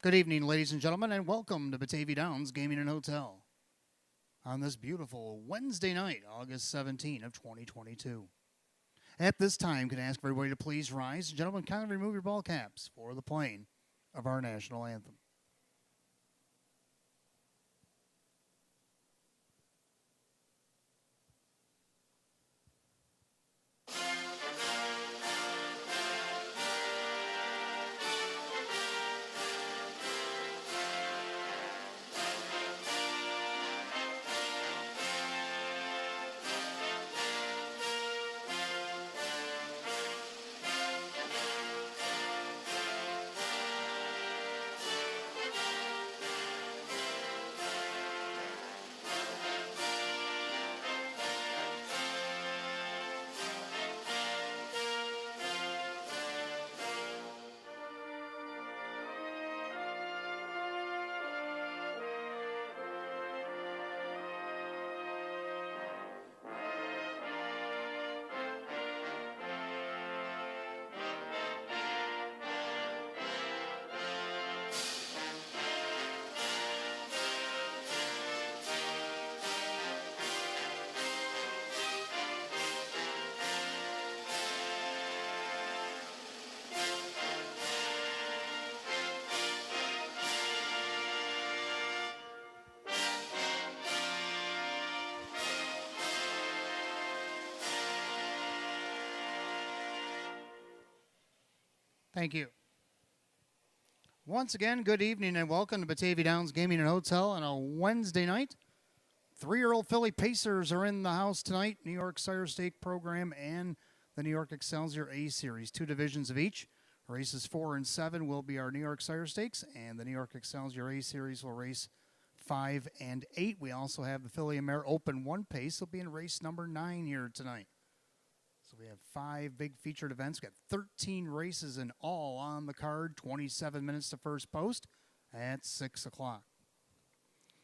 Good evening, ladies and gentlemen, and welcome to Batavia Downs Gaming and Hotel on this beautiful Wednesday night, August 17 of 2022. At this time, can I ask everybody to please rise? Gentlemen, kindly remove your ball caps for the playing of our national anthem. Thank you. Once again, good evening and welcome to Batavia Downs Gaming and Hotel on a Wednesday night. Three-year-old Philly Pacers are in the house tonight. New York Sire Stake program and the New York Excelsior A Series, two divisions of each. Races 4 and 7 will be our New York Sire Stakes, and the New York Excelsior A Series will race 5 and 8. We also have the Philly Amer Open 1 pace. It'll be in race number 9 here tonight. So we have 5 big featured events. We've got 13 races in all on the card, 27 minutes to first post at 6 o'clock.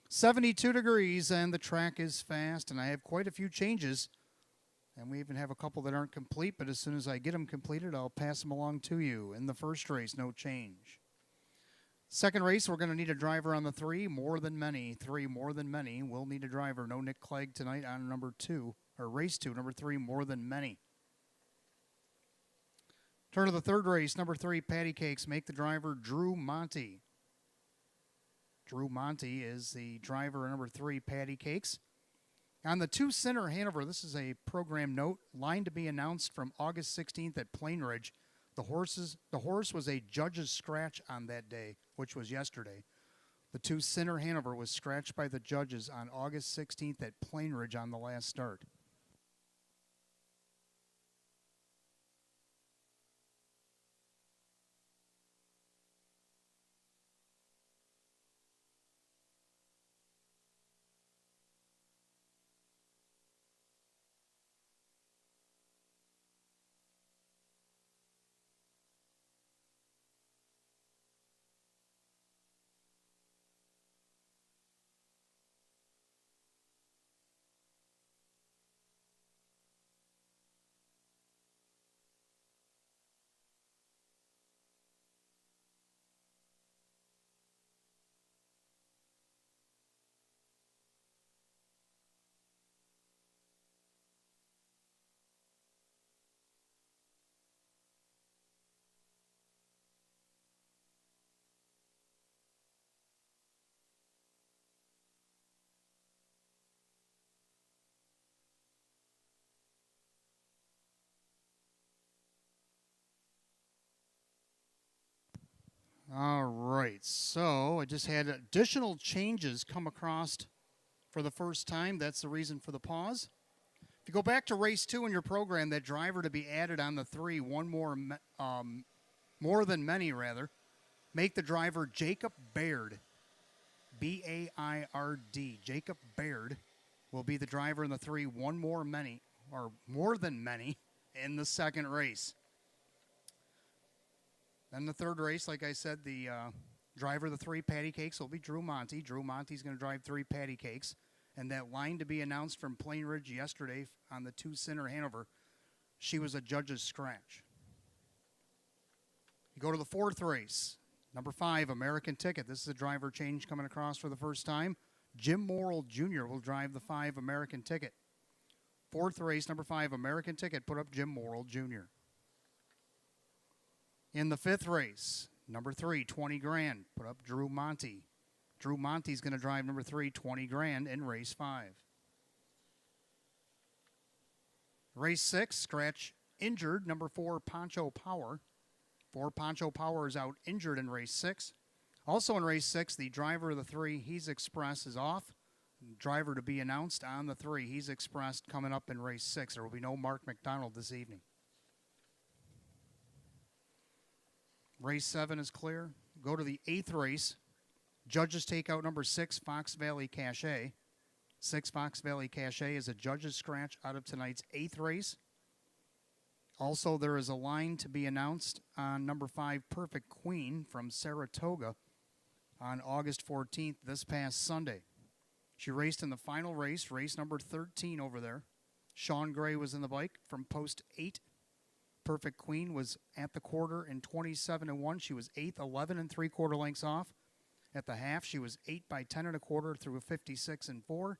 72 degrees, and the track is fast, and I have quite a few changes. And we even have a couple that aren't complete, but as soon as I get them completed, I'll pass them along to you. In the first race, no change. Second race, we're going to need a driver on the 3, more than many. 3, more than many. We'll need a driver. No Nick Clegg tonight on number 2, or race 2, number 3, more than many. Turn to the third race, number 3, Patty Cakes. Make the driver Drew Monty. Drew Monty is the driver, number 3, Patty Cakes. On the 2 Center Hanover, this is a program note, line to be announced from August 16th at Plainridge. The horse was a judge's scratch on that day, which was yesterday. The 2 Center Hanover was scratched by the judges on August 16th at Plainridge on the last start. All right, so I just had additional changes come across for the first time. That's the reason for the pause. If you go back to race 2 in your program, that driver to be added on the 3, one more than many rather, make the driver Jacob Baird, B-A-I-R-D. Jacob Baird will be the driver in the 3, one more than many in the second race. Then the third race, like I said, the driver of the 3 Patty Cakes will be Drew Monty. Drew Monty's going to drive 3 Patty Cakes. And that line to be announced from Plainridge yesterday on the 2 Center Hanover, she was a judge's scratch. You go to the fourth race. Number 5, American Ticket. This is a driver change coming across for the first time. Jim Morrill Jr. will drive the 5 American Ticket. 4th race, number 5, American Ticket, put up Jim Morrill Jr. In the 5th race, number 3, 20 grand, put up Drew Monty. Drew Monty's going to drive number 3, 20 grand in race 5. Race 6, scratch injured, number 4, Pancho Power. 4 Pancho Power is out injured in race 6. Also in race 6, the driver of the 3, He's Express, is off. Driver to be announced on the 3, He's Express, coming up in race 6. There will be no Mark McDonald this evening. Race 7 is clear. Go to the 8th race. Judges take out number 6, Fox Valley Cache. 6 Fox Valley Cache is a judge's scratch out of tonight's 8th race. Also, there is a line to be announced on number 5, Perfect Queen from Saratoga on August 14th, this past Sunday. She raced in the final race, race number 13 over there. Sean Gray was in the bike from post 8. Perfect Queen was at the quarter in 27-1. She was 8th, 11 3/4 lengths off. At the half, she was 8 by 10 1/4 through a 56-4.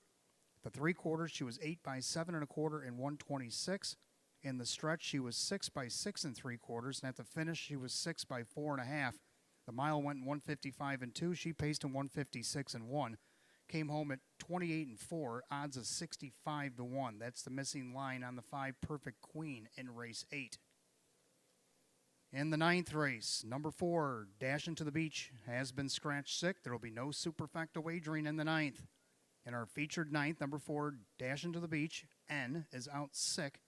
The 3/4, she was 8 by 7 1/4 and 126. In the stretch, she was 6 by 6 3/4, and at the finish, she was 6 by 4 1/2. The mile went in 155-2. She paced in 156-1. Came home at 28-4, odds of 65-1. That's the missing line on the 5 Perfect Queen in race 8. In the 9th race, number 4, Dash Into the Beach, has been scratched sick. There will be no superfecta wagering in the 9th. In our featured 9th, number 4, Dash Into the Beach, N, is out sick.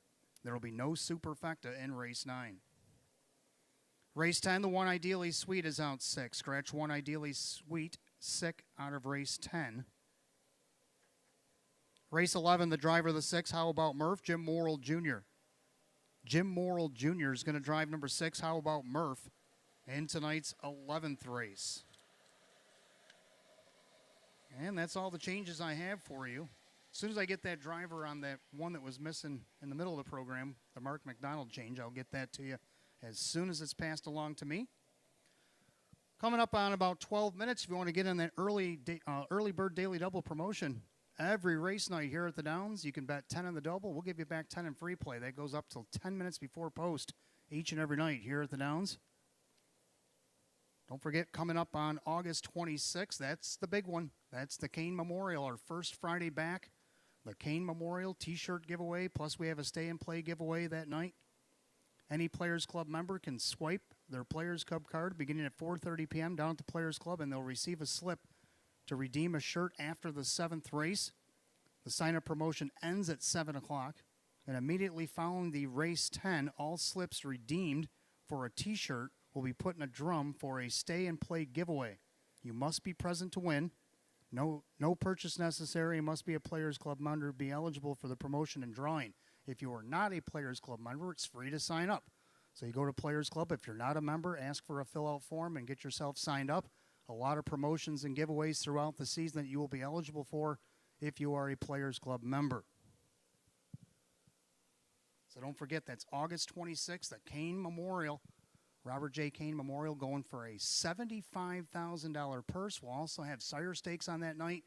There will be no superfecta in race 9. Race 10, the 1 Ideally Sweet is out sick. Scratch 1 Ideally Sweet, sick out of race 10. Race 11, the driver of the 6, How About Murph, Jim Morrill Jr. Jim Morrill Jr. is going to drive number 6, How About Murph, in tonight's 11th race. And that's all the changes I have for you. As soon as I get that driver on that one that was missing in the middle of the program, the Mark McDonald change, I'll get that to you as soon as it's passed along to me. Coming up on about 12 minutes, if you want to get in that early bird daily double promotion, every race night here at the Downs, you can bet 10 on the double. We'll give you back 10 in free play. That goes up till 10 minutes before post each and every night here at the Downs. Don't forget, coming up on August 26th, that's the big one. That's the Kane Memorial, our first Friday back. The Kane Memorial T-shirt giveaway, plus we have a stay-and-play giveaway that night. Any Players Club member can swipe their Players Club card beginning at 4:30 p.m. down at the Players Club, and they'll receive a slip to redeem a shirt after the 7th race. The sign-up promotion ends at 7 o'clock, and immediately following the race 10, all slips redeemed for a T-shirt will be put in a drum for a stay-and-play giveaway. You must be present to win. No purchase necessary. You must be a Players Club member to be eligible for the promotion and drawing. If you are not a Players Club member, it's free to sign up. So you go to Players Club. If you're not a member, ask for a fill-out form and get yourself signed up. A lot of promotions and giveaways throughout the season that you will be eligible for if you are a Players Club member. So don't forget, that's August 26th, the Kane Memorial. Robert J. Kane Memorial going for a $75,000 purse. We'll also have sire stakes on that night.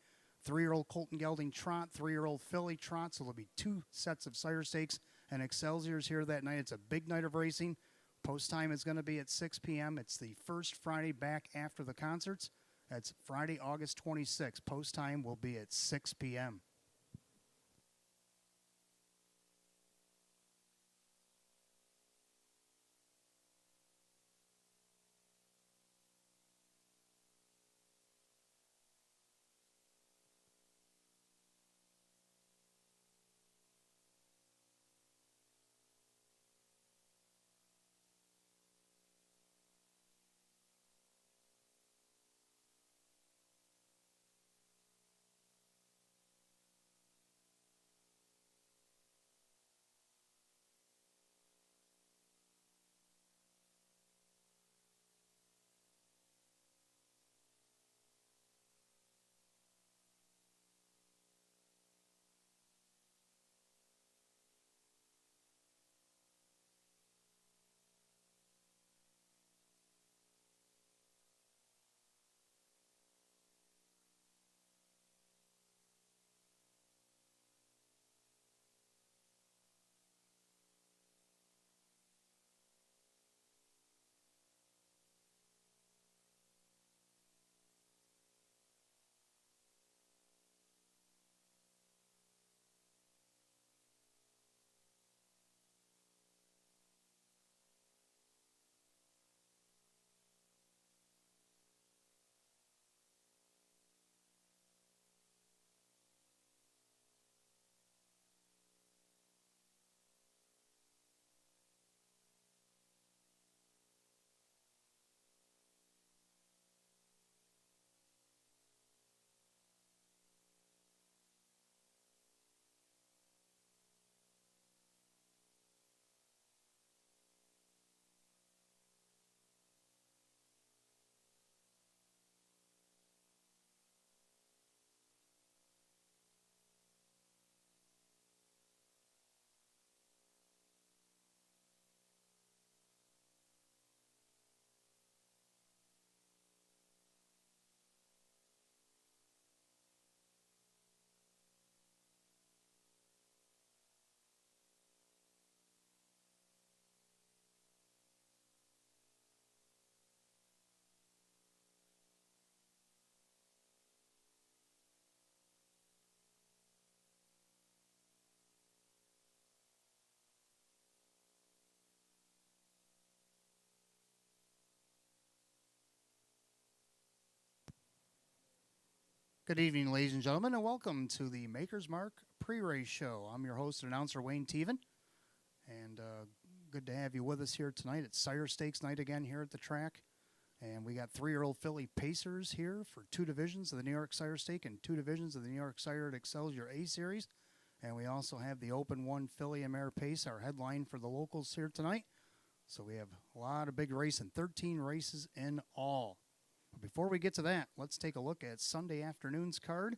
3-year-old Colton Gelding trot, 3-year-old filly trot. So there'll be 2 sets of sire stakes and Excelsiors here that night. It's a big night of racing. Post time is going to be at 6 p.m. It's the first Friday back after the concerts. That's Friday, August 26th. Post time will be at 6 p.m. Good evening, ladies and gentlemen, and welcome to the Maker's Mark pre-race show. I'm your host and announcer, Wayne Teven, and good to have you with us here tonight. It's Sire Stakes night again here at the track, and we got 3-year-old filly Pacers here for 2 divisions of the New York Sire Stake and 2 divisions of the New York Sire at Excelsior A Series, and we also have the Open 1 filly and mare Pace, our headline for the locals here tonight. So we have a lot of big racing, 13 races in all. But before we get to that, let's take a look at Sunday afternoon's card.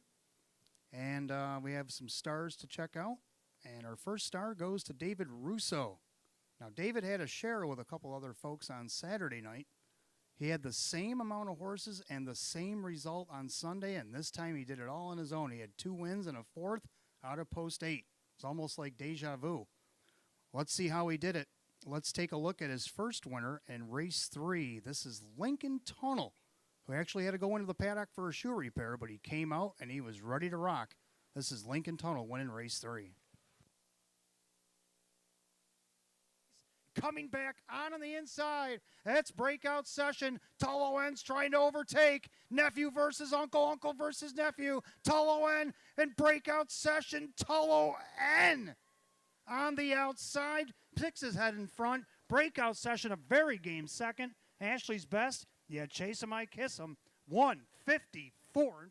And we have some stars to check out. And our first star goes to David Russo. Now, David had a share with a couple other folks on Saturday night. He had the same amount of horses and the same result on Sunday, and this time he did it all on his own. He had 2 wins and a 4th out of post 8. It's almost like deja vu. Let's see how he did it. Let's take a look at his first winner in race 3. This is Lincoln Tunnel, who actually had to go into the paddock for a shoe repair, but he came out and he was ready to rock. This is Lincoln Tunnel winning race 3. Coming back on the inside. That's breakout session. Tullo N's trying to overtake. Nephew versus uncle, uncle versus nephew. Tullo N and breakout session. Tullo N on the outside. Picks his head in front. Breakout session, a very game second. Ashley's best. Yeah, chase him, I kiss him. 154.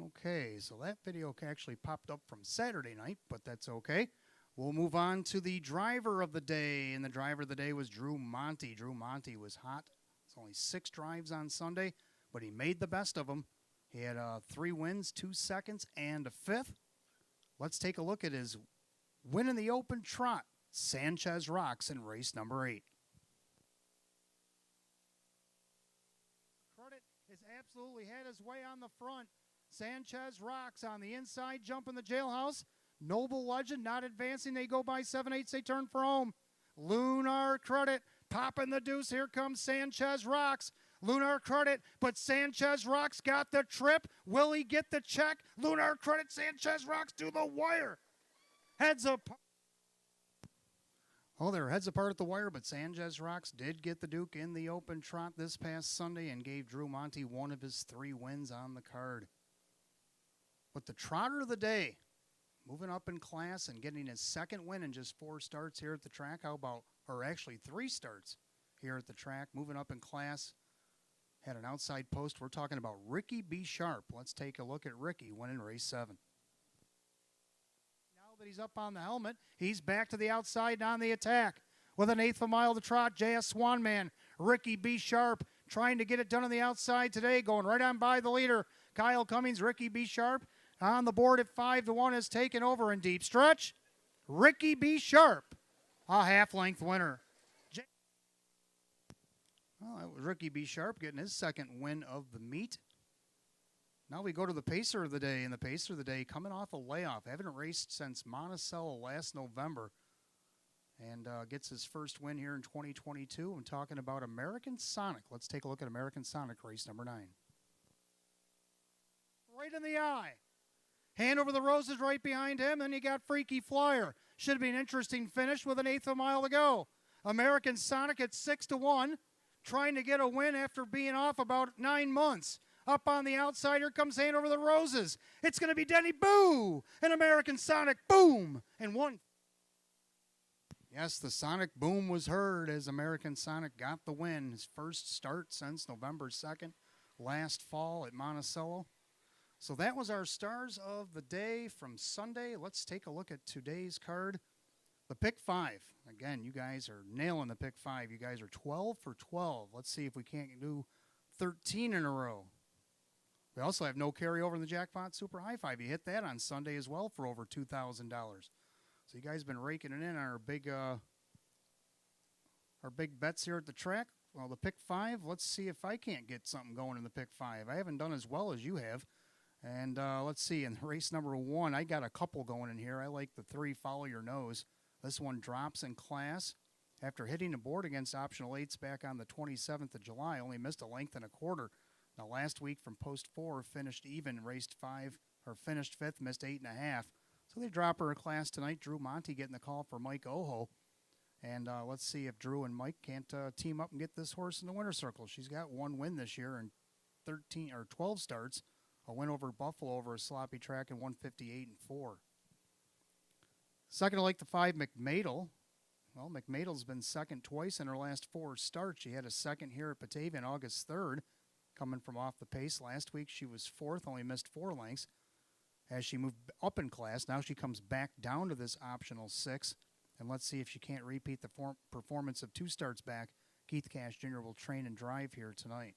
Okay, so that video actually popped up from Saturday night, but that's okay. We'll move on to the driver of the day, and the driver of the day was Drew Monty. Drew Monty was hot. It's only 6 drives on Sunday, but he made the best of them. He had 3 wins, 2 seconds, and a 5th. Let's take a look at his win in the open trot. Sanchez Rocks in race number 8. Credit has absolutely had his way on the front. Sanchez Rocks on the inside, jumping the jailhouse. Noble Legend not advancing. They go by 7/8. They turn for home. Lunar Credit popping the deuce. Here comes Sanchez Rocks. Lunar Credit, but Sanchez Rocks got the trip. Will he get the check? Lunar Credit, Sanchez Rocks to the wire. Heads up. Oh, they're heads apart at the wire, but Sanchez Rocks did get the Duke in the open trot this past Sunday and gave Drew Monty one of his 3 wins on the card. But the trotter of the day, moving up in class and getting his 2nd win in just 4 starts here at the track. How about, or actually 3 starts here at the track, moving up in class. Had an outside post. We're talking about Ricky B. Sharp. Let's take a look at Ricky winning race 7. Now that he's up on the helmet, he's back to the outside and on the attack. With an 1/8 of a mile to trot, J.S. Swanman, Ricky B. Sharp trying to get it done on the outside today, going right on by the leader. Kyle Cummings, Ricky B. Sharp on the board at 5-1 has taken over in deep stretch. Ricky B. Sharp, a half-length winner. Well, that was Ricky B. Sharp getting his 2nd win of the meet. Now we go to the pacer of the day, and the pacer of the day coming off a layoff. Haven't raced since Monticello last November, and gets his first win here in 2022. I'm talking about American Sonic. Let's take a look at American Sonic, race number 9. Right in the eye. Hand over the roses right behind him. Then you got Freaky Flyer. Should be an interesting finish with an 1/8 of a mile to go. American Sonic at 6-1. Trying to get a win after being off about 9 months. Up on the outside, here comes Hand Over the Roses. It's going to be Denny Boo and American Sonic Boom and 1. Yes, the Sonic Boom was heard as American Sonic got the win. His first start since November 2nd, last fall at Monticello. So that was our stars of the day from Sunday. Let's take a look at today's card. The pick 5. Again, you guys are nailing the pick 5. You guys are 12 for 12. Let's see if we can't do 13 in a row. We also have no carryover in the Jackpot Super High Five. You hit that on Sunday as well for over $2,000. So you guys have been raking it in on our big bets here at the track. Well, the pick 5, let's see if I can't get something going in the pick 5. I haven't done as well as you have. And let's see, in race number 1, I got a couple going in here. I like the 3 Follow Your Nose. This one drops in class. After hitting the board against optional 8s back on the 27th of July, only missed a length and a quarter. Now last week from post 4, finished even, raced 5, or finished 5th, missed 8.5. So they drop her in class tonight. Drew Monty getting the call for Mike Oho. And let's see if Drew and Mike can't team up and get this horse in the winner's circle. She's got 1 win this year and 13 or 12 starts, a win over Buffalo over a sloppy track in 158-4. Second, I like the 5, McMadel. Well, McMadel's been second twice in her last 4 starts. She had a second here at Batavia on August 3rd, coming from off the pace. Last week she was 4th, only missed 4 lengths. As she moved up in class, now she comes back down to this optional 6. And let's see if she can't repeat the performance of 2 starts back. Keith Cash Jr. will train and drive here tonight.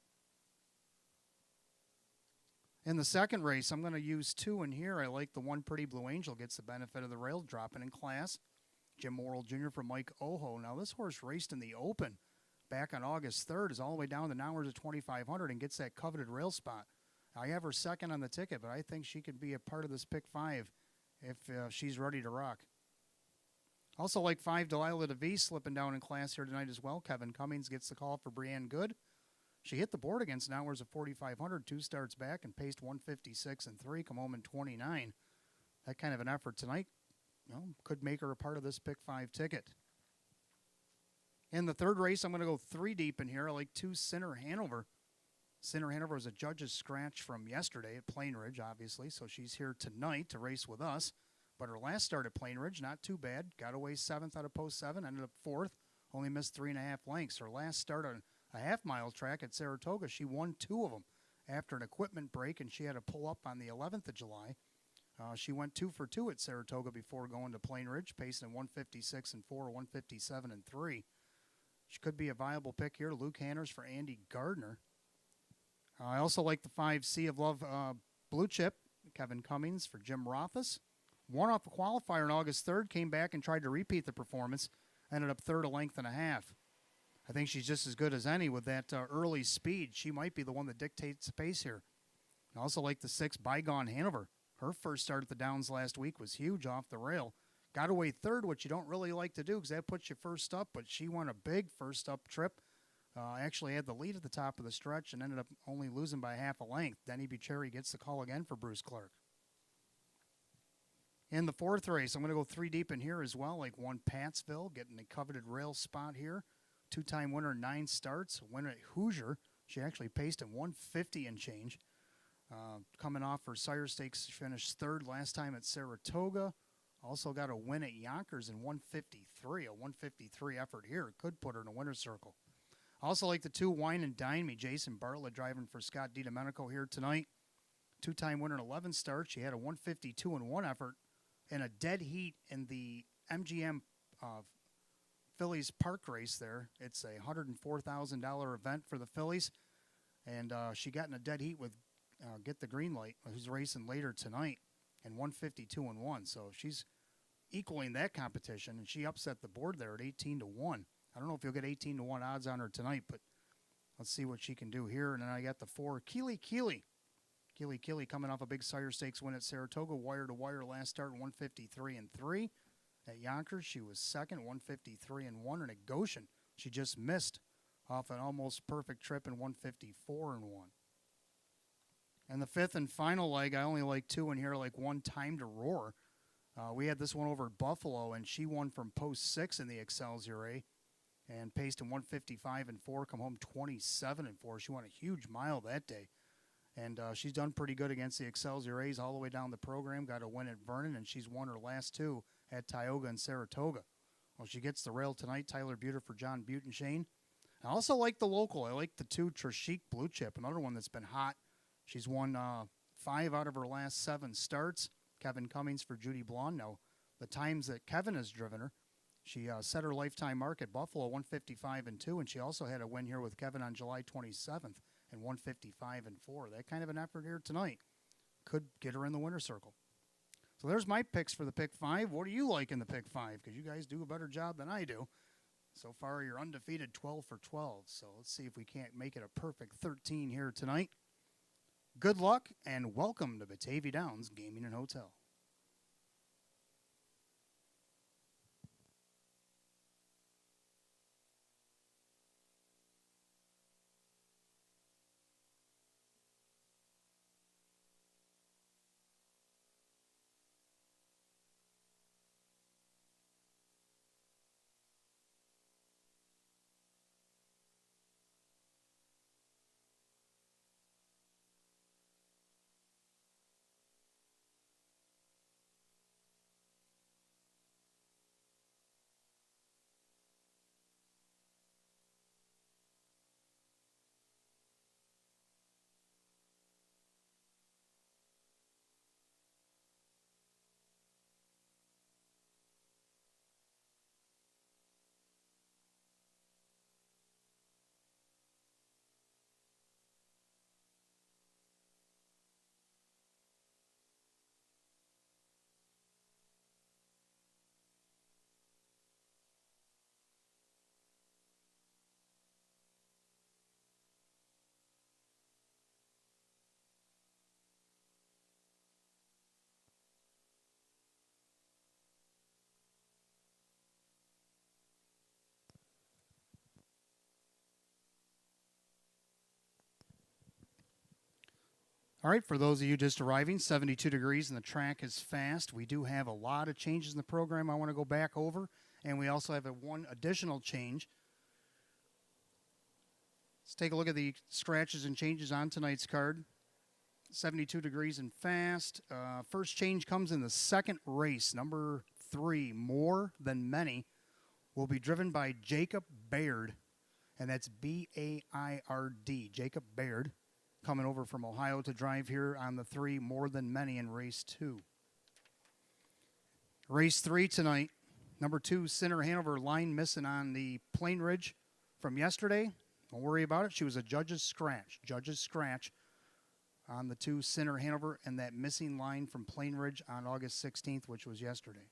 In the second race, I'm going to use 2 in here. I like the 1, Pretty Blue Angel, gets the benefit of the rail dropping in class. Jim Morrill Jr. for Mike Oho. Now, this horse raced in the Open back on August 3rd, is all the way down to Nowers at 2,500 and gets that coveted rail spot. I have her second on the ticket, but I think she could be a part of this pick 5 if she's ready to rock. Also like 5, Delilah DeVee, slipping down in class here tonight as well. Kevin Cummings gets the call for Brianne Good. She hit the board against Nowers at 4,500, 2 starts back, and paced 156-3, come home in 29. That kind of an effort tonight, could make her a part of this pick 5 ticket. In the third race, I'm going to go 3 deep in here. I like 2, Sinner Hanover. Sinner Hanover is a judge's scratch from yesterday at Plain Ridge, obviously, so she's here tonight to race with us. But her last start at Plain Ridge, not too bad. Got away 7th out of post 7, ended up 4th, only missed 3.5 lengths. Her last start on a half-mile track at Saratoga, she won 2 of them after an equipment break, and she had to pull up on the 11th of July. She went 2 for 2 at Saratoga before going to Plain Ridge, pacing 156-4, 157-3. She could be a viable pick here. Luke Hanners for Andy Gardner. I also like the 5, Sea of Love Blue Chip, Kevin Cummings for Jim Rothus. Won off a qualifier on August 3rd, came back and tried to repeat the performance, ended up 3rd, a length and a half. I think she's just as good as any with that early speed. She might be the one that dictates the pace here. I also like the 6, Bygone Hanover. Her first start at the Downs last week was huge off the rail. Got away 3rd, which you don't really like to do because that puts you first up, but she won a big first up trip. Actually had the lead at the top of the stretch and ended up only losing by half a length. Denny Bucherri gets the call again for Bruce Clark. In the fourth race, I'm going to go 3 deep in here as well, like 1, Pattsville, getting the coveted rail spot here. 2-time winner, 9 starts. Winner at Hoosier. She actually paced at 150 and change. Coming off her Sire Stakes, she finished 3rd last time at Saratoga. Also got a win at Yonkers in 153. A 153 effort here. Could put her in a winner's circle. Also like the 2, Wine and Dine Me. Jason Bartlett driving for Scott DiDomenico here tonight. 2-time winner in 11 starts. She had a 152-1 effort in a dead heat in the MGM Phillies Park race there. It's a $104,000 event for the Phillies. And she got in a dead heat with Get the Green Light, who's racing later tonight, and 152-1. So she's equaling that competition, and she upset the board there at 18-1. I don't know if you'll get 18-1 odds on her tonight, but let's see what she can do here. And then I got the 4, Keely Keely. Keely Keely coming off a big Sire Stakes win at Saratoga, wire-to-wire last start, 153-3. At Yonkers, she was 2nd, 153-1. And at Goshen, she just missed off an almost perfect trip in 154-1. And the 5th and final leg, I only like 2 in here, like 1, Time to Roar. We had this one over at Buffalo, and she won from post 6 in the Excelsior A and paced in 155-4, come home 27-4. She won a huge mile that day. And she's done pretty good against the Excelsior A's all the way down the program. Got a win at Vernon, and she's won her last 2 at Tioga and Saratoga. Well, she gets the rail tonight. Tyler Buter for John Butenshane. I also like the local. I like the 2, Trishik Blue Chip, another one that's been hot. She's won 5 out of her last 7 starts. Kevin Cummings for Judy Blonde. Now, the times that Kevin has driven her, she set her lifetime mark at Buffalo, 155-2, and she also had a win here with Kevin on July 27th and 155-4. That kind of an effort here tonight could get her in the winner's circle. So there's my picks for the pick 5. What do you like in the pick 5? Because you guys do a better job than I do. So far, you're undefeated 12 for 12. So let's see if we can't make it a perfect 13 here tonight. Good luck, and welcome to Batavia Downs Gaming and Hotel. All right, for those of you just arriving, 72 degrees and the track is fast. We do have a lot of changes in the program I want to go back over, and we also have one additional change. Let's take a look at the scratches and changes on tonight's card. 72 degrees and fast. First change comes in the second race. Number 3, More Than Many, will be driven by Jacob Baird, and that's B-A-I-R-D, Jacob Baird, coming over from Ohio to drive here on the 3, More Than Many, in race 2. Race 3 tonight, number 2, Sinner Hanover, line missing on the Plain Ridge from yesterday. Don't worry about it. She was a judge's scratch. Judge's scratch on the 2, Sinner Hanover, and that missing line from Plain Ridge on August 16th, which was yesterday.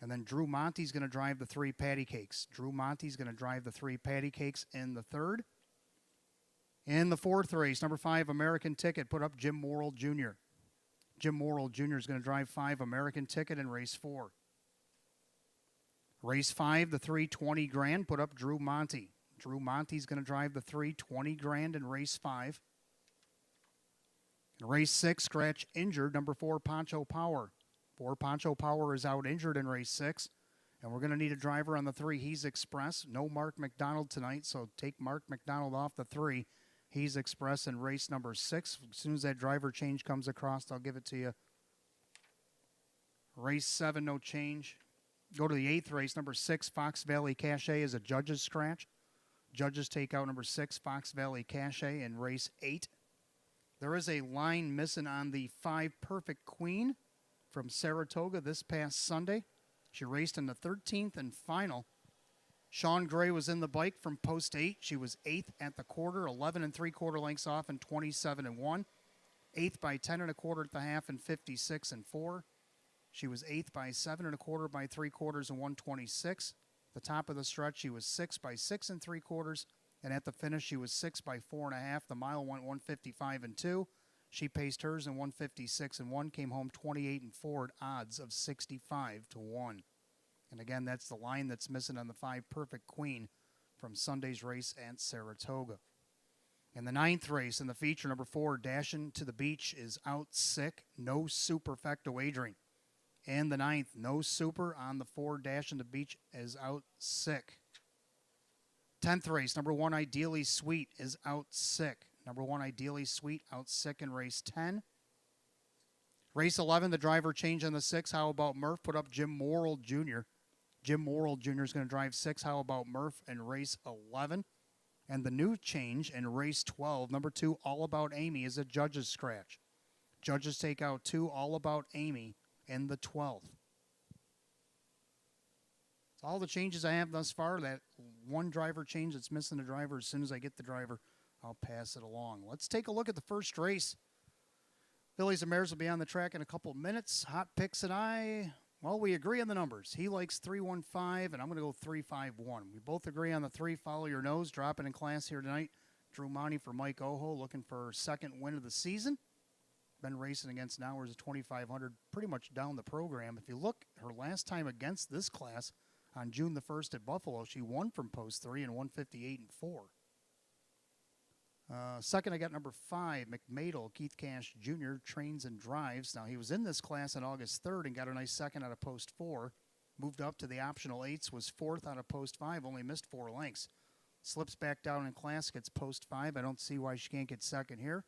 And then Drew Monte's going to drive the 3 Patty Cakes. Drew Monte's going to drive the 3 Patty Cakes in the 3rd. In the 4th race, number 5, American Ticket, put up Jim Morrill Jr. Jim Morrill Jr. is going to drive 5, American Ticket, in race 4. Race 5, the 3 20 grand, put up Drew Monte. Drew Monte's going to drive the 3 20 grand in race 5. In race 6, scratch injured, number 4, Poncho Power. 4 Poncho Power is out injured in race 6. And we're going to need a driver on the 3, He's Express. No Mark McDonald tonight, so take Mark McDonald off the 3. He's Express in race number 6. As soon as that driver change comes across, I'll give it to you. Race 7, no change. Go to the 8th race. Number 6, Fox Valley Cachet, is a judge's scratch. Judges take out number 6, Fox Valley Cachet, in race 8. There is a line missing on the 5, Perfect Queen, from Saratoga this past Sunday. She raced in the 13th and final. Sean Gray was in the bike from post 8. She was 8th at the quarter, 11 3/4 lengths off, and 27-1. 8th by 10 1/4 at the half, and 56-4. She was 8th by 7 1/4 by 3/4 and 126. The top of the stretch, she was 6th by 6 3/4, and at the finish, she was 6th by 4 1/2. The mile went 155-2. She paced hers in 156-1, came home 28-4 at odds of 65-1. And again, that's the line that's missing on the 5, Perfect Queen, from Sunday's race at Saratoga. In the 9th race, in the feature, number 4, Dashin' to the Beach, is out sick. No superfecta wagering. And the 9th, no super on the 4, Dashin' to the Beach, is out sick. 10th race, number 1, Ideally Sweet, is out sick. Number 1, Ideally Sweet, out sick in race 10. Race 11, the driver change on the 6, How About Murph, put up Jim Morrill Jr. Jim Morrill Jr. is going to drive 6, How About Murph, in race 11. And the new change in race 12, number 2, All About Amy, is a judge's scratch. Judges take out 2, All About Amy, in the 12th. That's all the changes I have thus far. That one driver change that's missing a driver. As soon as I get the driver, I'll pass it along. Let's take a look at the first race. Fillies and Mares will be on the track in a couple of minutes. Hot Picks and I, well, we agree on the numbers. He likes 315, and I'm going to go 351. We both agree on the 3, Follow Your Nose, dropping in class here tonight. Drew Monte for Mike Oho, looking for her second win of the season. Been racing against an hours of 2,500, pretty much down the program. If you look, her last time against this class on June the 1st at Buffalo, she won from post 3 in 158-4. Second, I got number 5, McMadel, Keith Cash Jr., trains and drives. Now, he was in this class on August 3rd and got a nice second out of post 4. Moved up to the optional 8s, was 4th out of post 5, only missed 4 lengths. Slips back down in class, gets post 5. I don't see why she can't get second here.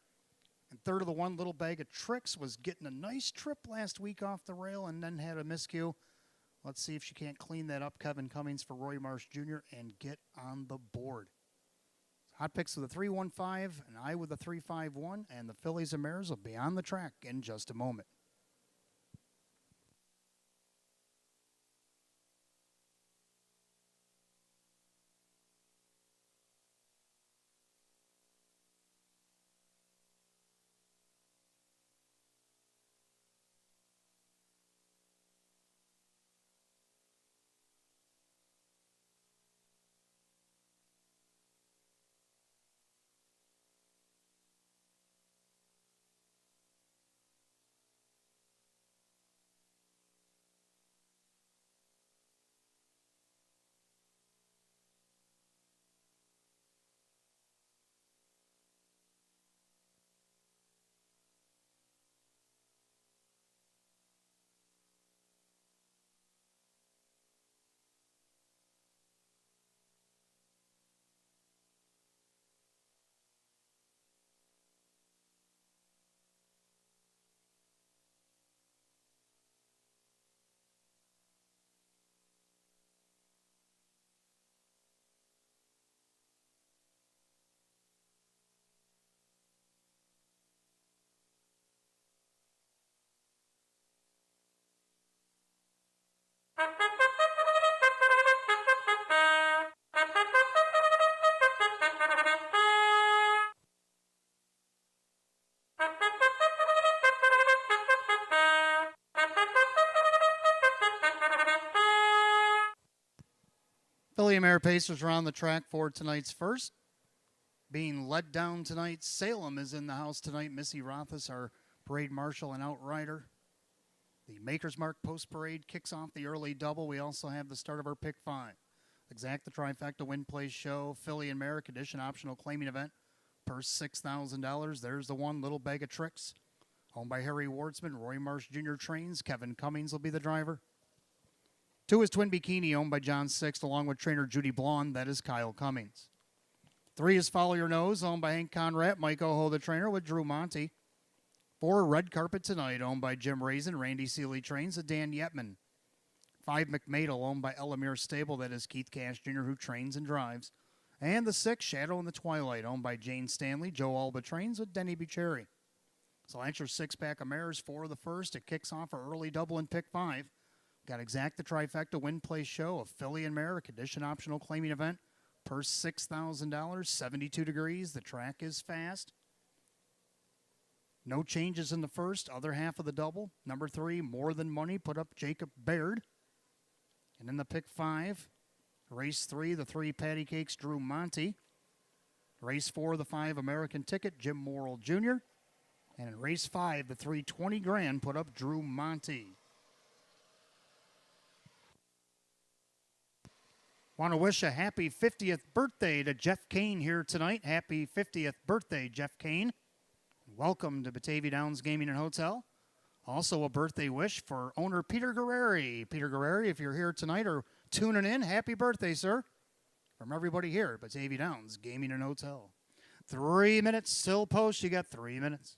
And third of the 1, Little Bag of Tricks, was getting a nice trip last week off the rail and then had a miscue. Let's see if she can't clean that up. Kevin Cummings for Roy Marsh Jr. and get on the board. Hot Picks with a 315, and I with a 351, and the Fillies and Mares will be on the track in just a moment. Philly and Mare Pacers are on the track for tonight's first. Being led down tonight, Salem is in the house tonight. Missy Rothus, our parade marshal and outrider. The Maker's Mark Post Parade kicks off the early double. We also have the start of our pick 5. Exact the trifecta win play show. Philly and Mare condition optional claiming event. Purse $6,000. There's the one, Little Bag of Tricks. Owned by Harry Wardsman. Roy Marsh Jr. trains. Kevin Cummings will be the driver. 2 is Twin Bikini, owned by John Sixt, along with trainer Judy Blonde. That is Kyle Cummings. 3 is Follow Your Nose, owned by Hank Conrad, Mike Oho, the trainer, with Drew Monty. 4, Red Carpet Tonight, owned by Jim Raisin, Randy Seeley trains, and Dan Yetman. 5, McMadel, owned by Elamir Stable. That is Keith Cash Jr., who trains and drives. And the 6, Shadow in the Twilight, owned by Jane Stanley. Joe Alba trains with Denny Bucherri. So that's your 6-pack of mares for the first. It kicks off our early double in pick 5. Got Exact the trifecta win play show of Philly and Mare, a condition optional claiming event. Purse $6,000, 72 degrees. The track is fast. No changes in the first, other half of the double. Number 3, More Than Money, put up Jacob Baird. And in the pick 5, race 3, the 3 Patty Cakes, Drew Monty. Race 4, the 5 American Ticket, Jim Morrill Jr. And in race 5, the 3 20 grand, put up Drew Monty. Want to wish a happy 50th birthday to Jeff Kane here tonight. Happy 50th birthday, Jeff Kane. Welcome to Batavia Downs Gaming and Hotel. Also a birthday wish for owner Peter Guerreri. Peter Guerreri, if you're here tonight or tuning in, happy birthday, sir. From everybody here at Batavia Downs Gaming and Hotel. 3 minutes, still post. You got 3 minutes.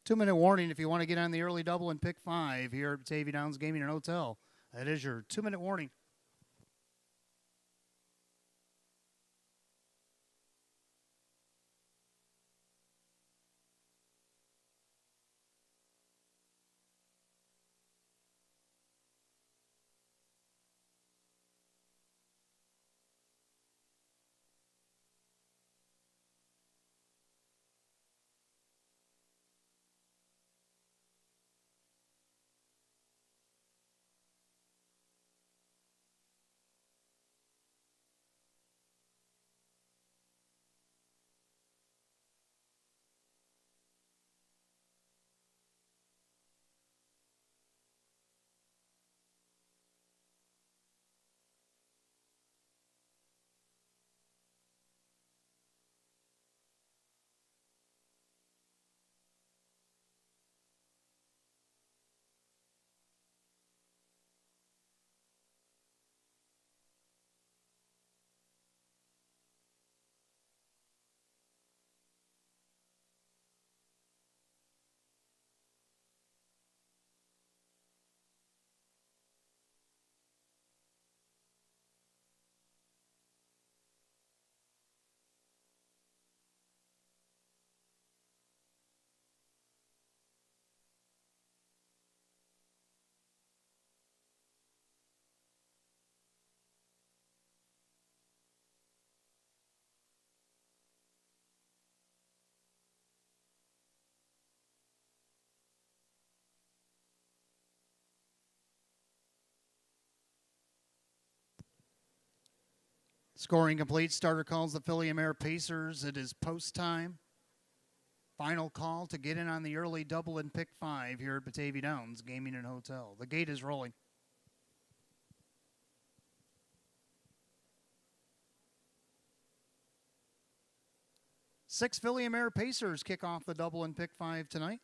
Two-minute warning if you want to get on the early double and pick 5 here at Batavia Downs Gaming and Hotel. That is your 2-minute warning. Scoring complete. Starter calls the Philly and Mare Pacers. It is post time. Final call to get in on the early double and pick 5 here at Batavia Downs Gaming and Hotel. The gate is rolling. Six Philly and Mare Pacers kick off the double and pick 5 tonight.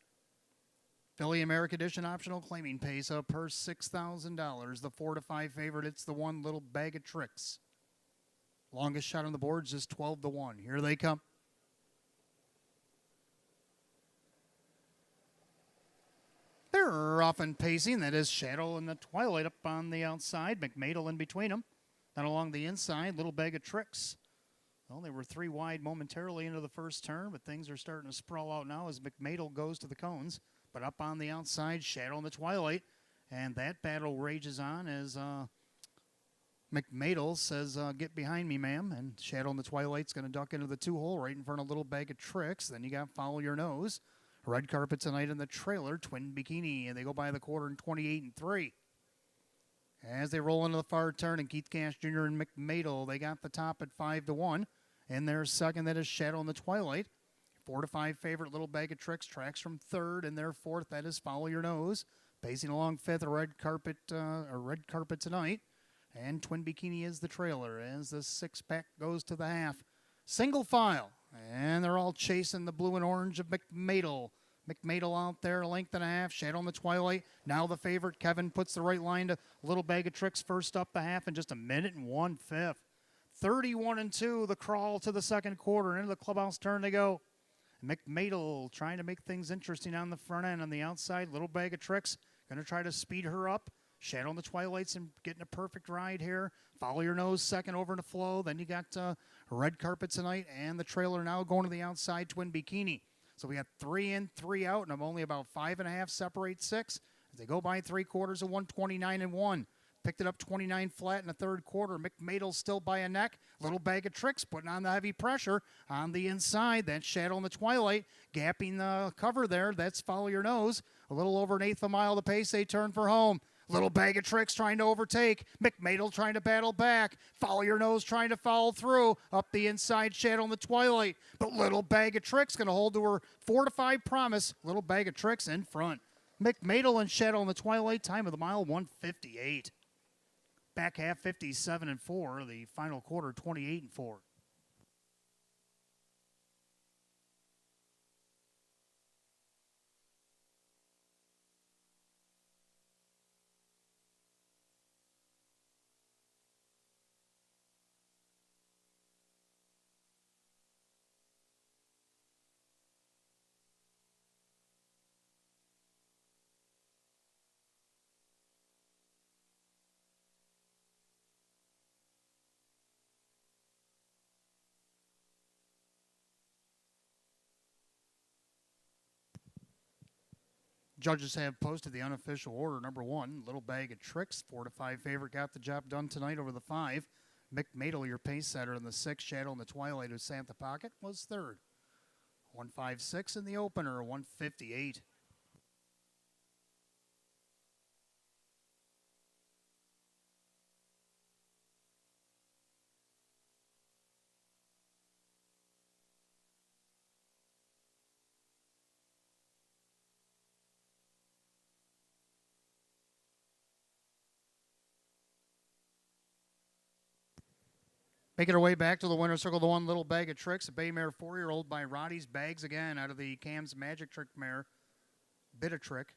Philly American Edition optional claiming pace up per $6,000. The 4-5 favorite, it's the one Little Bag of Tricks. Longest shot on the board is just 12-1. Here they come. They're off and pacing. That is Shadow in the Twilight up on the outside. McMadel in between them. Then along the inside, Little Bag of Tricks. Well, they were 3 wide momentarily into the first turn, but things are starting to sprawl out now as McMadel goes to the cones. But up on the outside, Shadow in the Twilight. And that battle rages on as McMadel says, get behind me, ma'am. And Shadow in the Twilight's going to duck into the 2-hole right in front of Little Bag of Tricks. Then you got Follow Your Nose. Red carpet tonight in the trailer, Twin Bikini, and they go by the quarter in 28-3. As they roll into the far turn, and Keith Cash Jr. and McMadel, they got the top at 5-1. And their second, that is Shadow in the Twilight. 4-5 favorite, Little Bag of Tricks, tracks from third, and their fourth, that is Follow Your Nose. Pacing along fifth, red carpet tonight. And Twin Bikini is the trailer as the 6-pack goes to the half. Single file. And they're all chasing the blue and orange of McMadel. McMadel out there, a length and a half. Shadow in the Twilight. Now the favorite, Kevin, puts the right line to Little Bag of Tricks first up the half in just a minute and 1/5. 31-2, the crawl to the second quarter. Into the clubhouse turn they go. McMadel trying to make things interesting on the front end. On the outside, Little Bag of Tricks going to try to speed her up. Shadow in the Twilight's and getting a perfect ride here. Follow Your Nose second over to Flow. Then you got red carpet tonight and the trailer now going to the outside, Twin Bikini. So we got 3 in, 3 out, and I'm only about 5.5 separate 6. As they go by 3/4 of 129-1. Picked it up 29 flat in the third quarter. McMadel still by a neck. Little Bag of Tricks putting on the heavy pressure on the inside. That's Shadow in the Twilight gapping the cover there. That's Follow Your Nose. A little over 1/8 of a mile the pace. They turn for home. Little Bag of Tricks trying to overtake. McMadel trying to battle back. Follow Your Nose trying to follow through. Up the inside, Shadow in the Twilight. But Little Bag of Tricks going to hold to her 4-5 promise. Little Bag of Tricks in front. McMadel and Shadow in the Twilight. Time of the mile, 1:58. Back half, 57-4. The final quarter, 28-4. Judges have posted the unofficial order. Number 1, Little Bag of Tricks. 4-5 favorite got the job done tonight over the 5. McMadel, your pace setter in the 6. Shadow in the Twilight, who sat the pocket, was third. 156 in the opener, 158. Making our way back to the winner's circle, the 1, Little Bag of Tricks, a bay mare 4-year-old by Roddy's Bags again out of the Cam's Magic Trick mare, Bit a Trick.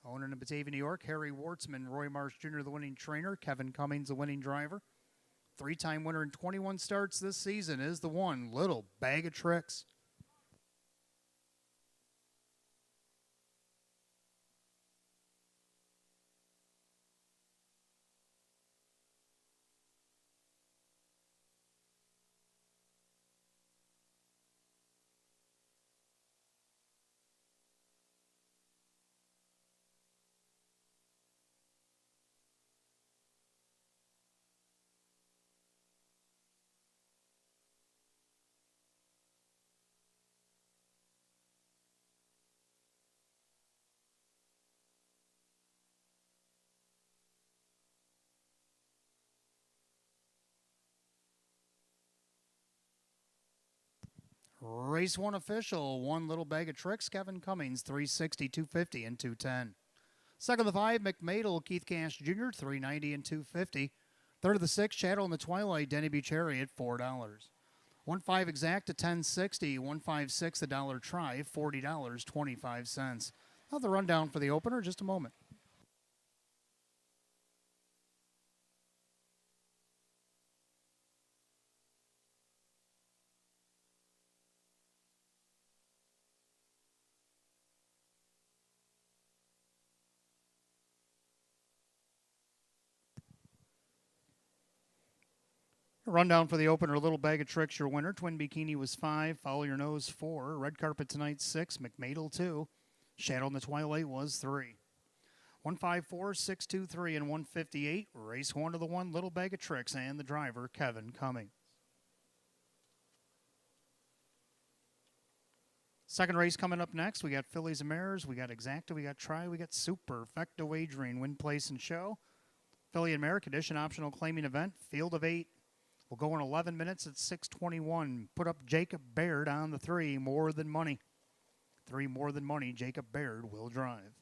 Owner in Batavia, New York, Harry Wartzman, Roy Marsh Jr., the winning trainer, Kevin Cummings, the winning driver. 3-time winner in 21 starts this season is the 1, Little Bag of Tricks. Race 1 official, 1, Little Bag of Tricks, Kevin Cummings, 360, 250, and 210. Second of the 5, McMadel, Keith Cash Jr., 390 and 250. Third of the 6, Shadow in the Twilight, Denny Bucherri at $4. 1-5 exact to 1060, 156 the dollar try, $40.25. I'll have the rundown for the opener in just a moment. Rundown for the opener, Little Bag of Tricks, your winner. Twin Bikini was 5, Follow Your Nose 4, Red Carpet Tonight 6, McMadel 2, Shadow in the Twilight was 3. 154, 623, and 158. Race 1 to the 1, Little Bag of Tricks, and the driver, Kevin Cummings. Second race coming up next. We got Fillies and Mares, we got Exacta, we got Try, we got Superfecta Wagering, Win, Place, and Show. Filly and Mare Condition Optional Claiming Event, Field of 8. We'll go in 11 minutes at 6:21. Put up Jacob Baird on the 3, More Than Money. 3 More Than Money, Jacob Baird will drive.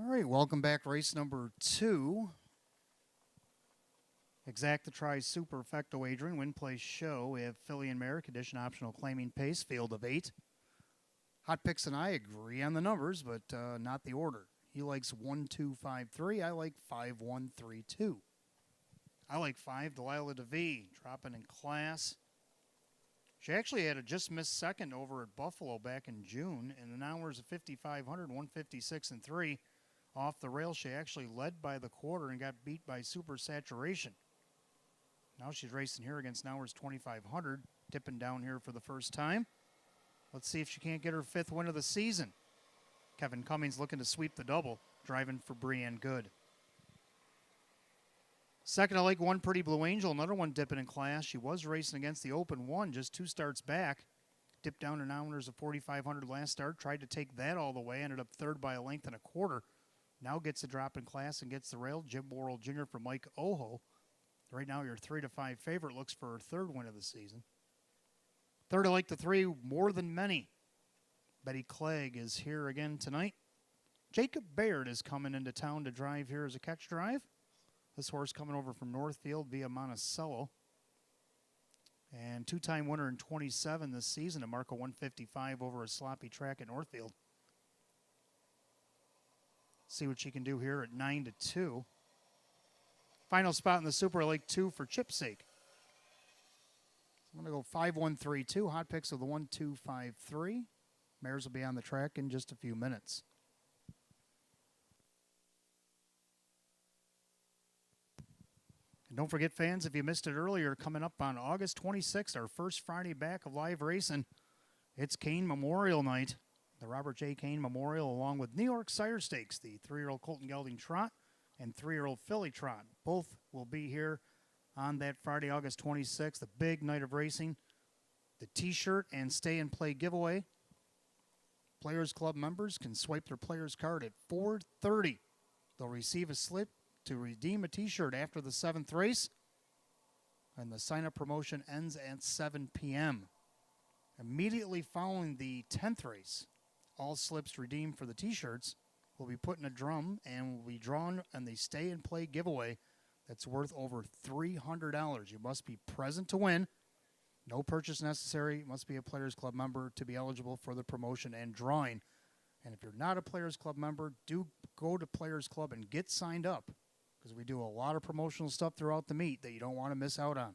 All right, welcome back. Race number 2. Exacta Try Superfecta Wagering, Win, Place, Show. We have Filly and Mare Condition Optional Claiming Pace, Field of 8. Hot Picks and I agree on the numbers, but not the order. He likes 1, 2, 5, 3. I like 5, 1, 3, 2. I like 5, Delilah DeVee, dropping in class. She actually had a just missed second over at Buffalo back in June in an hours of 5,500, 156 and 3. Off the rail, she actually led by the quarter and got beat by Super Saturation. Now she's racing here against an hours 2,500, dipping down here for the first time. Let's see if she can't get her 5th win of the season. Kevin Cummings looking to sweep the double, driving for Brienne Good. Second, I like 1 Pretty Blue Angel, another one dipping in class. She was racing against the Open 1 just 2 starts back. Dipped down in hours of 4,500 last start. Tried to take that all the way. Ended up 3rd by a length and a quarter. Now gets a drop in class and gets the rail. Jim Worrell Jr. for Mike Oho. Right now, your 3-5 favorite looks for her 3rd win of the season. Third, I like the 3 More Than Many. Betty Clegg is here again tonight. Jacob Baird is coming into town to drive here as a catch drive. This horse coming over from Northfield via Monticello. And 2-time winner in 27 this season, a mark of 155 over a sloppy track at Northfield. See what she can do here at 9-2. Final spot in the Super, I like 2 for Chip's sake. I'm going to go 5-1-3-2. Hot picks of the 1-2-5-3. Mares will be on the track in just a few minutes. And don't forget, fans, if you missed it earlier, coming up on August 26th, our first Friday back of live racing, it's Kane Memorial Night. The Robert J. Kane Memorial, along with New York Sire Stakes, the 3-year-old Colton Gelding Trot and 3-year-old Filly Trot. Both will be here on that Friday, August 26th, the big night of racing. The T-shirt and Stay and Play giveaway. Players Club members can swipe their player's card at 4:30. They'll receive a slip to redeem a T-shirt after the 7th race, and the sign-up promotion ends at 7 p.m. Immediately following the 10th race, all slips redeemed for the T-shirts will be put in a drum and will be drawn on the Stay and Play giveaway that's worth over $300. You must be present to win. No purchase necessary. You must be a Players Club member to be eligible for the promotion and drawing. And if you're not a Players Club member, do go to Players Club and get signed up, because we do a lot of promotional stuff throughout the meet that you don't want to miss out on.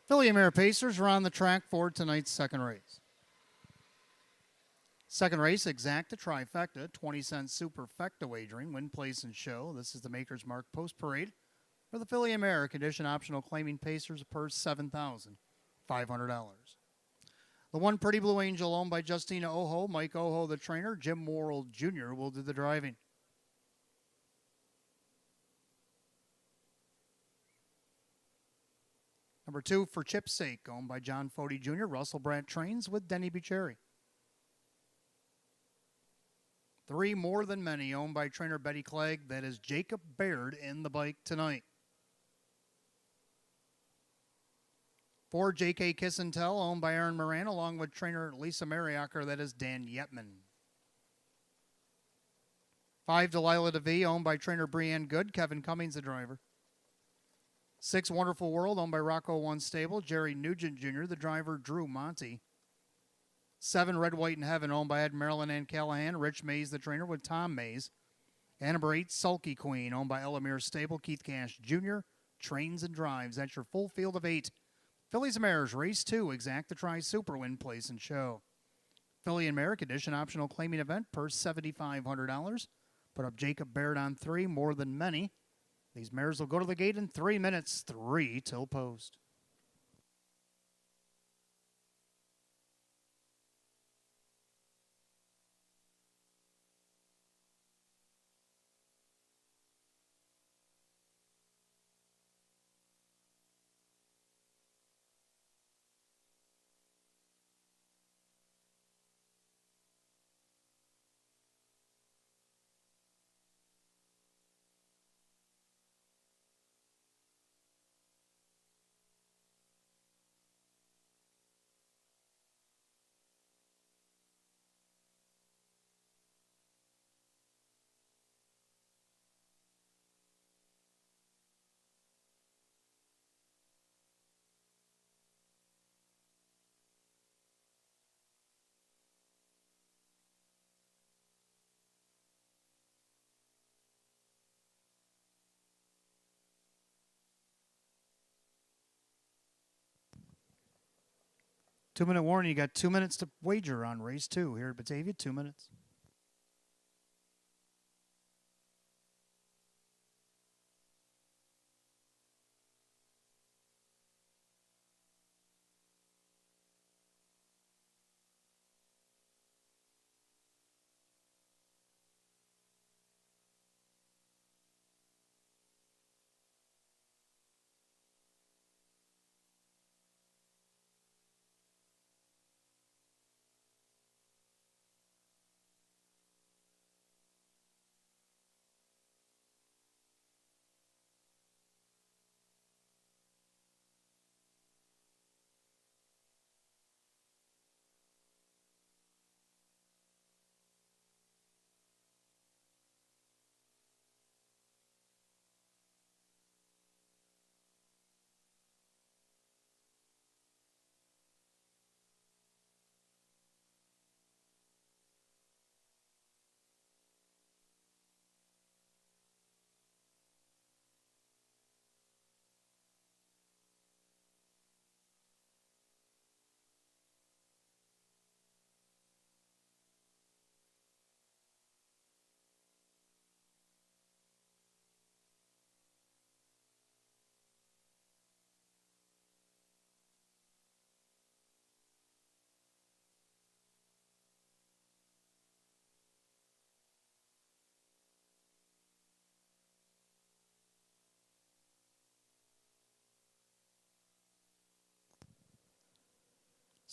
Philly and Mare Pacers are on the track for tonight's second race. Second race, exacta trifecta, 20-cent superfecta wagering, win, place, and show. This is the Maker's Mark Post Parade for the Philly and Mare condition optional claiming Pacers purse $7,500. The one Pretty Blue Angel owned by Justina Oho, Mike Oho the trainer, Jim Morrill Jr. will do the driving. Number 2, For Chip's Sake, owned by John Fody Jr., Russell Brandt trains with Denny Bucherri. 3, More Than Many, owned by trainer Betty Clegg. That is Jacob Baird in the bike tonight. 4, J.K. Kiss and Tell, owned by Aaron Moran, along with trainer Lisa Mariacker. That is Dan Yetman. 5, Delilah DeVee, owned by trainer Brianne Good. Kevin Cummings, the driver. 6, Wonderful World, owned by Rocco One Stable. Jerry Nugent Jr., the driver Drew Monty. 7, Red, White, and Heaven, owned by Ed Marilyn and Callahan. Rich Mays, the trainer, with Tom Mays. And number 8, Sulky Queen, owned by Elamir Stable. Keith Cash Jr. trains and drives. That's your full field of 8. Phillies and Mares, race 2, exacta tri super, win, place, and show. Philly and Mare condition optional claiming event, purse $7,500. Put up Jacob Baird on 3, More Than Many. These mares will go to the gate in 3 minutes, 3 till post. Two-minute warning. You got 2 minutes to wager on race 2 here at Batavia. 2 minutes.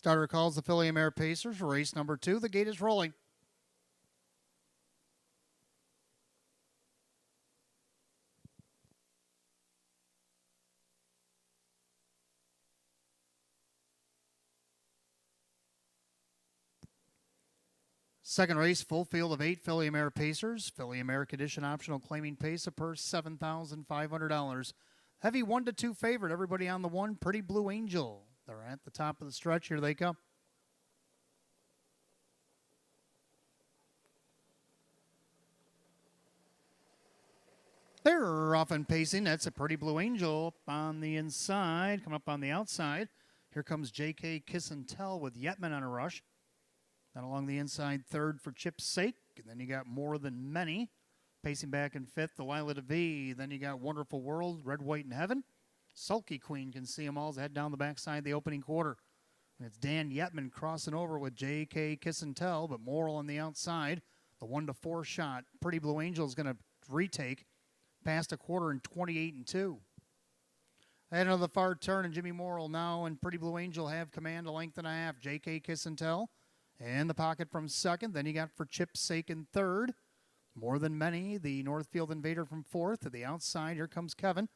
Starter calls the Philly and Mare Pacers. Race number 2. The gate is rolling. Second race, full field of 8 Filly Mare Pacers. Filly Mare Condition Optional claiming pace, a purse $7,500. Heavy 1-2 favorite. Everybody on the 1, Pretty Blue Angel. They're at the top of the stretch. Here they come. They're off and pacing. That's a Pretty Blue Angel up on the inside. Come up on the outside. Here comes J.K. Kiss and Tell with Yetman on a rush. Then along the inside, third for Chip's Sake. And then you got More Than Many. Pacing back in fifth, Delilah DeVee. Then you got Wonderful World, Red, White, and Heaven. Sulky Queen can see them all as they head down the backside of the opening quarter. And it's Dan Yetman crossing over with J.K. Kiss and Tell, but Moral on the outside. The 1-4 shot. Pretty Blue Angel is going to retake. Past a quarter in 28-2. Head into the far turn, and Jimmy Morrill now and Pretty Blue Angel have command a length and a half. J.K. Kiss and Tell in the pocket from second. Then you got For Chip's Sake in third. More Than Many, the Northfield Invader from fourth. To the outside, here comes Kevin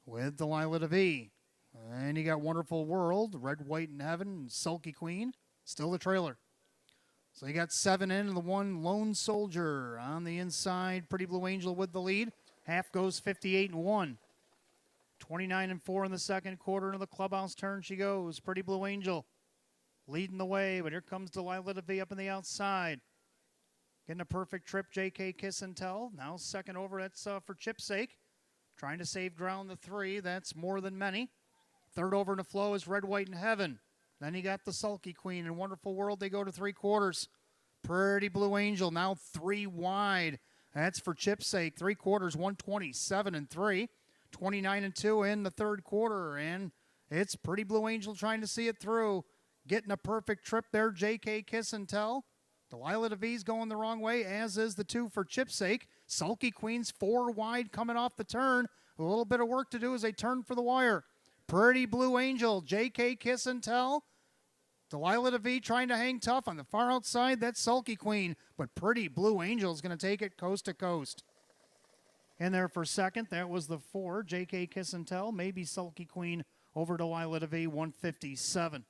with Delilah DeVee. And you got Wonderful World, Red, White, and Heaven, and Sulky Queen. Still the trailer. So you got 7 in and the 1 Lone Soldier on the inside. Pretty Blue Angel with the lead. Half goes 58-1. 29-4 in the second quarter. Into the clubhouse turn she goes. Pretty Blue Angel leading the way, but here comes Delilah DeVee up on the outside. Getting a perfect trip, J.K. Kiss and Tell. Now second over, that's For Chip's Sake. Trying to save ground the 3, that's More Than Many. Third over in the flow is Red, White, and Heaven. Then you got the Sulky Queen and Wonderful World. They go to 3 quarters. Pretty Blue Angel now 3 wide. That's For Chip's Sake. 3 quarters, 127-3. 29-2 in the third quarter. And it's Pretty Blue Angel trying to see it through. Getting a perfect trip there, J.K. Kiss and Tell. Delilah DeVee's going the wrong way, as is the 2 For Chip's Sake. Sulky Queen's 4 wide coming off the turn. A little bit of work to do as they turn for the wire. Pretty Blue Angel, J.K. Kiss and Tell. Delilah DeVee trying to hang tough on the far outside. That's Sulky Queen. But Pretty Blue Angel is going to take it coast to coast. In there for second, that was the 4. J.K. Kiss and Tell. Maybe Sulky Queen over Delilah DeVee, 157.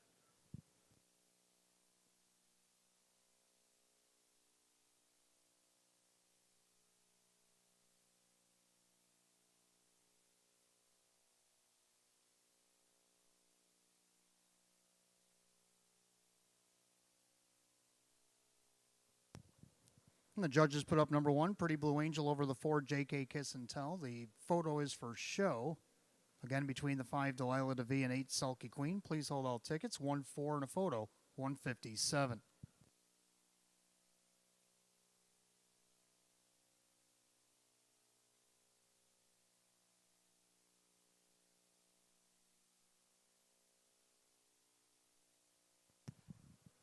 And the judges put up number 1, Pretty Blue Angel over the 4, J.K. Kiss and Tell. The photo is for show. Again, between the 5, Delilah DeVee, and 8, Sulky Queen. Please hold all tickets. 1-4 and a photo, 157.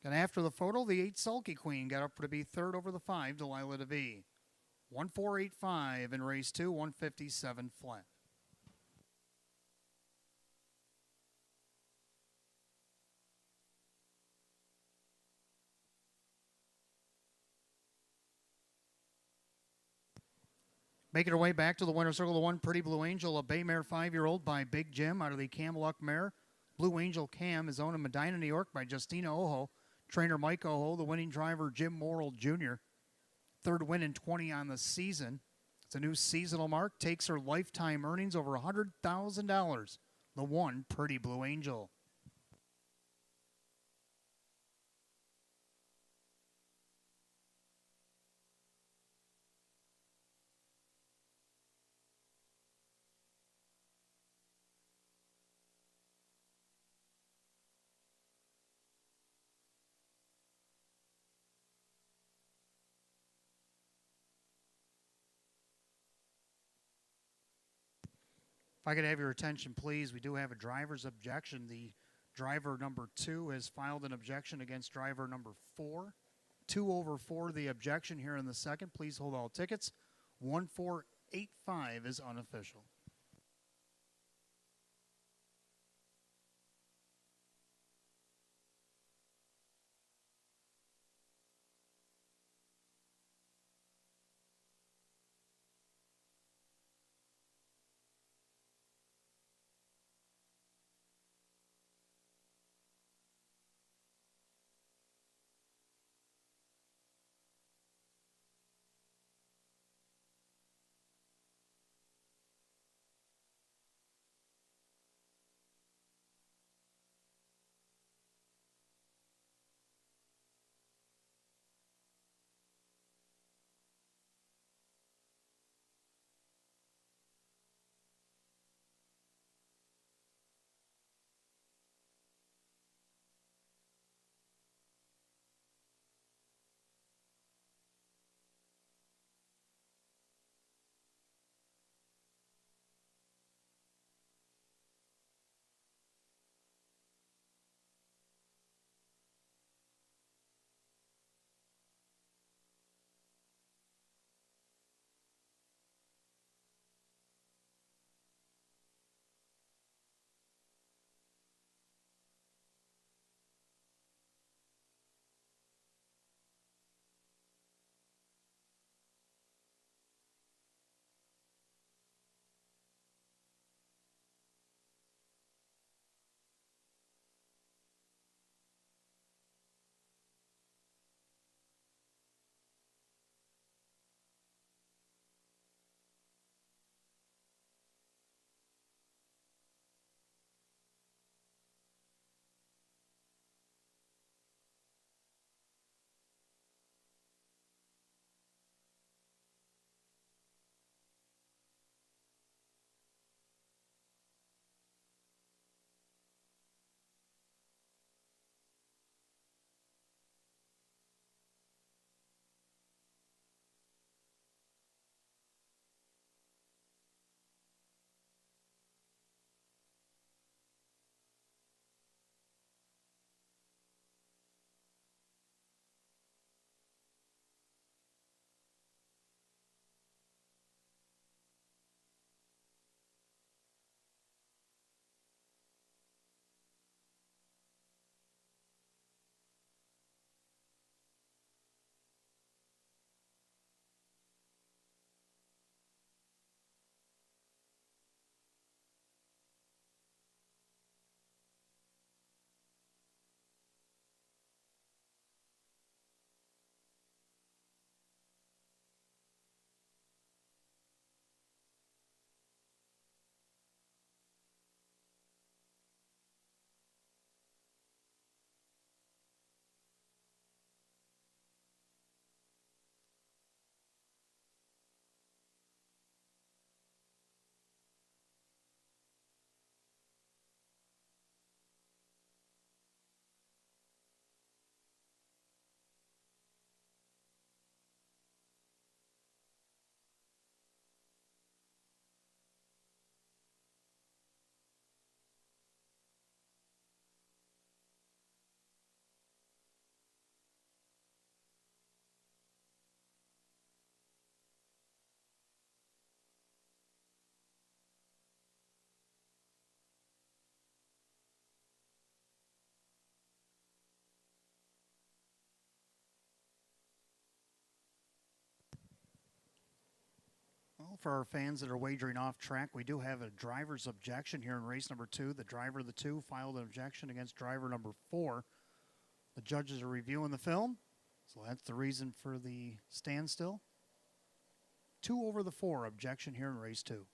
And after the photo, the 8 Sulky Queen got up to be third over the 5, Delilah DeVee. 1-4-8-5 in race 2, 157 flat. Making her way back to the winner's circle, the 1 Pretty Blue Angel, a bay mare 5-year-old by Big Jim out of the Cam Luck mare. Blue Angel Cam is owned in Medina, New York by Justina Ojo. Trainer Mike Oho, the winning driver Jim Morrill Jr. Third win in 20 on the season. It's a new seasonal mark. Takes her lifetime earnings over $100,000. The 1 Pretty Blue Angel. If I could have your attention, please, we do have a driver's objection. The driver number 2 has filed an objection against driver number 4. 2 over 4, the objection here in the second. Please hold all tickets. 1-4-8-5 is unofficial. for our fans that are wagering off track, we do have a driver's objection here in race number 2. The driver of the 2 filed an objection against driver number 4. The judges are reviewing the film, so that's the reason for the standstill. 2 over the 4 objection here in race 2.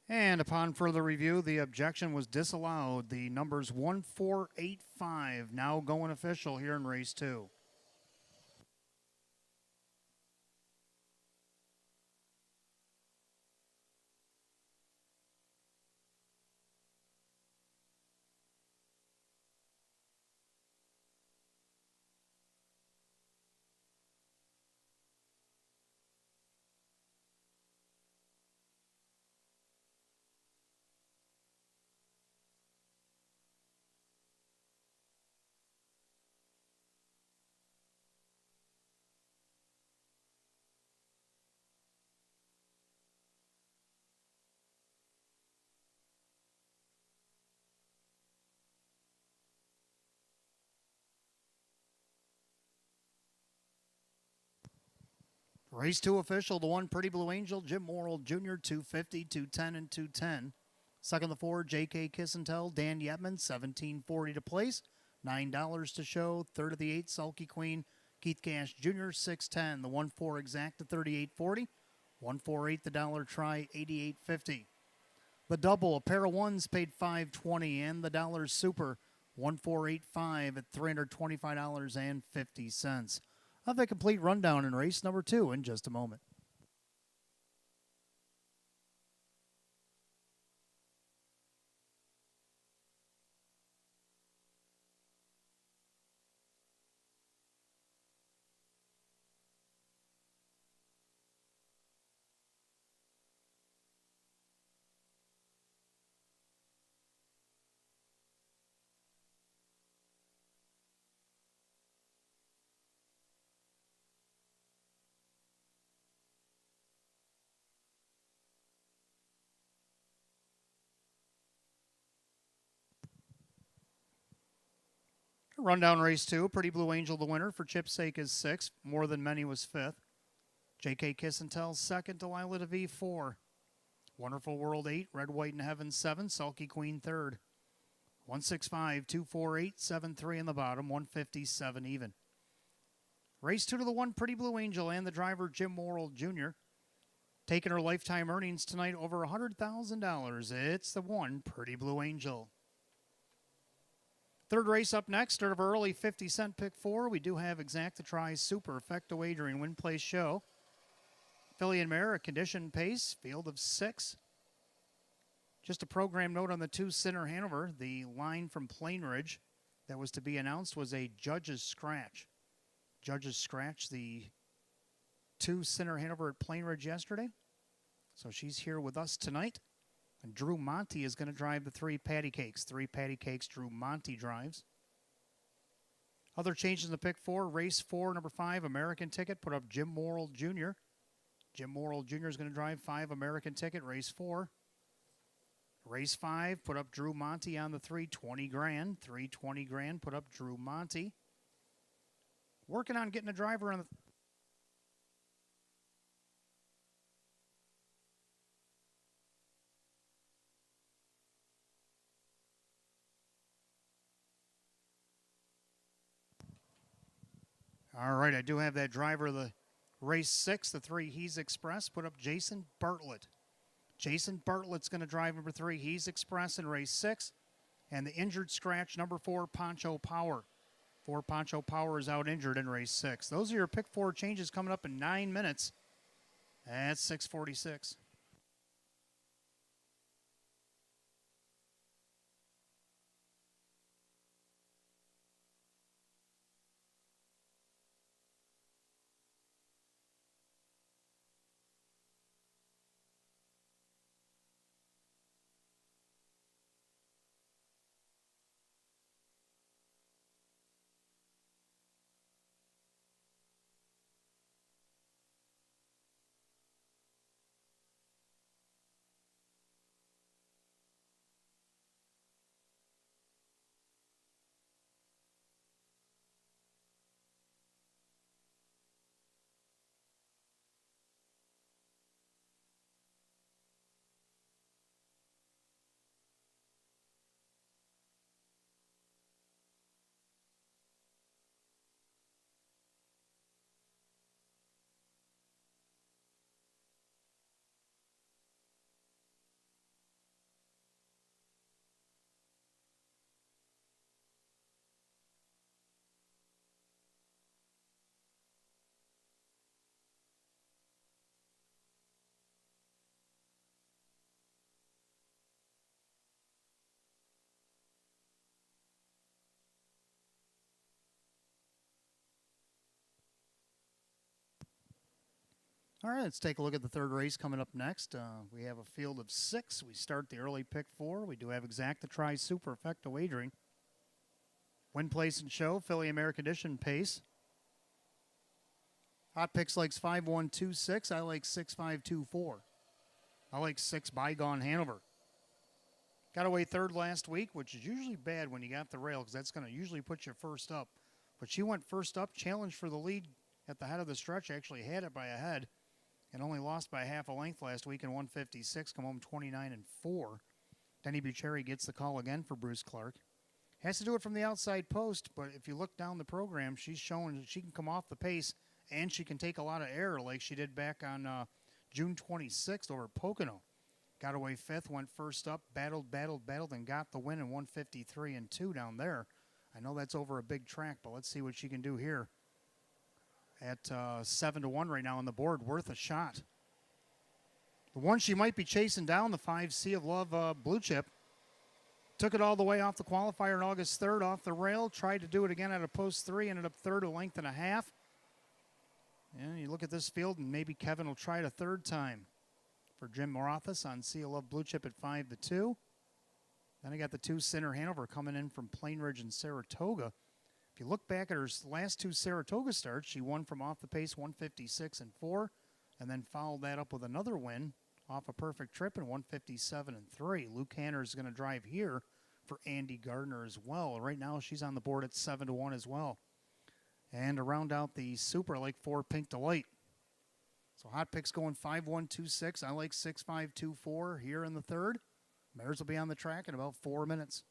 And upon further review, the objection was disallowed. The numbers 1485 now going official here in race 2. Race 2 official, the 1 Pretty Blue Angel, Jim Morrill Jr., 250, 210, and 210. Second, the 4, J.K. Kissentel, Dan Yetman, 1740 to place, $9 to show. Third of the 8, Sulky Queen, Keith Cash Jr., 610. The 1-4 exact to 3840. 148 the dollar try, 8850. The double, a pair of ones paid $520, and the dollar super, 1485 at $325.50. I'll have a complete rundown in race number 2 in just a moment. Rundown race 2, Pretty Blue Angel the winner. For Chip's sake is 6th. More Than Many was 5th. J.K. Kissentel 2nd. Delilah DeVee 4. Wonderful World 8. Red, White, and Heaven 7. Sulky Queen 3rd. 165, 248, 73 in the bottom. 157 even. Race 2 to the 1 Pretty Blue Angel and the driver Jim Morrill Jr. Taking her lifetime earnings tonight over $100,000. It's the 1 Pretty Blue Angel. Third race up next, start of our early 50-cent pick 4. We do have exact to try super effective wagering win place show. Filly and Mare, a condition pace, field of 6. Just a program note on the 2 Center Hanover. The line from Plainridge that was to be announced was a judge's scratch. Judge's scratch, the 2 Center Hanover at Plainridge yesterday. So she's here with us tonight. And Drew Monty is going to drive the 3 Patty Cakes. 3 Patty Cakes Drew Monty drives. Other changes in the pick 4. Race 4, number 5, American Ticket. Put up Jim Morrill Jr. Jim Morrill Jr. is going to drive 5 American Ticket, race 4. Race 5, put up Drew Monty on the 3, 20 grand. 320 grand, put up Drew Monty. Working on getting a driver on the... All right, I do have that driver of the race 6, the 3 He's Express, put up Jason Bartlett. Jason Bartlett's going to drive number 3 He's Express in race 6. And the injured scratch, number 4 Poncho Power. 4 Poncho Power is out injured in race 6. Those are your pick 4 changes coming up in 9 minutes. That's 6:46. All right, let's take a look at the third race coming up next. We have a field of 6. We start the early pick 4. We do have exacta try superfecta wagering. Win, place, and show, Philly American Edition pace. Hot Picks likes 5126. I like 6524. I like 6 Bygone Hanover. Got away third last week, which is usually bad when you got the rail because that's going to usually put you first up. But she went first up, challenged for the lead at the head of the stretch, actually had it by a head, and only lost by half a length last week in 156, come home 29-4. Denny Bucheri gets the call again for Bruce Clark. Has to do it from the outside post, but if you look down the program, she's showing that she can come off the pace and she can take a lot of air like she did back on June 26th over at Pocono. Got away 5th, went first up, battled, and got the win in 153-2 down there. I know that's over a big track, but let's see what she can do here. At 7-1 right now on the board, worth a shot. The one she might be chasing down, the 5 Sea of Love Blue Chip. Took it all the way off the qualifier on August 3rd off the rail. Tried to do it again at a post 3. Ended up third, a length and a half. And you look at this field, and maybe Kevin will try it a third time for Jim Morathis on Sea of Love Blue Chip at 5-2. Then I got the 2 Sinner Hanover coming in from Plain Ridge and Saratoga. If you look back at her last 2 Saratoga starts, she won from off the pace 156-4, and then followed that up with another win off a perfect trip in 157-3. Luke Hanner is going to drive here for Andy Gardner as well. Right now she's on the board at 7-1 as well. And to round out the super, I like 4 Pink Delight. So Hot Picks going 5-1-2-6. I like 6-5-2-4 here in the third. Mares will be on the track in about 4 minutes.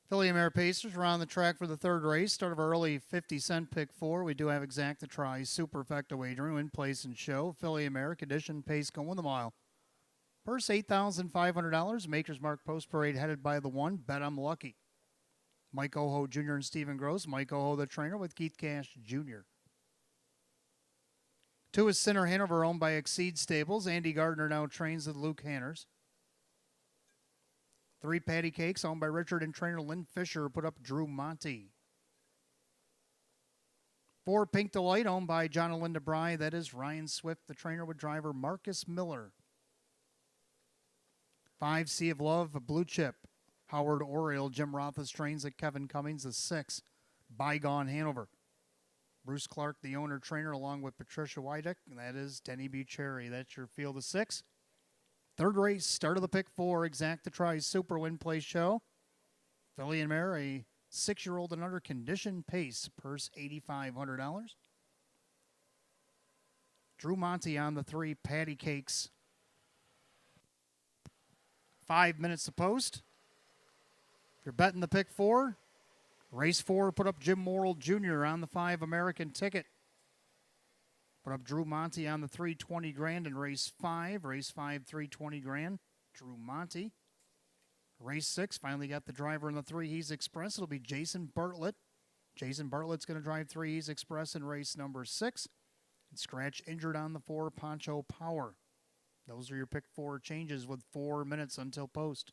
Philly and Mare Pacers are on the track for the third race. Start of our early 50-cent pick four. We do have exact to try superfecta wagering, win, place, and show. Philly and Mare, condition, pace, going the mile. Purse $8,500. Maker's Mark Post Parade headed by the one. Bet I'm lucky. Mike Oho Jr. and Stephen Gross. Mike Oho, the trainer, with Keith Cash Jr. 2 is Sinner Hanover, owned by Exceed Stables. Andy Gardner now trains with Luke Hanners. 3 Patty Cakes, owned by Richard and trainer Lynn Fisher, put up Drew Monty. 4 Pink Delight, owned by John and Linda Bry. That is Ryan Swift, the trainer, with driver Marcus Miller. 5 Sea of Love, Blue Chip, Howard Oriole. Jim Rothas trains at Kevin Cummings. The 6 Bygone Hanover. Bruce Clark, the owner trainer, along with Patricia Wydick. And that is Denny B. Cherry. That's your field of 6. Third race, start of the pick 4, exact to try super win play show. Philly and Mare, a 6-year-old and under, condition, pace, purse $8,500. Drew Monty on the 3 Patty Cakes. 5 minutes to post. If you're betting the pick 4, race 4, put up Jim Morrill Jr. on the 5 American Ticket. Put up Drew Monty on the 320 grand in race 5. Race 5, 320 grand. Drew Monty. Race 6, finally got the driver in the 3 He's Express. It'll be Jason Bartlett. Jason Bartlett's going to drive 3 He's Express in race number 6. And scratch injured on the 4 Poncho Power. Those are your pick 4 changes with 4 minutes until post.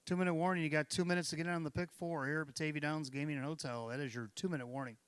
Two-minute warning. You got 2 minutes to get in on the pick 4 here at Batavia Downs Gaming and Hotel. That is your 2-minute warning.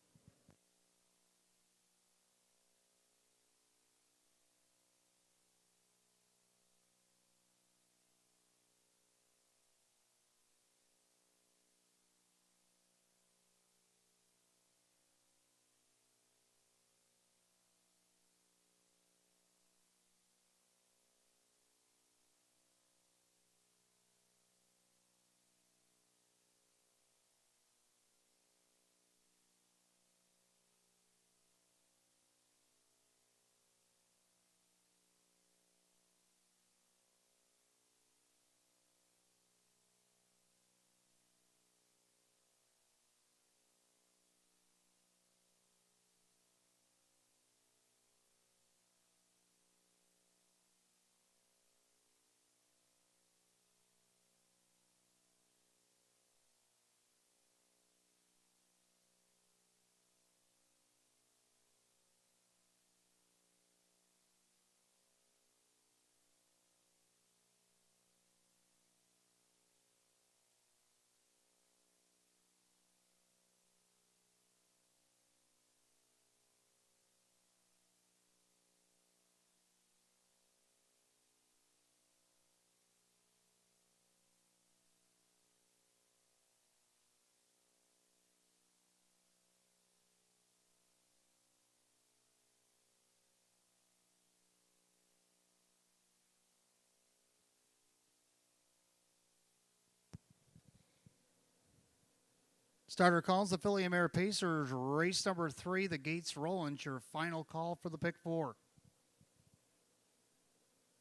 Starter calls the Philly Mare Pacers. Race number 3, the gates rolling. It's your final call for the pick 4.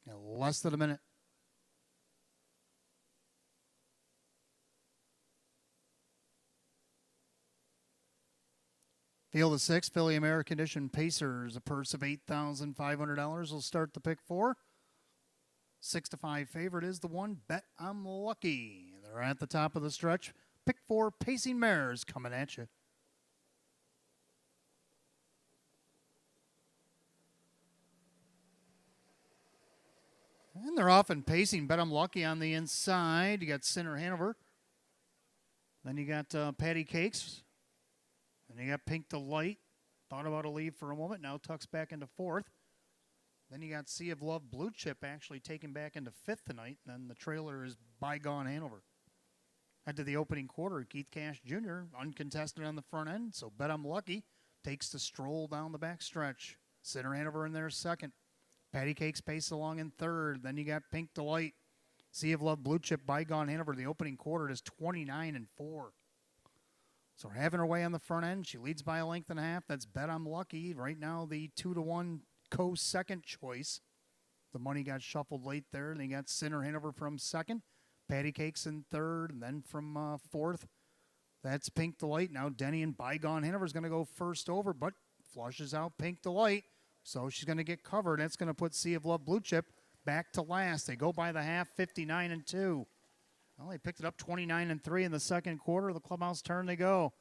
In less than a minute. Field of 6, Philly Mare Condition Pacers. A purse of $8,500 will start the pick 4. 6-5 favorite is the 1, Bet I'm Lucky. They're at the top of the stretch. Pick 4, Pacing Mares coming at you. And they're off and pacing. Bet I'm Lucky on the inside. You got Center Hanover. Then you got Patty Cakes. Then you got Pink Delight. Thought about a leave for a moment. Now tucks back into 4th. Then you got Sea of Love Blue Chip actually taken back into 5th tonight. And then the trailer is Bygone Hanover. Head to the opening quarter. Keith Cash Jr. uncontested on the front end. So Bet I'm Lucky takes the stroll down the back stretch. Center Hanover in there 2nd. Patty Cakes pace along in 3rd. Then you got Pink Delight. Sea of Love Blue Chip Bygone Hanover. The opening quarter is 29-4. So we're having her way on the front end. She leads by a length and a half. That's Bet I'm Lucky. Right now the 2-1 co-second choice. The money got shuffled late there. And they got Center Hanover from 2nd. Patty Cakes in 3rd. And then from 4th, that's Pink Delight. Now Denny and Bygone Hanover is going to go first over, but flushes out Pink Delight. So she's going to get covered. That's going to put Sea of Love Blue Chip back to last. They go by the half, 59-2. Well, they picked it up 29-3 in the second quarter. The clubhouse turn they go.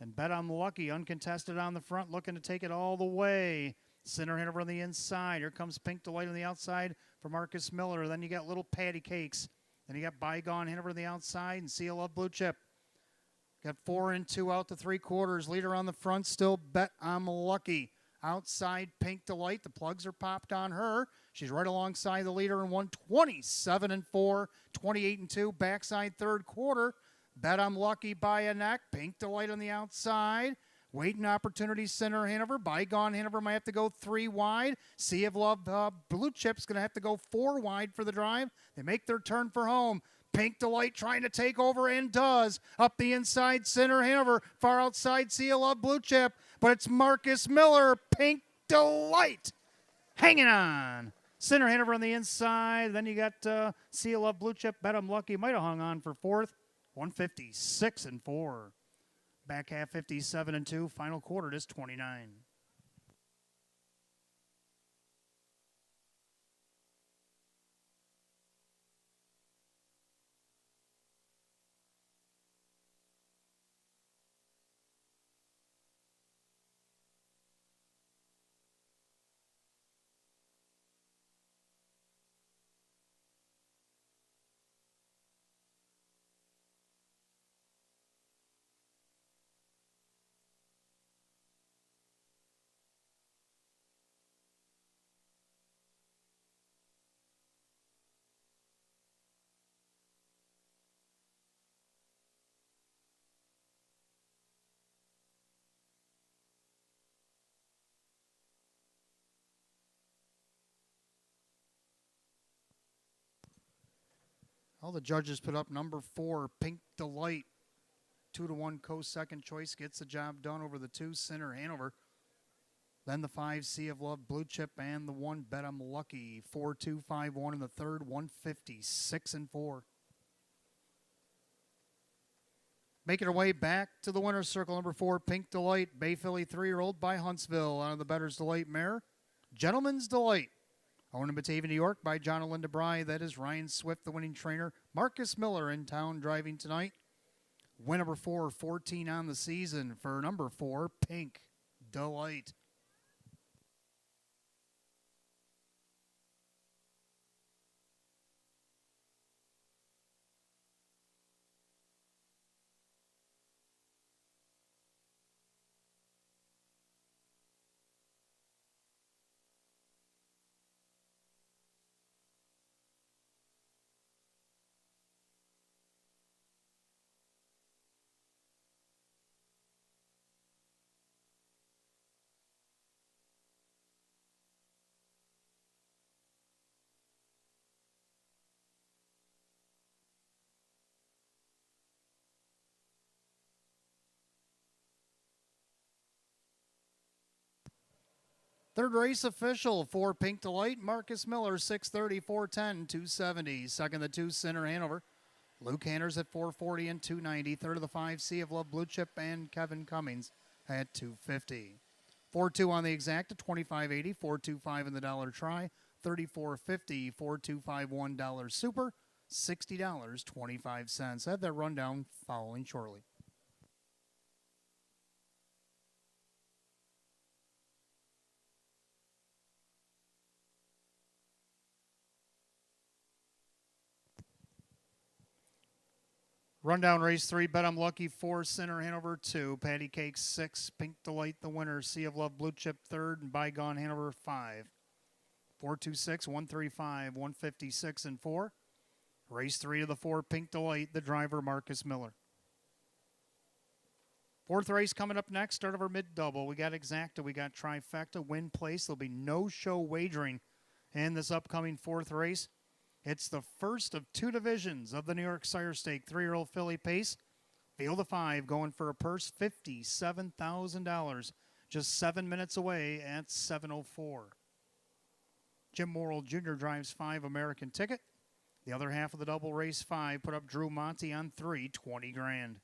And Bet I'm Lucky, uncontested on the front, looking to take it all the way. Center Hanover on the inside. Here comes Pink Delight on the outside for Marcus Miller. Then you got Little Patty Cakes. Then you got Bygone Hanover on the outside and Sea of Love Blue Chip. Got 4-2 out to 3 quarters. Leader on the front still Bet I'm Lucky. Outside Pink Delight. The plugs are popped on her. She's right alongside the leader in 127-4, 28-2. Backside third quarter. Bet I'm Lucky by a neck. Pink Delight on the outside. Waiting opportunity, Center Hanover. Bygone Hanover might have to go 3 wide. Sea of Love Blue Chip's going to have to go 4 wide for the drive. They make their turn for home. Pink Delight trying to take over and does. Up the inside, Center Hanover. Far outside, Sea of Love Blue Chip. But it's Marcus Miller. Pink Delight hanging on. Center Hanover on the inside. Then you got Sea of Love Blue Chip. Bet I'm Lucky might have hung on for 4th. 156-4. Back half 57-2. Final quarter it is 29. All the judges put up number 4, Pink Delight. 2-1 co-second choice gets the job done over the 2, Center Hanover. Then the 5, Sea of Love Blue Chip, and the 1, Bet I'm Lucky. 4-2, 5-1 in the third, 156-4. Making her way back to the winner's circle, number 4, Pink Delight. Bay Philly 3-year-old by Huntsville. Out of the Better's Delight mare, Gentleman's Delight. Owned in Batavia, New York by John and Linda Bry. That is Ryan Swift, the winning trainer. Marcus Miller in town driving tonight. Win number 4, 14 on the season for number 4, Pink Delight. Third race official for Pink Delight, Marcus Miller, 630, 410, 270. Second, the 2 Center Hanover. Luke Hanners at 440 and 290. Third of the 5 Sea of Love Blue Chip and Kevin Cummings at 250. 4-2 on the exacta, 25.80. 425 in the dollar try, 34.50. 425 $1 super, $60.25. Have that rundown following shortly. Rundown race 3, Bet I'm Lucky 4, Center Hanover 2, Patty Cake 6, Pink Delight the winner, Sea of Love Blue Chip 3rd, and Bygone Hanover 5. 426, 135, 156, and 4. Race 3 to the 4, Pink Delight, the driver Marcus Miller. Fourth race coming up next, start of our mid-double. We got exacta, we got trifecta, win place. There'll be no show wagering in this upcoming fourth race. It's the first of 2 divisions of the New York Sire Stake 3-year-old filly pace. Field of 5 going for a purse $57,000. Just 7 minutes away at 7:04. Jim Morrill Jr. drives 5 American Ticket. The other half of the double race 5 put up Drew Monty on 3, 20 grand.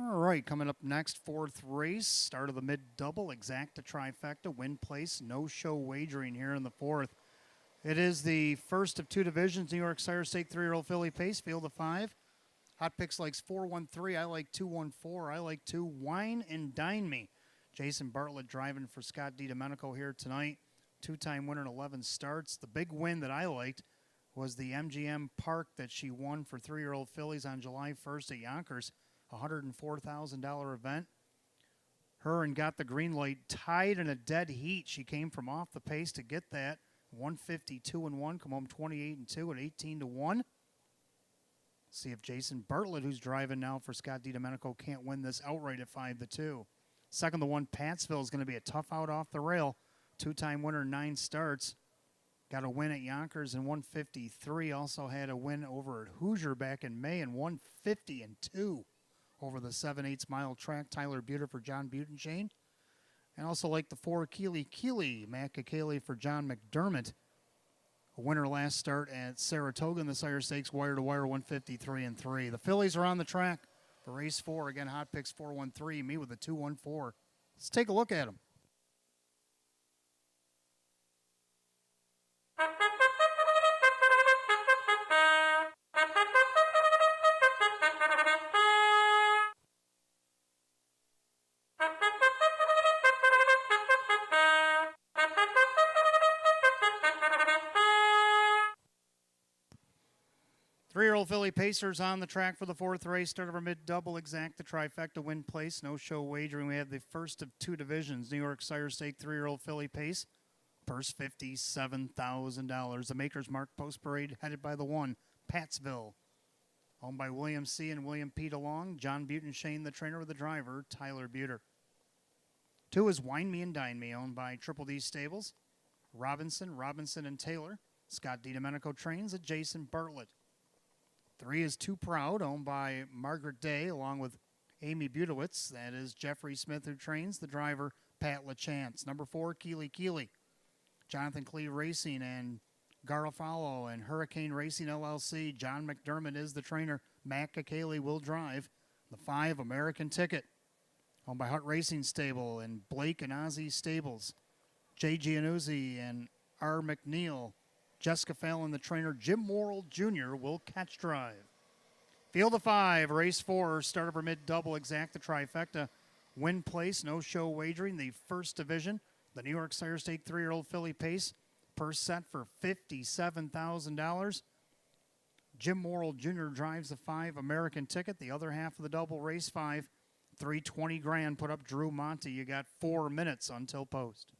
All right, coming up next, fourth race, start of the mid-double, exacta trifecta, win place, no-show wagering here in the fourth. It is the first of two divisions, New York Sire Stake 3-year-old filly pace, field of 5. Hot Picks likes 413. I like 214. I like 2. Wine and Dine Me. Jason Bartlett driving for Scott DiDomenico here tonight. Two-time winner in 11 starts. The big win that I liked was the MGM Park that she won for 3-year-old fillies on July 1st at Yonkers. $104,000 event. Her and Got the Green Light tied in a dead heat. She came from off the pace to get that. 152-1, come home 28-2 at 18-1. See if Jason Bartlett, who's driving now for Scott DiDomenico, can't win this outright at 5-2. Second, the one Pattsville is going to be a tough out off the rail. Two-time winner, 9 starts. Got a win at Yonkers in 153. Also had a win over at Hoosier back in May in 150-2 over the 7/8 mile track. Tyler Buter for John Butenshane. And also like the 4 Keely, Matt Kakele for John McDermott. A winner last start at Saratoga in the Sire Stakes, wire-to-wire 153-3. The fillies are on the track for race 4. Again, Hot Picks 413, me with a 214. Let's take a look at them. Three-year-old filly Pacers on the track for the fourth race. Start of our mid-double, exacta trifecta, win place, no show wagering. We have the first of two divisions, New York Sire Stake 3-year-old filly pace. Purse $57,000. The Maker's Mark Post Parade headed by the 1, Pattsville. Owned by William C. and William P. DeLong. John Butenshane, the trainer, with the driver, Tyler Buter. 2 is Wine Me and Dine Me, owned by Triple D Stables. Robinson, and Taylor. Scott DiDomenico trains at Jason Bartlett. 3 is Too Proud, owned by Margaret Day, along with Amy Butowitz. That is Jeffrey Smith, who trains the driver, Pat LaChance. Number 4, Keely. Jonathan Clee Racing and Garofalo and Hurricane Racing LLC. John McDermott is the trainer. Matt Kakele will drive. The 5, American Ticket, owned by Hut Racing Stable and Blake and Ozzie Stables. Jay Giannuzzi and R. McNeil. Jessica Fallon, the trainer. Jim Morrill Jr. will catch drive. Field of 5, race 4, start of our mid-double, exacta trifecta. Win place, no show wagering, the first division. The New York Sire Stake 3-year-old filly pace. Purse set for $57,000. Jim Morrill Jr. drives the 5, American Ticket. The other half of the double, race 5, $320,000. Put up Drew Monty. You got 4 minutes until post.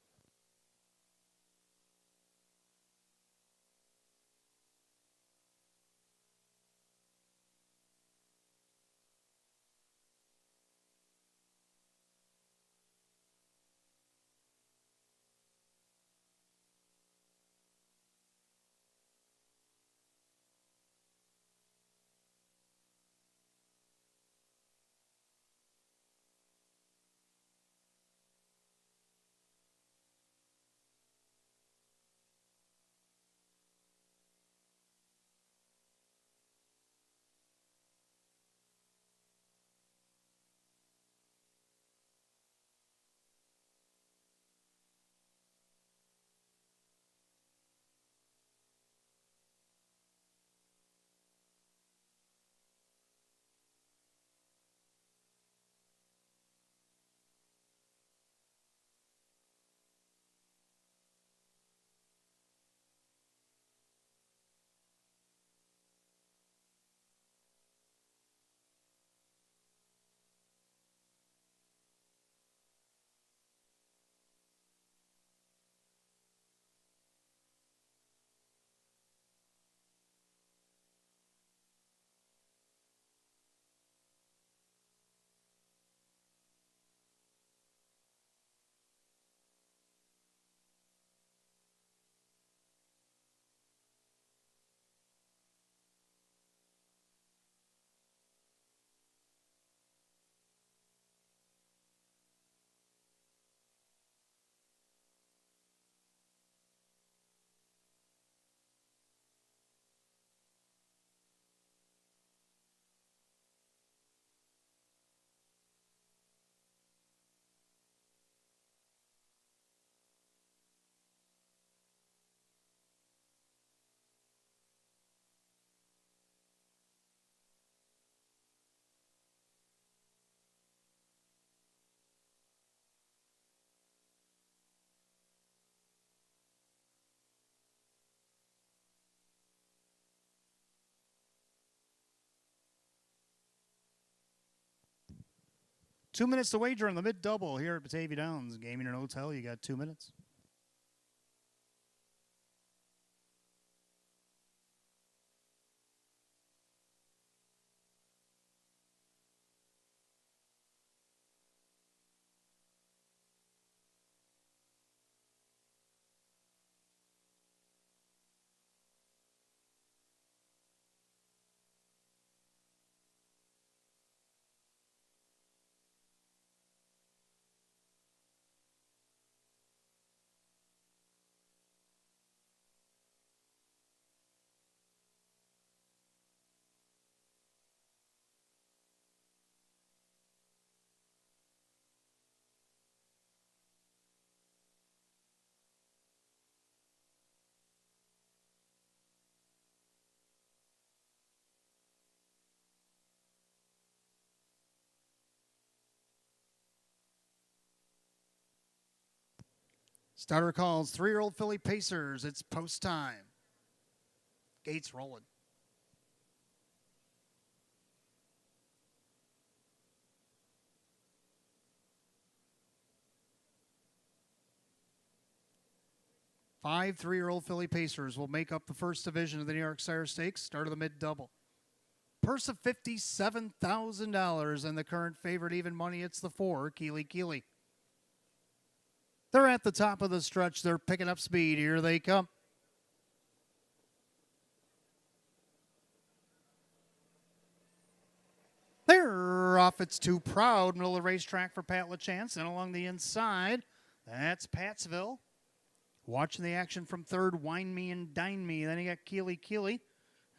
2 minutes to wager on the mid-double here at Batavia Downs Gaming and Hotel. You got 2 minutes. Starter calls 3-year-old Philly Pacers. It's post time. Gates rolling. Five 3-year-old Philly Pacers will make up the first division of the New York Sire Stakes. Start of the mid-double. Purse of $57,000 and the current favorite even money. It's the 4, Keely. They're at the top of the stretch. They're picking up speed. Here they come. They're off. It's Too Proud. Middle of the racetrack for Pat LaChance. And along the inside, that's Pattsville. Watching the action from third, Wine Me and Dine Me. Then you got Keely.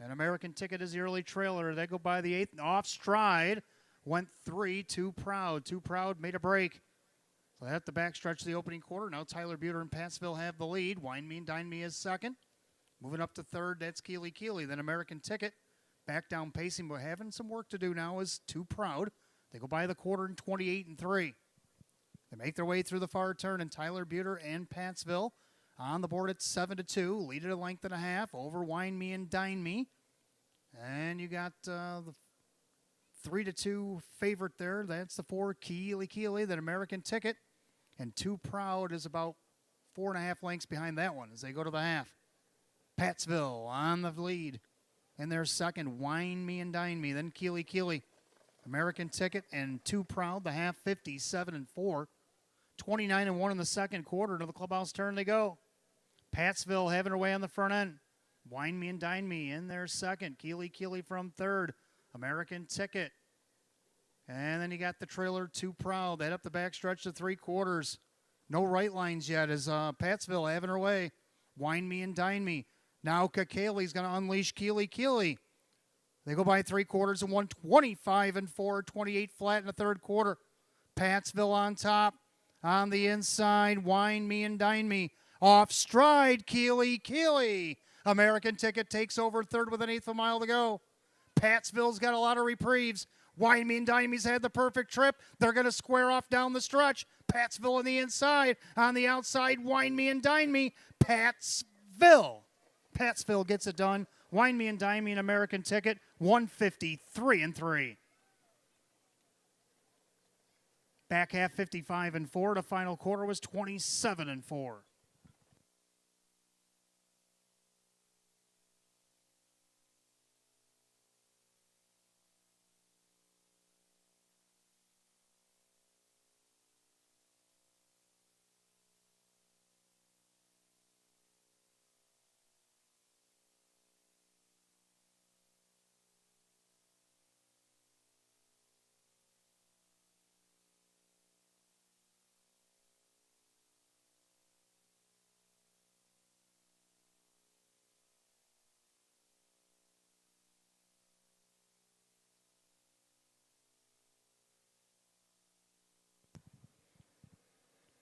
An American Ticket is the early trailer. They go by the 8th. Off stride. Went 3, Too Proud. Too Proud made a break. So at the backstretch of the opening quarter. Now Tyler Buter and Pattsville have the lead. Wine Me and Dine Me is second. Moving up to third, that's Keely. Then American Ticket. Back down pacing, but having some work to do now is Too Proud. They go by the quarter in 28-3. They make their way through the far turn, and Tyler Buter and Pattsville on the board at 7-2. Lead at a length and a half over Wine Me and Dine Me. And you got the 3-2 favorite there. That's the 4, Keely. That American Ticket. And Too Proud is about 4.5 lengths behind that one as they go to the half. Pattsville on the lead. In their second, Wine Me and Dine Me. Then Keely. American Ticket and Too Proud. The half 57-4. 29-1 in the second quarter. To the clubhouse turn they go. Pattsville having her way on the front end. Wine Me and Dine Me in their second. Keely from third. American Ticket. And then you got the trailer Too Proud. That up the backstretch to 3/4. No right lines yet as Pattsville having her way. Wine Me and Dine Me. Now Kakali's going to unleash Keely. They go by 3/4 and 125-4, 28 flat in the third quarter. Pattsville on top. On the inside, Wine Me and Dine Me. Off stride, Keely. American Ticket takes over third with an eighth of a mile to go. Pattsville's got a lot of reprieves. Wine Me and Dine Me's had the perfect trip. They're going to square off down the stretch. Pattsville on the inside. On the outside, Wine Me and Dine Me. Pattsville gets it done. Wine Me and Dine Me and American Ticket, 153-3. Back half 55-4. The final quarter was 27-4.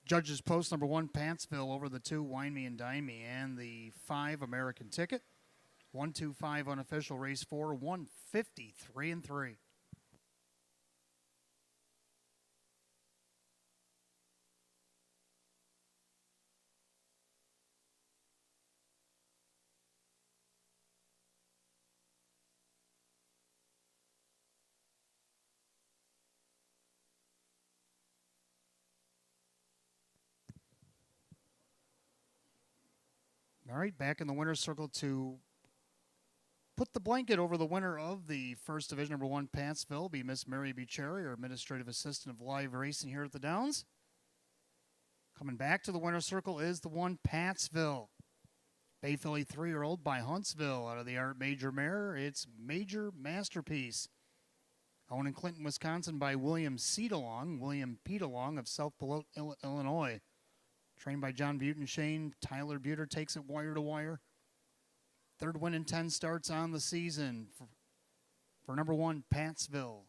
Judges post number 1, Pattsville over the 2, Wine Me and Dine Me, and the 5, American Ticket. 125 unofficial, race 4, 153-3. All right, back in the winner's circle to put the blanket over the winner of the First Division Number 1 Pattsville be Miss Mary B. Cherry, our Administrative Assistant of Live Racing here at the Downs. Coming back to the winner's circle is the 1 Pattsville. Bay Filly 3-year-old by Huntsville. Out of the Art Major Mare, it's Major Masterpiece. Owned in Clinton, Wisconsin by William Petalong of South Pelote, Illinois. Trained by John Butenshane. Tyler Buter takes it wire to wire. Third win in 10 starts on the season for number 1 Pattsville.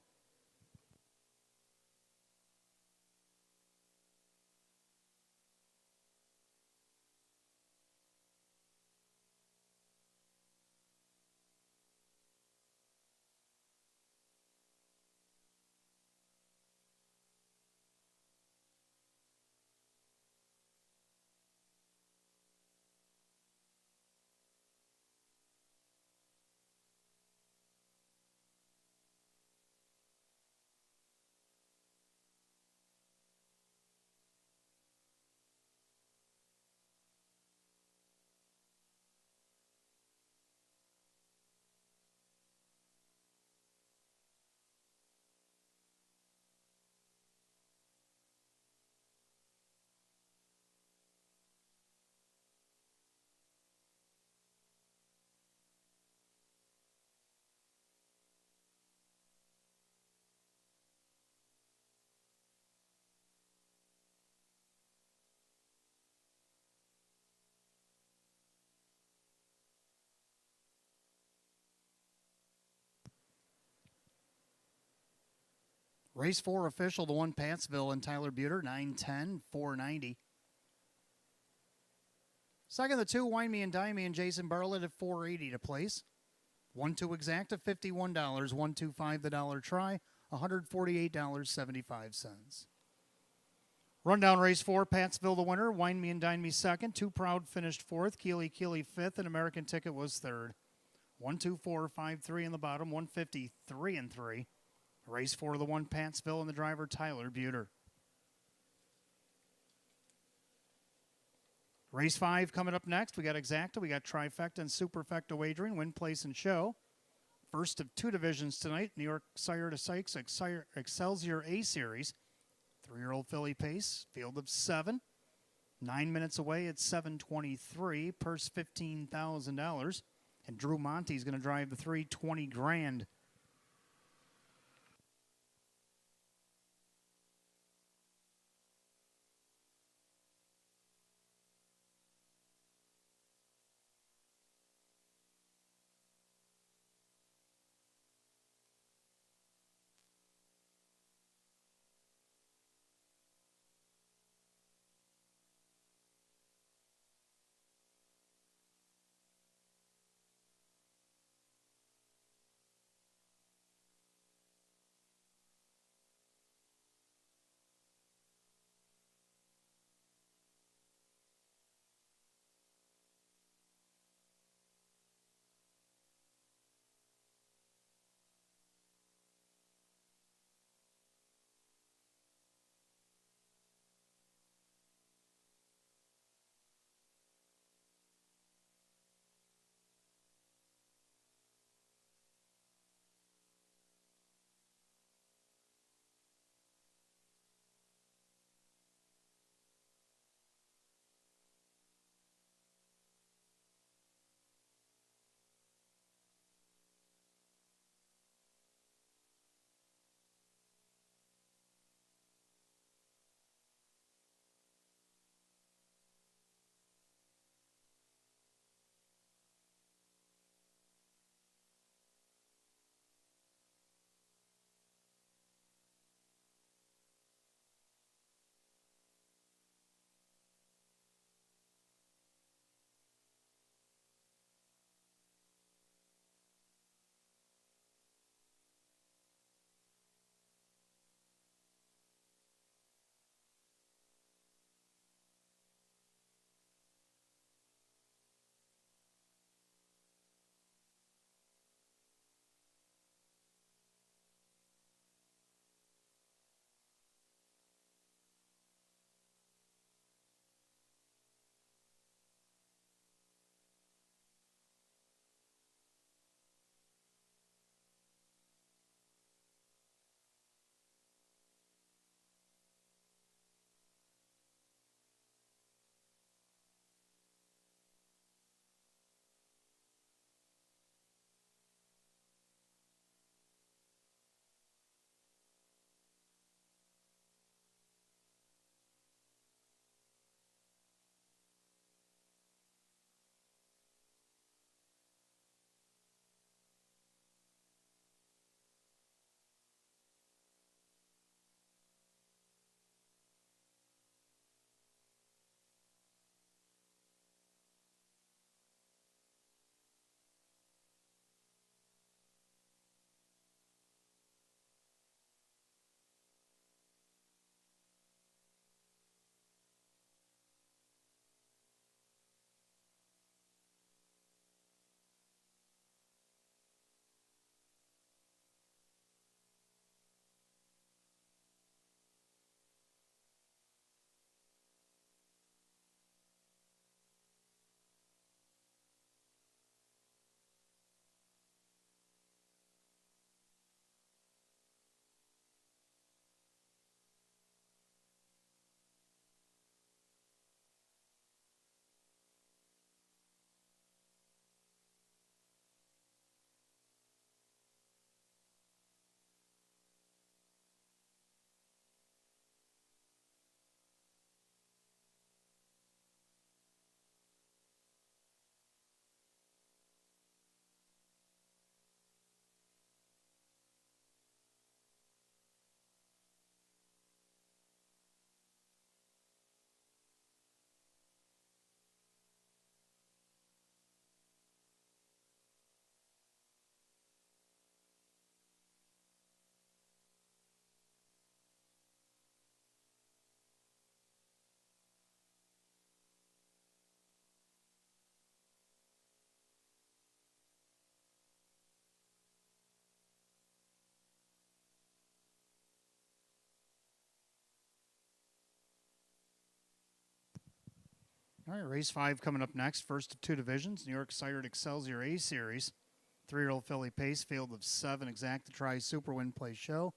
Race 4 official, the 1 Pattsville and Tyler Buter, 9:10, 490. Second, the 2 Wine Me and Dine Me and Jason Bartlett at 480 to place. 1-2 exacta, $51. 1-2-5 the dollar try, $148.75. Rundown race 4, Pattsville the winner, Wine Me and Dine Me second, 2 Proud finished fourth, Keely fifth, and American Ticket was third. 1-2-4-5-3 in the bottom, 153 and 3. Race 4, the 1 Pattsville and the driver Tyler Buter. Race 5 coming up next. We got exacta, we got trifecta and superfecta wagering, win, place, and show. First of 2 divisions tonight, New York Sire to Sykes Excelsior A Series. 3-year-old filly pace, field of 7. 9 minutes away at 7:23, purse $15,000. And Drew Monty's going to drive the 320 grand. All right, race 5 coming up next. First of two divisions, New York Sired Excelsior A Series. 3-year-old filly pace, field of 7, exact to try Super Win Play Show.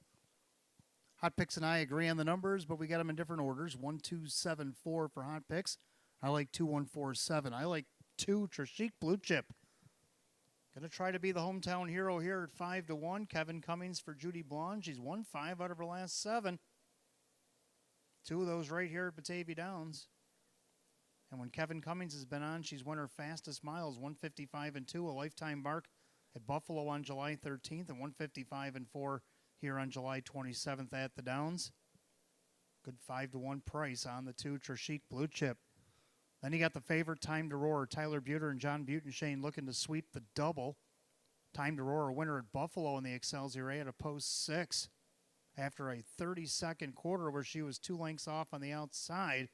Hot Picks and I agree on the numbers, but we got them in different orders. 1, 2, 7, 4 for Hot Picks. I like 2, 1, 4, 7. I like 2, Trishik Blue Chip. Going to try to be the hometown hero here at 5-1. Kevin Cummings for Judy Blonde. She's won 5 out of her last 7. 2 of those right here at Batavia Downs. And when Kevin Cummings has been on, she's won her fastest miles, 155 and 2, a lifetime mark at Buffalo on July 13th, and 155 and 4 here on July 27th at the Downs. Good 5-1 price on the 2, Trishik Blue Chip. Then you got the favorite, Time to Roar. Tyler Buter and John Butenshane looking to sweep the double. Time to Roar, a winner at Buffalo in the Excelsior A at a post 6. After a 30-second quarter where she was 2 lengths off on the outside,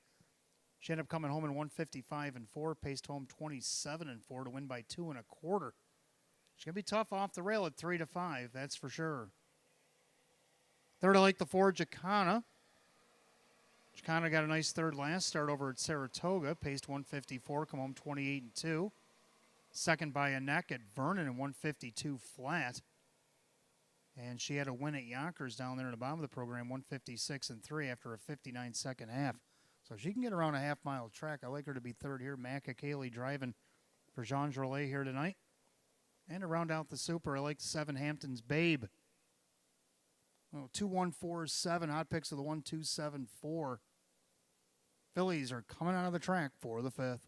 she ended up coming home in 155 and 4, paced home 27 and 4 to win by 2 1/4. She's going to be tough off the rail at 3-5, that's for sure. Third, I like the 4, Jacana. Jacana got a nice third last start over at Saratoga, paced 154, come home 28 and 2. Second by a neck at Vernon in 152 flat. And she had a win at Yonkers down there in the bottom of the program, 156 and 3 after a 59-second half. So if she can get around a half-mile track, I like her to be third here. Macca Cayley driving for Jean Drolet here tonight. And to round out the super, I like 7, Hampton's Babe. 2, 1, 4, 7. Hot Picks of the 1, 2, 7, 4. Fillies are coming out of the track for the 5th.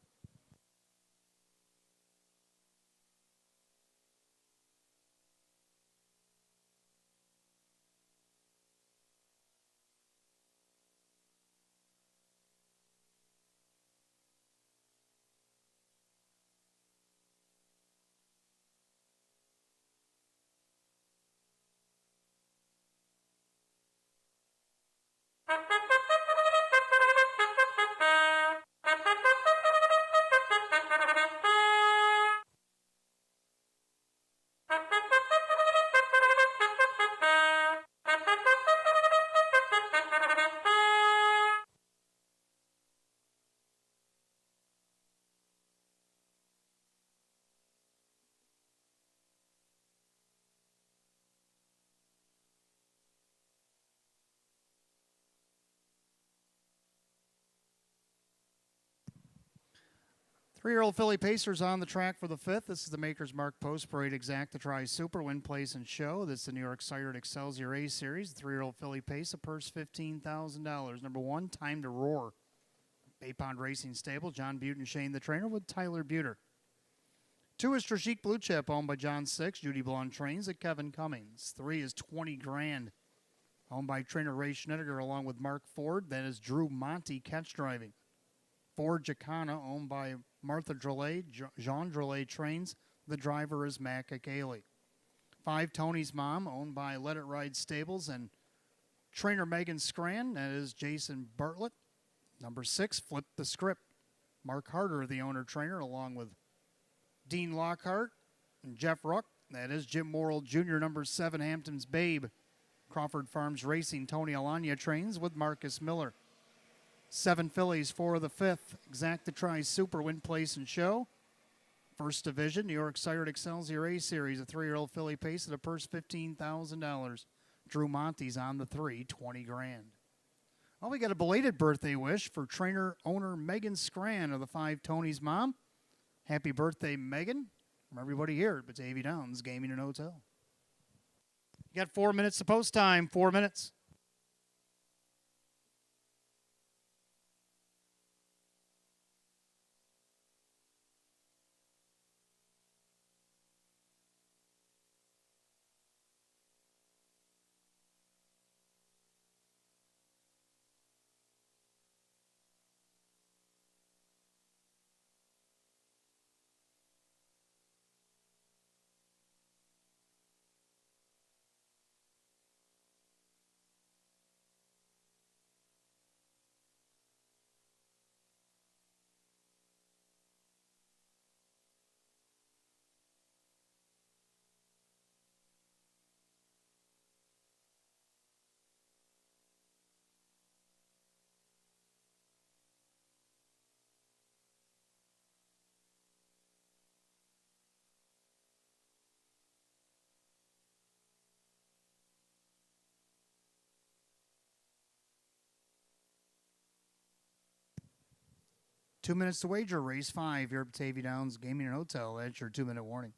Three-year-old filly Pacers on the track for the 5th. This is the Maker's Mark Post Parade exact to try Super Win Place and Show. This is the New York Sired Excelsior A Series. The 3-year-old filly Pace, a purse $15,000. Number 1, Time to Roar. Bay Pond Racing Stable, John Butenshane, the trainer, with Tyler Buter. 2 is Trishik Blue Chip, owned by John 6. Judy Blonde trains at Kevin Cummings. 3 is 20 Grand, owned by trainer Ray Schneider along with Mark Ford. That is Drew Monty catch driving. 4, Jacana, owned by Martha Drolet. Jean Drolet trains. The driver is Macca Cayley. 5, Tony's Mom, owned by Let It Ride Stables and trainer Megan Scran. That is Jason Bartlett. Number 6, Flip the Script. Mark Harder, the owner-trainer, along with Dean Lockhart and Jeff Ruck. That is Jim Morrill Jr., number 7, Hampton's Babe. Crawford Farms Racing, Tony Alanya trains with Marcus Miller. 7 fillies for the 5th. Exact to try Super Win Place and Show. First division, New York Sired Excelsior A Series. A 3-year-old filly pace at a purse $15,000. Drew Monty's on the 3, 20 Grand. Well, we got a belated birthday wish for trainer owner Megan Scran of the 5, Tony's Mom. Happy birthday, Megan, from everybody here at Batavia Downs Gaming and Hotel. You got 4 minutes to post time. 4 minutes. 2 minutes to wager, race 5 here at Batavia Downs Gaming and Hotel. That's your 2-minute warning.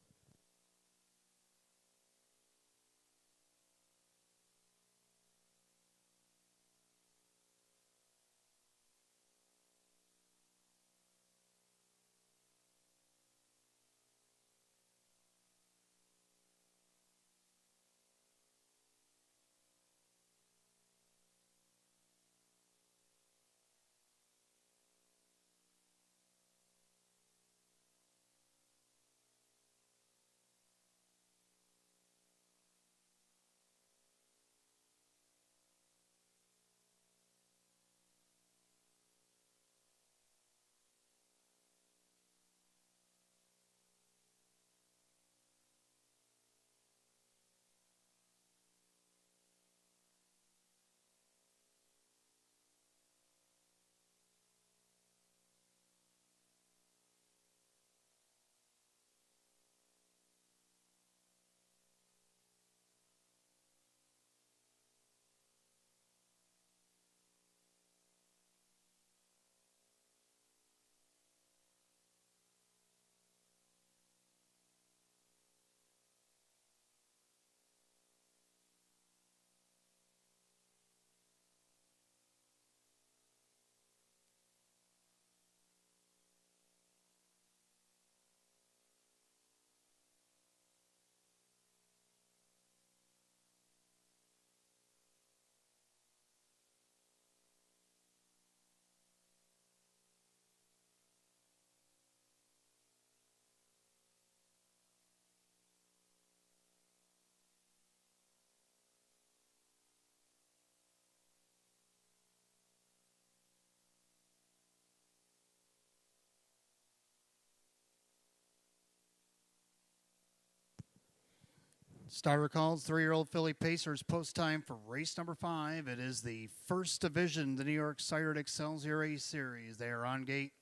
Starter calls, 3-year-old filly Pacers post time for race number 5. It is the first division, the New York Sired Excelsior A Series. They are on gate.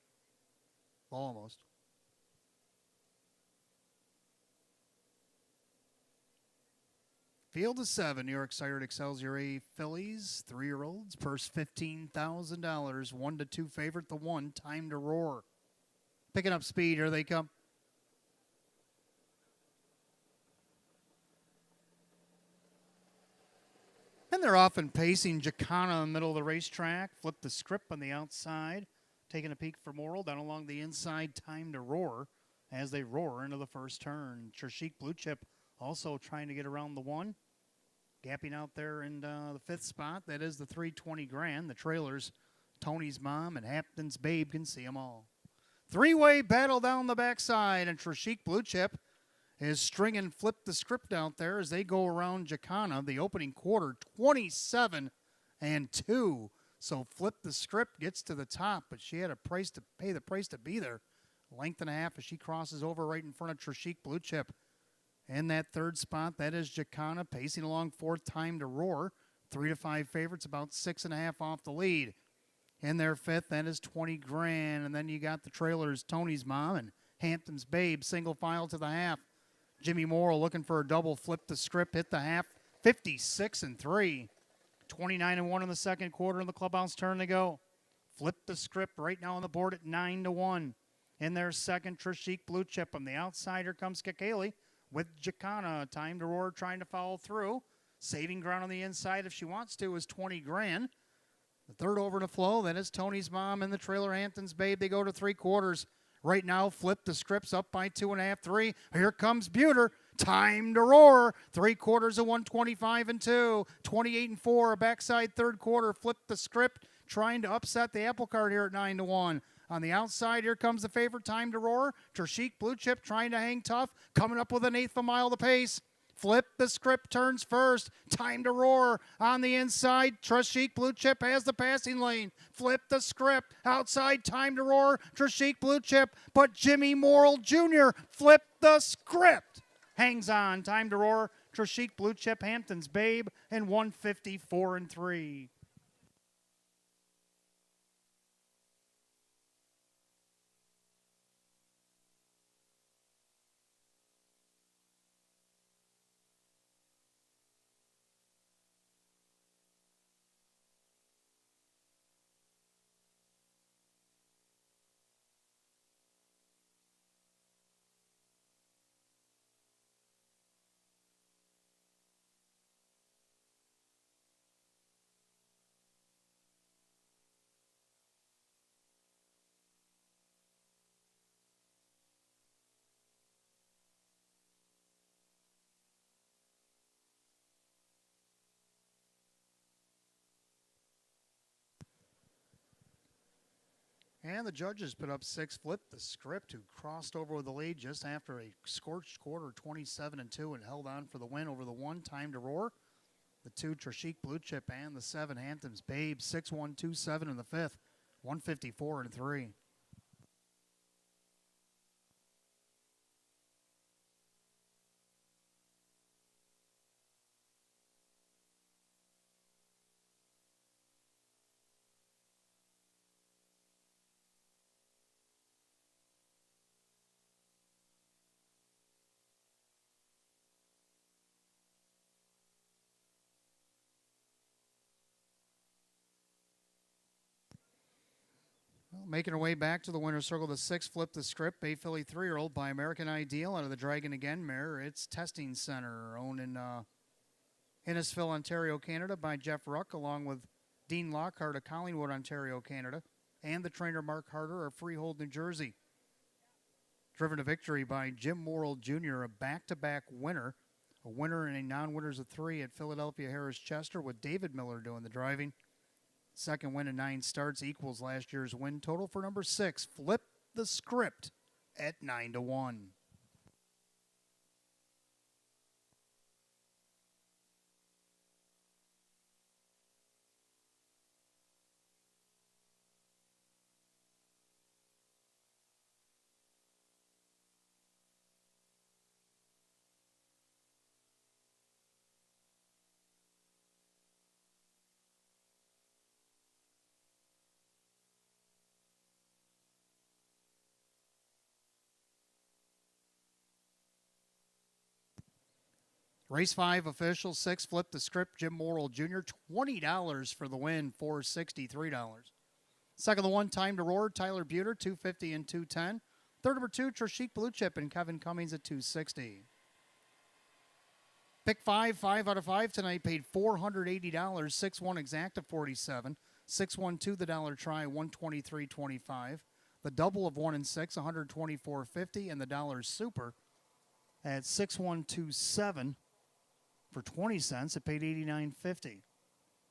Almost. Field of 7, New York Sired Excelsior A fillies, 3-year-olds, purse $15,000, 1 to 2 favorite, the 1, Time to Roar. Picking up speed, here they come. And they're off and pacing Jacana in the middle of the racetrack. Flip the script on the outside. Taking a peek for Moral. Down along the inside, Time to Roar as they roar into the first turn. Trishik Blue Chip also trying to get around the 1. Gapping out there in the 5th spot. That is the 320 grand. The trailers, Tony's Mom and Hampton's Babe can see them all. 3-way battle down the backside. And Trishik Blue Chip is stringing Flip the Script out there as they go around Jacana. The opening quarter, 27-2. So Flip the Script gets to the top, but she had a price to pay, the price to be there. Length and a half as she crosses over right in front of Trishik Blue Chip. In that 3rd spot, that is Jacana pacing along 4th, Time to Roar. 3 to 5 favorites, about 6.5 off the lead. In their 5th, that is 20 grand. And then you got the trailers, Tony's Mom and Hampton's Babe, single file to the half. Jimmy Morrill looking for a double, Flip the Script, hit the half, 56-3. 29-1 in the second quarter in the clubhouse turn to go. Flip the Script right now on the board at 9-1. In their second, Trishik Blue Chip. On the outside, here comes Kakali with Jacana. Time to Roar trying to follow through. Saving ground on the inside if she wants to is 20 grand. The 3rd over to flow, that is Tony's Mom and the trailer Hampton's Babe. They go to 3 quarters. Right now, Flip the Script's up by 2.5, 3. Here comes Buter. Time to Roar. 3 quarters of 125-2. 28-4. A backside 3rd quarter. Flip the Script trying to upset the apple cart here at 9-1. On the outside, here comes the favorite, Time to Roar. Trishik Blue Chip trying to hang tough. Coming up with 1/8 of a mile to pace. Flip the Script turns first. Time to Roar on the inside. Trishik Blue Chip has the passing lane. Flip the Script outside. Time to Roar. Trishik Blue Chip. But Jimmy Morrill Jr. Flip the Script. Hangs on. Time to Roar. Trishik Blue Chip. Hampton's Babe. And 154-3. And the judges put up 6, flipped the script, who crossed over with the lead just after a scorched quarter, 27-2, and held on for the win over the 1, Time to Roar, the 2, Trishik Blue Chip, and the 7, Hampton's Babe, 6-1, 2-7 in the 5th, 154-3. Well, making her way back to the winner's circle, the 6, Flip the Script, Bay Philly 3-year-old by American Ideal out of the Dragon Again mare. It's Testing Center, owned in Innisfil, Ontario, Canada by Jeff Ruck, along with Dean Lockhart of Collingwood, Ontario, Canada, and the trainer Mark Harder of Freehold, New Jersey. Driven to victory by Jim Morrill Jr., a back-to-back winner, a winner and a non-winners of 3 at Philadelphia Harris Chester, with David Miller doing the driving. Second win in 9 starts, equals last year's win total for number 6, Flip the Script, at 9-1. Race 5 official, 6, Flip the Script, Jim Morrill Jr., $20 for the win, $463. Second, the 1, Time to Roar, Tyler Buter, $250 and $210. Third, number 2, Trishik Blue Chip and Kevin Cummings at $260. Pick 5 out of 5 tonight, paid $480, 6-1 exacta 47, 6-1 the dollar try, 123.25. The double of 1 and 6, 124.50, and the dollar super at 6127 for 20 cents. It paid 89.50.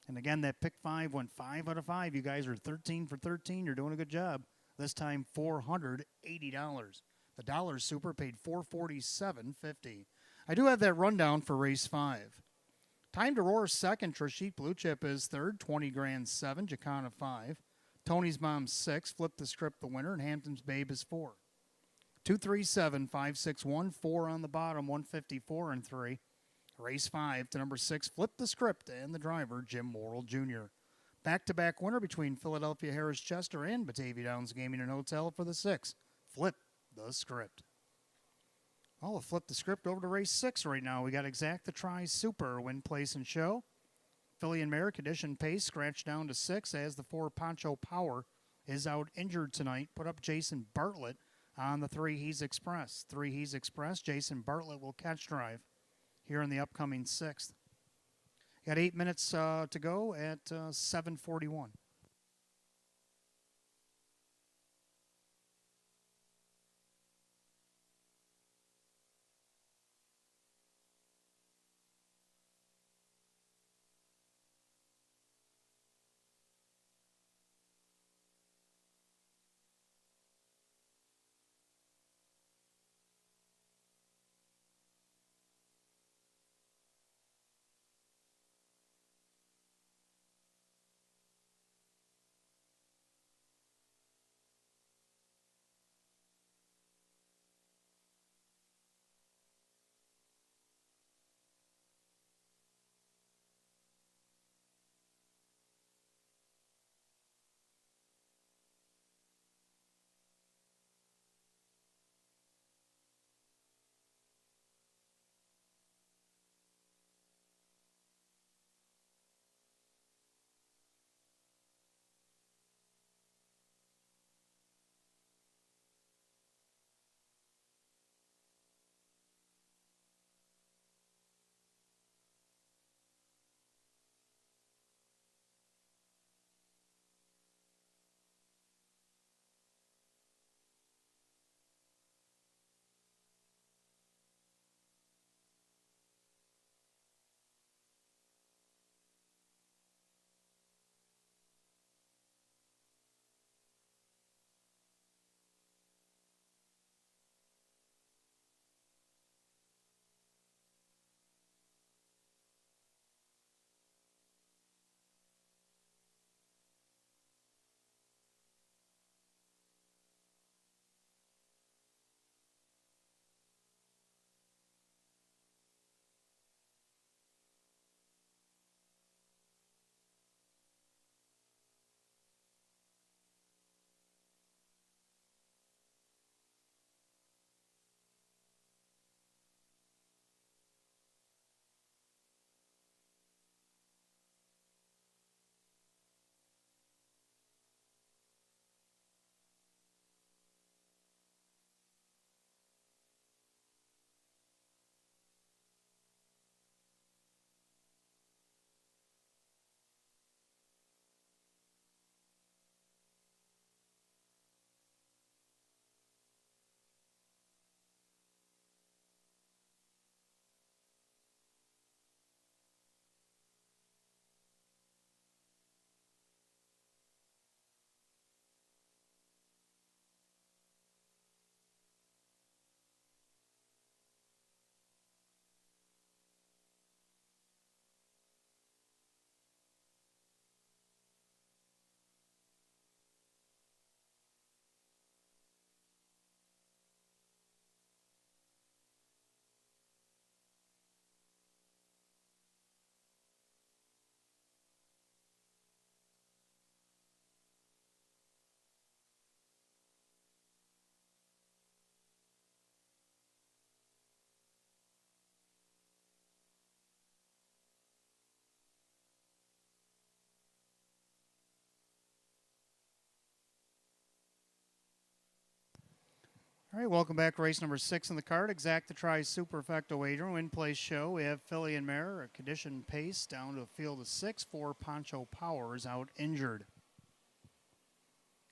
And again, that pick 5 went 5 out of 5. You guys are 13 for 13. You're doing a good job. This time $480. The dollar super paid $447.50. I do have that rundown for race 5. Time to Roar second. Trishik Blue Chip is third. 20 grand 7. Jacana 5. Tony's Mom 6. Flip the Script the winner. And Hampton's Babe is 4. 237, 561, 4 on the bottom, 154 and 3. Race 5 to number 6, Flip the Script, and the driver, Jim Morrill Jr. Back-to-back winner between Philadelphia Harris Chester and Batavia Downs Gaming and Hotel for the 6, Flip the Script. Oh, we'll flip the script over to race 6 right now. We got Exact the Try Super, win, place, and show. Philly and Mare condition pace scratched down to 6 as the 4, Poncho Power, is out injured tonight. Put up Jason Bartlett on the 3, He's Express. 3, He's Express. Jason Bartlett will catch drive here in the upcoming 6th. Got 8 minutes to go at 7:41. All right, welcome back. Race number 6 in the card. Exact the try superfecta wager. Win place show. We have Filly and Mare, a condition pace down to a field of 6. 4 Poncho Powers out injured.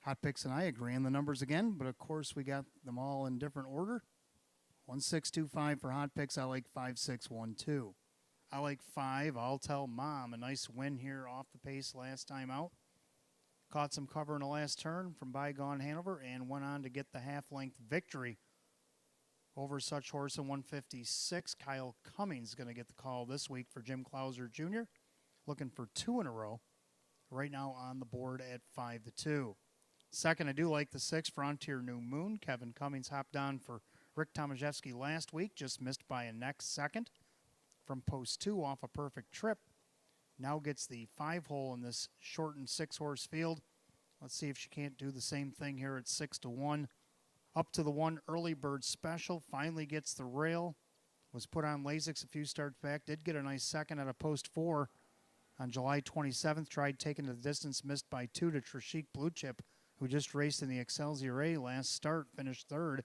Hot Picks and I agree on the numbers again, but of course we got them all in different order. 1625 for Hot Picks. I like 5612. I like 5. I'll tell Mom. A nice win here off the pace last time out. Caught some cover in the last turn from Bygone Hanover and went on to get the half-length victory over such horse in 156. Kyle Cummings is going to get the call this week for Jim Clouser Jr. Looking for 2 in a row. Right now on the board at 5-2. Second, I do like the 6, Frontier New Moon. Kevin Cummings hopped on for Rick Tomaszewski last week, just missed by a next second from post 2 off a perfect trip. Now gets the 5-hole in this shortened 6-horse field. Let's see if she can't do the same thing here at 6-1. Up to the 1 early bird special. Finally gets the rail. Was put on Lasix a few starts back. Did get a nice second at a post 4 on July 27th. Tried taking the distance. Missed by 2 to Trishik Blue Chip, who just raced in the Excelsior A last start. Finished 3rd.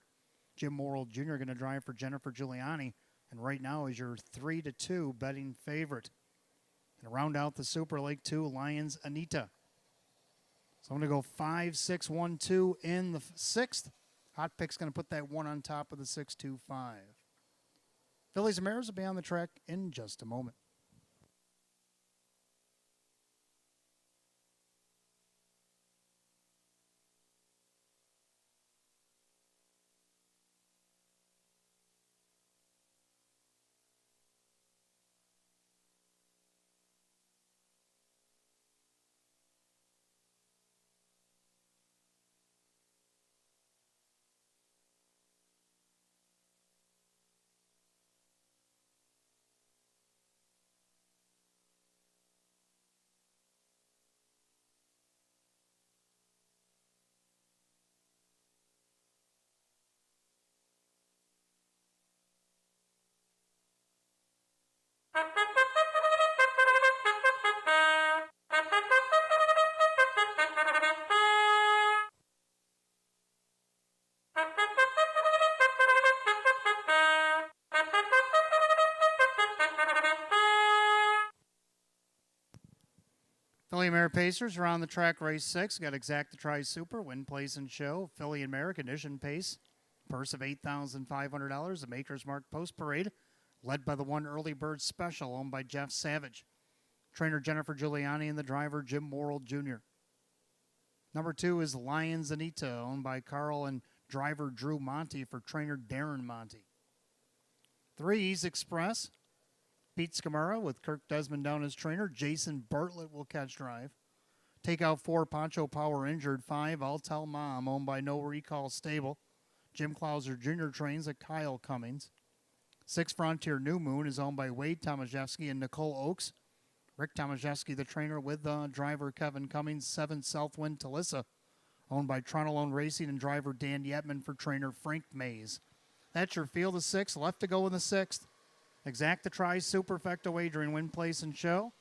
Jim Morrill Jr. going to drive for Jennifer Giuliani. And right now is your 3-2 betting favorite. And round out the Super Lake 2, Lions Anita. So I'm going to go 5, 6, 1, 2 in the 6th. Hot Pick's going to put that 1 on top of the 6, 2, 5. Phillies and Mares will be on the track in just a moment. Philly and Mare Pacers are on the track, race 6. Got Exact the Try Super, win, place, and show. Philly and Mare, condition pace. Purse of $8,500. The Maker's Mark Post Parade, led by the 1 early bird special, owned by Jeff Savage. Trainer Jennifer Giuliani and the driver Jim Morrill Jr. Number 2 is Lions Anita, owned by Carl and driver Drew Monty for trainer Darren Monty. 3, Ease Express. Pete Scamara with Kirk Desmond down as trainer. Jason Bartlett will catch drive. Take out 4, Poncho Power injured. 5, I'll Tell Mom, owned by No Recall Stable. Jim Clouser Jr. trains at Kyle Cummings. 6, Frontier New Moon is owned by Wade Tomaszewski and Nicole Oakes. Rick Tomaszewski, the trainer, with driver Kevin Cummings. 7, Southwind Talissa, owned by Tronolone Racing and driver Dan Yetman for trainer Frank Mays. That's your field of 6. Left to go in the 6th. Exact the Try Superfecta wagering, win, place, and show.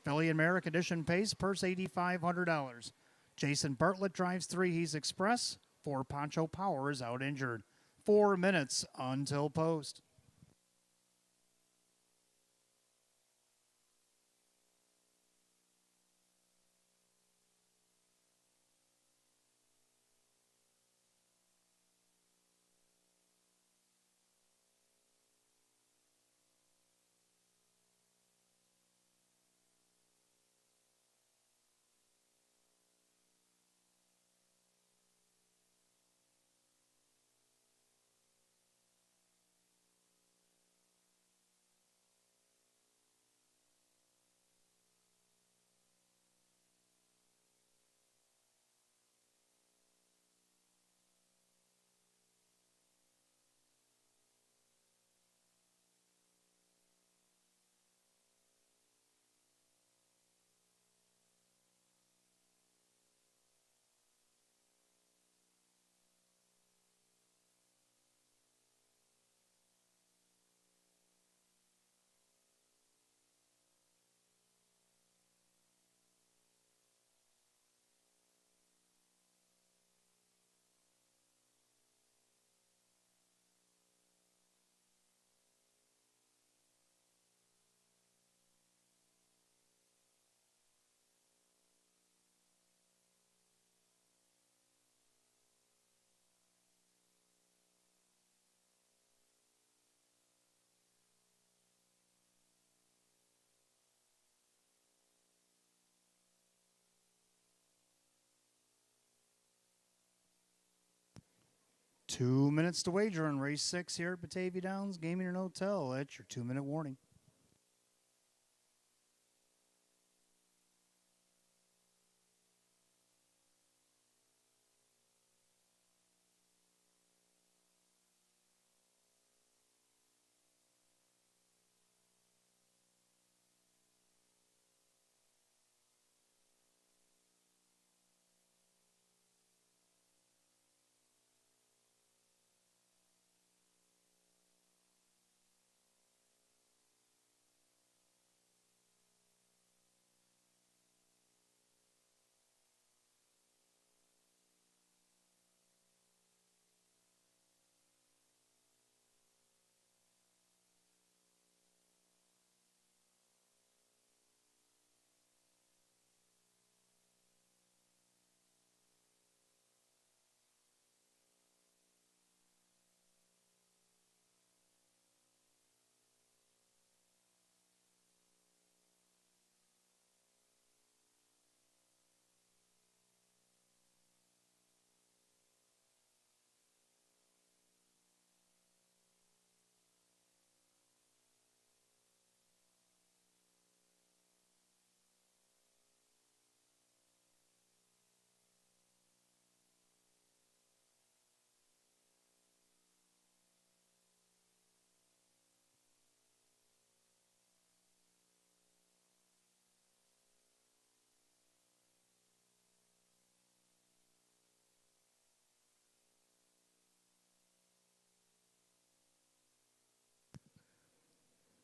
Philly and Mare, condition pace, purse $8,500. Jason Bartlett drives 3, he's Express. 4, Poncho Power is out injured. 4 minutes until post. 2 minutes to wager on race 6 here at Batavia Downs Gaming and Hotel. That's your 2-minute warning.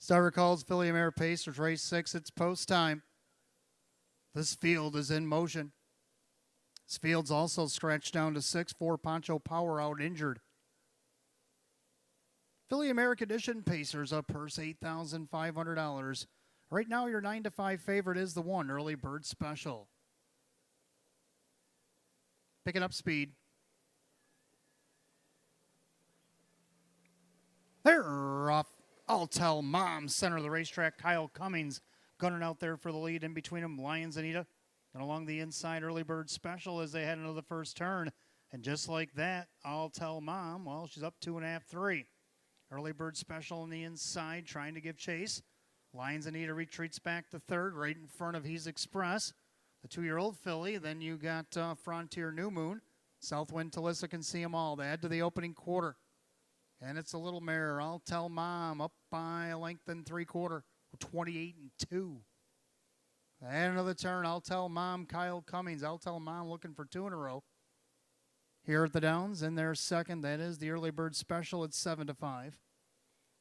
Starter calls Philly Mare Pacers race 6. It's post time. This field is in motion. This field's also scratched down to 6-4. Poncho Power out injured. Philly American Edition Pacers up purse $8,500. Right now your 9-5 favorite is the 1 Early Bird Special. Picking up speed. They're off. I'll tell Mom, center of the racetrack, Kyle Cummings gunning out there for the lead. In between them, Lions Anita. And along the inside, Early Bird Special as they head into the first turn. And just like that, I'll tell Mom, well, she's up 2.5, 3. Early Bird Special on the inside trying to give chase. Lions Anita retreats back to third right in front of He's Express. The 2-year-old filly. Then you got Frontier New Moon. Southwind Talissa can see them all. They head to the opening quarter. And it's a little mare. I'll tell Mom up by a length and 3/4. 28-2. And another turn. I'll tell Mom, Kyle Cummings. I'll tell Mom looking for 2 in a row. Here at the Downs, in their second, that is the Early Bird Special at 7-5.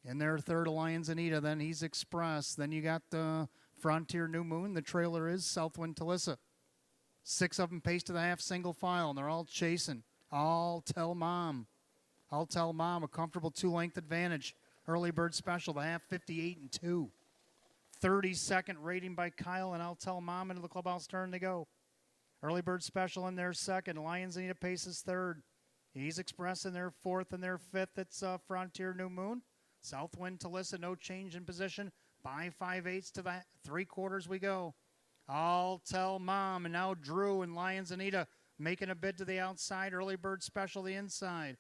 In their third, Lions Anita. Then He's Express. Then you got the Frontier New Moon. The trailer is Southwind Talissa. 6 of them paced to the half single file, and they're all chasing. I'll tell Mom. I'll tell Mom, a comfortable 2-length advantage. Early Bird Special, the half 58-2. 32nd rating by Kyle, and I'll tell Mom into the clubhouse turn they go. Early Bird Special in their second. Lions Anita paces third. He's Express in their fourth, and their fifth. It's Frontier New Moon. Southwind Talissa, no change in position. By 5/8 to the 3/4 we go. I'll tell Mom, and now Drew and Lions Anita making a bid to the outside. Early Bird Special the inside.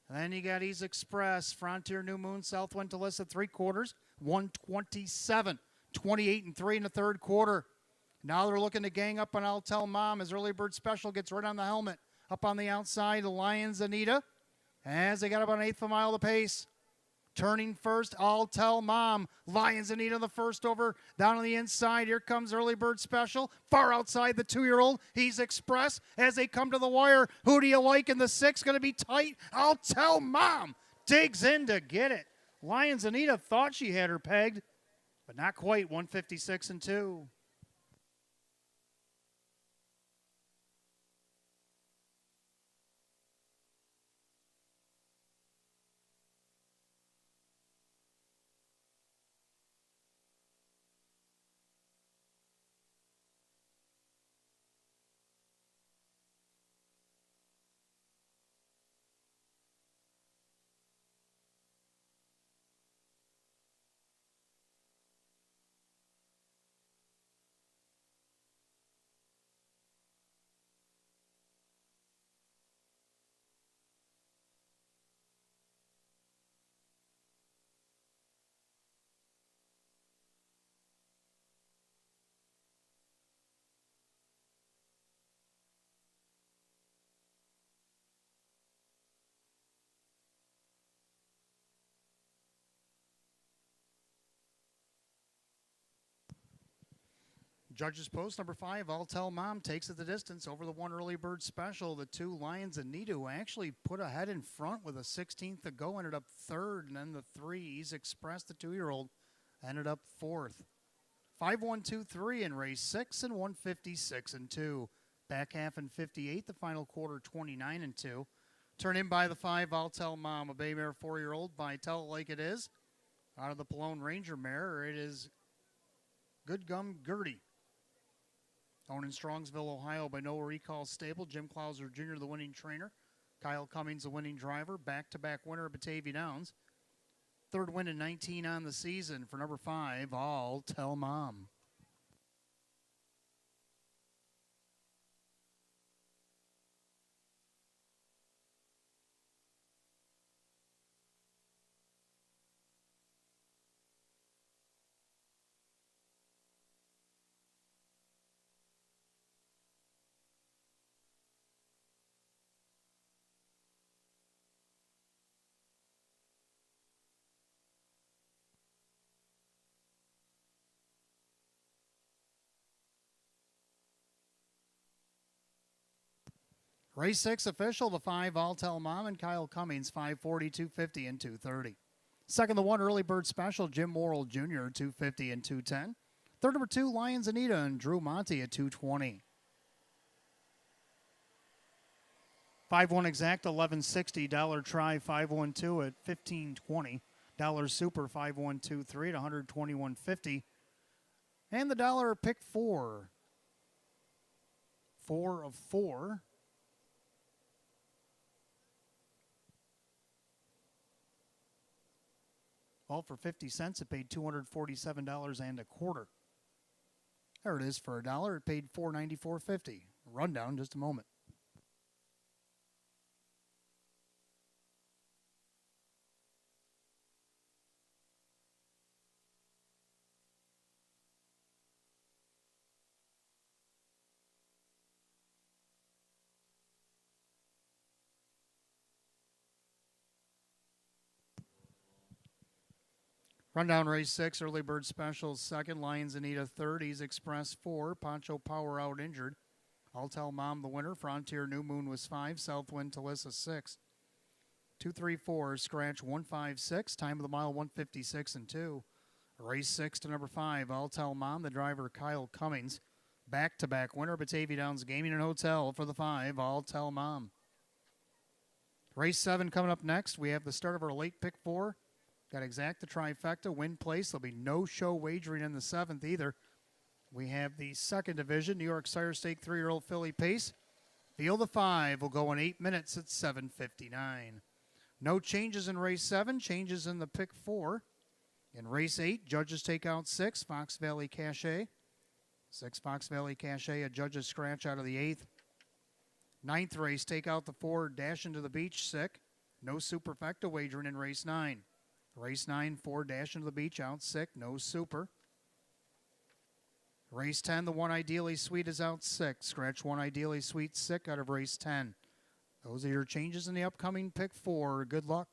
And then you got He's Express, Frontier New Moon, Southwind Talissa, 3/4, 127, 28-3 in the third quarter. Now they're looking to gang up on I'll Tell Mom as Early Bird Special gets right on the helmet. Up on the outside, Lions Anita, as they got about an eighth of a mile to pace. Turning first, I'll Tell Mom. Lions Anita the first over. Down on the inside, here comes Early Bird Special. Far outside the 2-year-old, He's Express. As they come to the wire, who do you like in the 6? Going to be tight. I'll Tell Mom. Digs in to get it. Lions Anita thought she had her pegged, but not quite. 156-2. Judges post number 5, I'll Tell Mom, takes it the distance over the 1 early bird special. The 2 Lions and Nido actually put ahead in front with a 16th to go, ended up 3rd, and then the 3 Ease Express, the 2-year-old, ended up 4th. 5-1-2-3 in race 6 and 156 and 2. Back half in 58, the final quarter 29 and 2. Turn in by the 5, I'll Tell Mom, a bay mare 4-year-old by Tell It Like It Is. Out of the Palone Ranger mare, it is Good Gum Gertie. Owned in Strongsville, Ohio by No Recall Stable. Jim Clauser Jr., the winning trainer. Kyle Cummings, the winning driver. Back-to-back winner of Batavia Downs. 3rd win in 19 on the season for number 5, I'll Tell Mom. Race 6 official, the 5, I'll Tell Mom, and Kyle Cummings, 540, 250, and 230. Second, the 1 early bird special, Jim Morrill Jr., 250 and 210. Third, number 2, Lions Anita and Drew Monty at 220. 5-1 exact, 1160. Dollar try, 512 at 1520. Dollar super, 5123 at 121.50. And the dollar pick 4. 4 of 4. Well, for 50 cents, it paid $247 and a quarter. There it is for $1. It paid $494.50. Rundown in just a moment. Rundown race 6, early bird specials 2nd, Lions Anita 30s, Express 4, Poncho Power out injured. I'll Tell Mom the winner, Frontier New Moon was 5, Southwind Talissa 6. 2-3-4, scratch 156, time of the mile 156 and 2. Race 6 to number 5, I'll Tell Mom, the driver Kyle Cummings. Back-to-back winner, Batavia Downs Gaming and Hotel for the 5, I'll Tell Mom. Race 7 coming up next. We have the start of our late pick 4. Got exact the trifecta, win place. There'll be no show wagering in the 7th either. We have the 2nd division, New York Sire Stake 3-year-old filly pace. Field of 5 will go in 8 minutes at 7:59. No changes in race 7, changes in the pick 4. In race 8, judges take out 6, Fox Valley Cachet. 6 Fox Valley Cachet, a judge's scratch out of the 8th. 9th race, take out the 4, Dash into the Beach, sick. No superfecta wagering in race 9. Race 9, 4, Dash into the Beach, out sick, no super. Race 10, the 1 Ideally Sweet is out sick. Scratch 1 Ideally Sweet, sick out of race 10. Those are your changes in the upcoming pick 4. Good luck.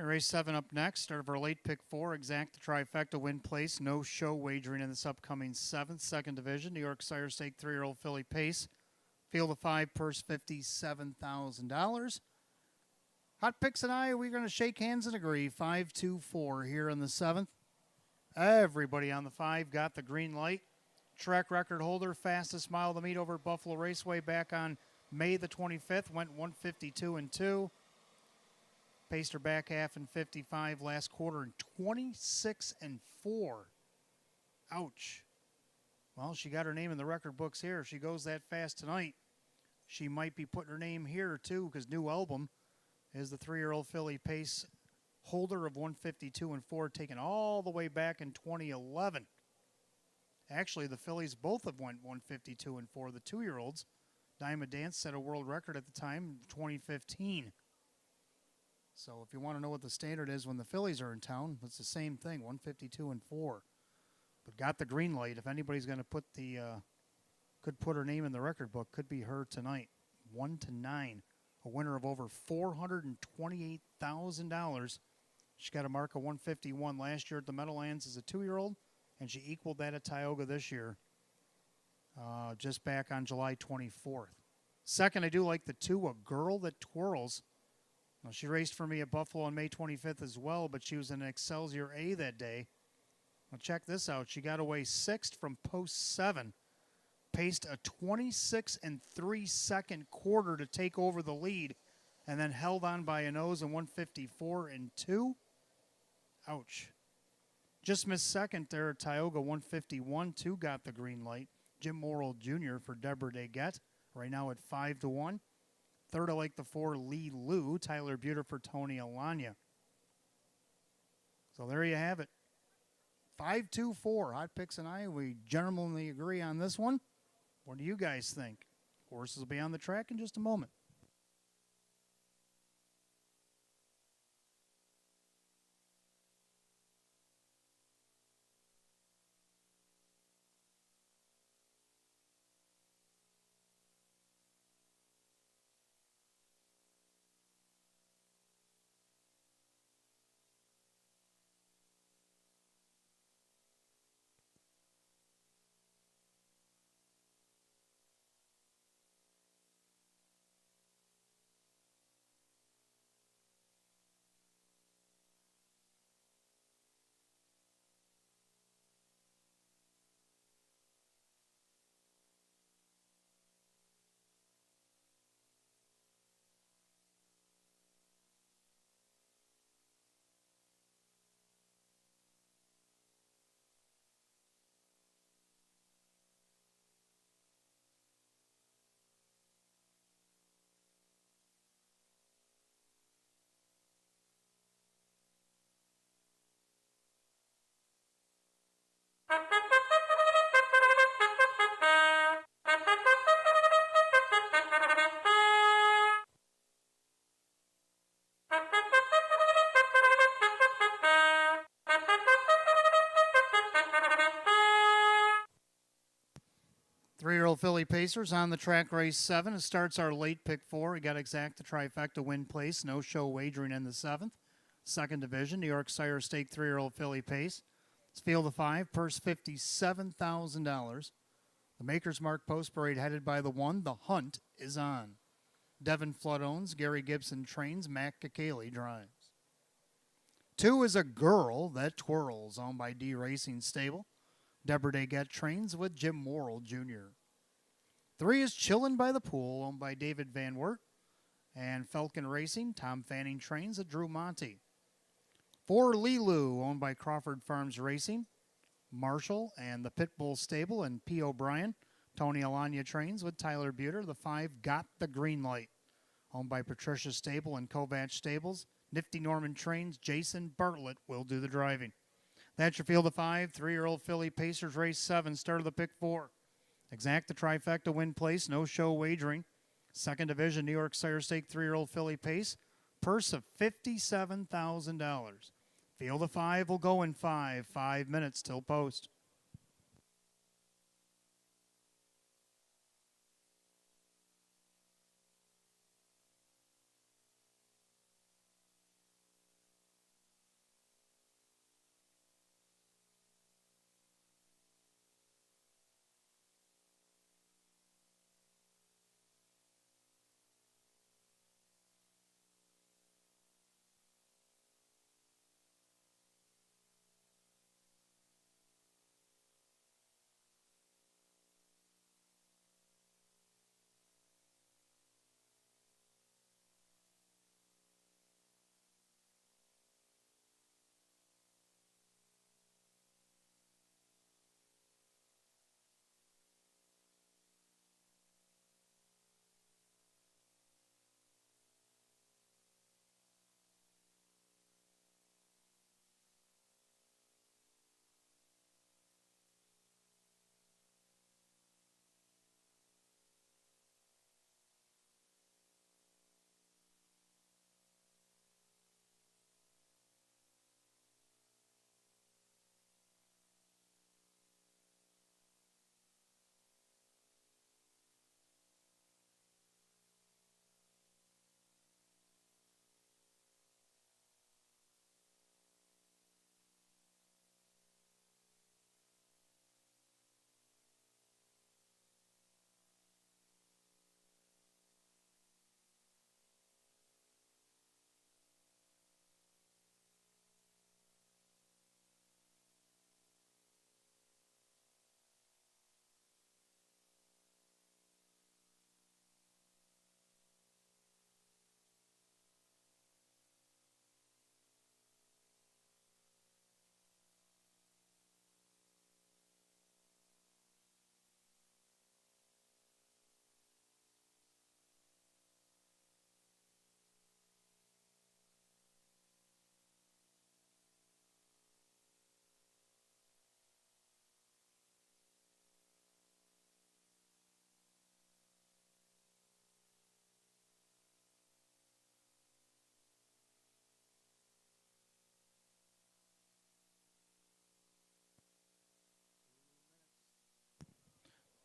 race 7 up next. Start of our late pick 4. Exact the trifecta, win place. No show wagering in this upcoming 7th, second division. New York Sire Stake 3-year-old filly Pace. Field of 5, purse $57,000. Hot Picks and I, we're going to shake hands and agree. 5-2-4 here in the 7th. Everybody on the 5 got the green light. Track record holder, fastest mile of the meet over at Buffalo Raceway back on May the 25th. Went 152-2. Paced her back half in 55, last quarter in 26-4. Ouch. Well, she got her name in the record books here. If she goes that fast tonight, she might be putting her name here too, because New Album is the 3-year-old filly Pace holder of 152-4, taken all the way back in 2011. Actually, the fillies both have went 152-4. The 2-year-olds, Diamond Dance set a world record at the time, 2015. So if you want to know what the standard is when the fillies are in town, it's the same thing, 152-4. But got the green light. If anybody's going to put the, could put her name in the record book, could be her tonight. 1-9, a winner of over $428,000. She got a mark of 151 last year at the Meadowlands as a 2-year-old, and she equaled that at Tioga this year, just back on July 24th. Second, I do like the 2, A Girl That Twirls. Now, she raced for me at Buffalo on May 25th as well, but she was in Excelsior A that day. Well, check this out. She got away 6th from post 7, paced a 26 3/2 quarter to take over the lead, and then held on by a nose in 154-2. Ouch. Just missed second there at Tioga, 151-2, got the green light. Jim Morrill Jr. for Deborah Deguette, right now at 5-1. Third, I like the 4, Lee Lou, Tyler Buter for Tony Alanya. So there you have it. 5-2-4. Hot Picks and I, we generally agree on this one. What do you guys think? Horses will be on the track in just a moment. Three-year-old filly Pacers on the track, race 7. It starts our late pick 4. We got exact the trifecta, win place. No show wagering in the 7th. Second division, New York Sire Stake 3-year-old filly Pace. It's field of 5, purse $57,000. The Maker's Mark Post Parade headed by the 1. The Hunt is on. Devin Flood owns. Gary Gibson trains. Matt Kakali drives. 2 is A Girl That Twirls, owned by D Racing Stable. Deborah Deguette trains with Jim Morrill Jr. 3 is Chillin' by the Pool, owned by David Van Wert. And Falcon Racing, Tom Fanning trains at Drew Monty. 4, Lilu, owned by Crawford Farms Racing. Marshall and the Pitbull Stable and P. O'Brien. Tony Alanya trains with Tyler Buter. The 5, Got the Green Light, owned by Patricia Stable and Kovac Stables. Nifty Norman trains. Jason Bartlett will do the driving. That's your field of 5. 3-year-old filly Pacers race 7. Start of the pick 4. Exact the trifecta, win place. No show wagering. Second division, New York Sire Stake 3-year-old filly Pace. Purse of $57,000. Field of 5 will go in 5. 5 minutes till post.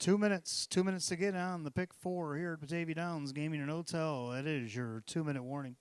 2 minutes to get on the pick 4 here at Batavia Downs Gaming and Hotel. That is your 2-minute warning.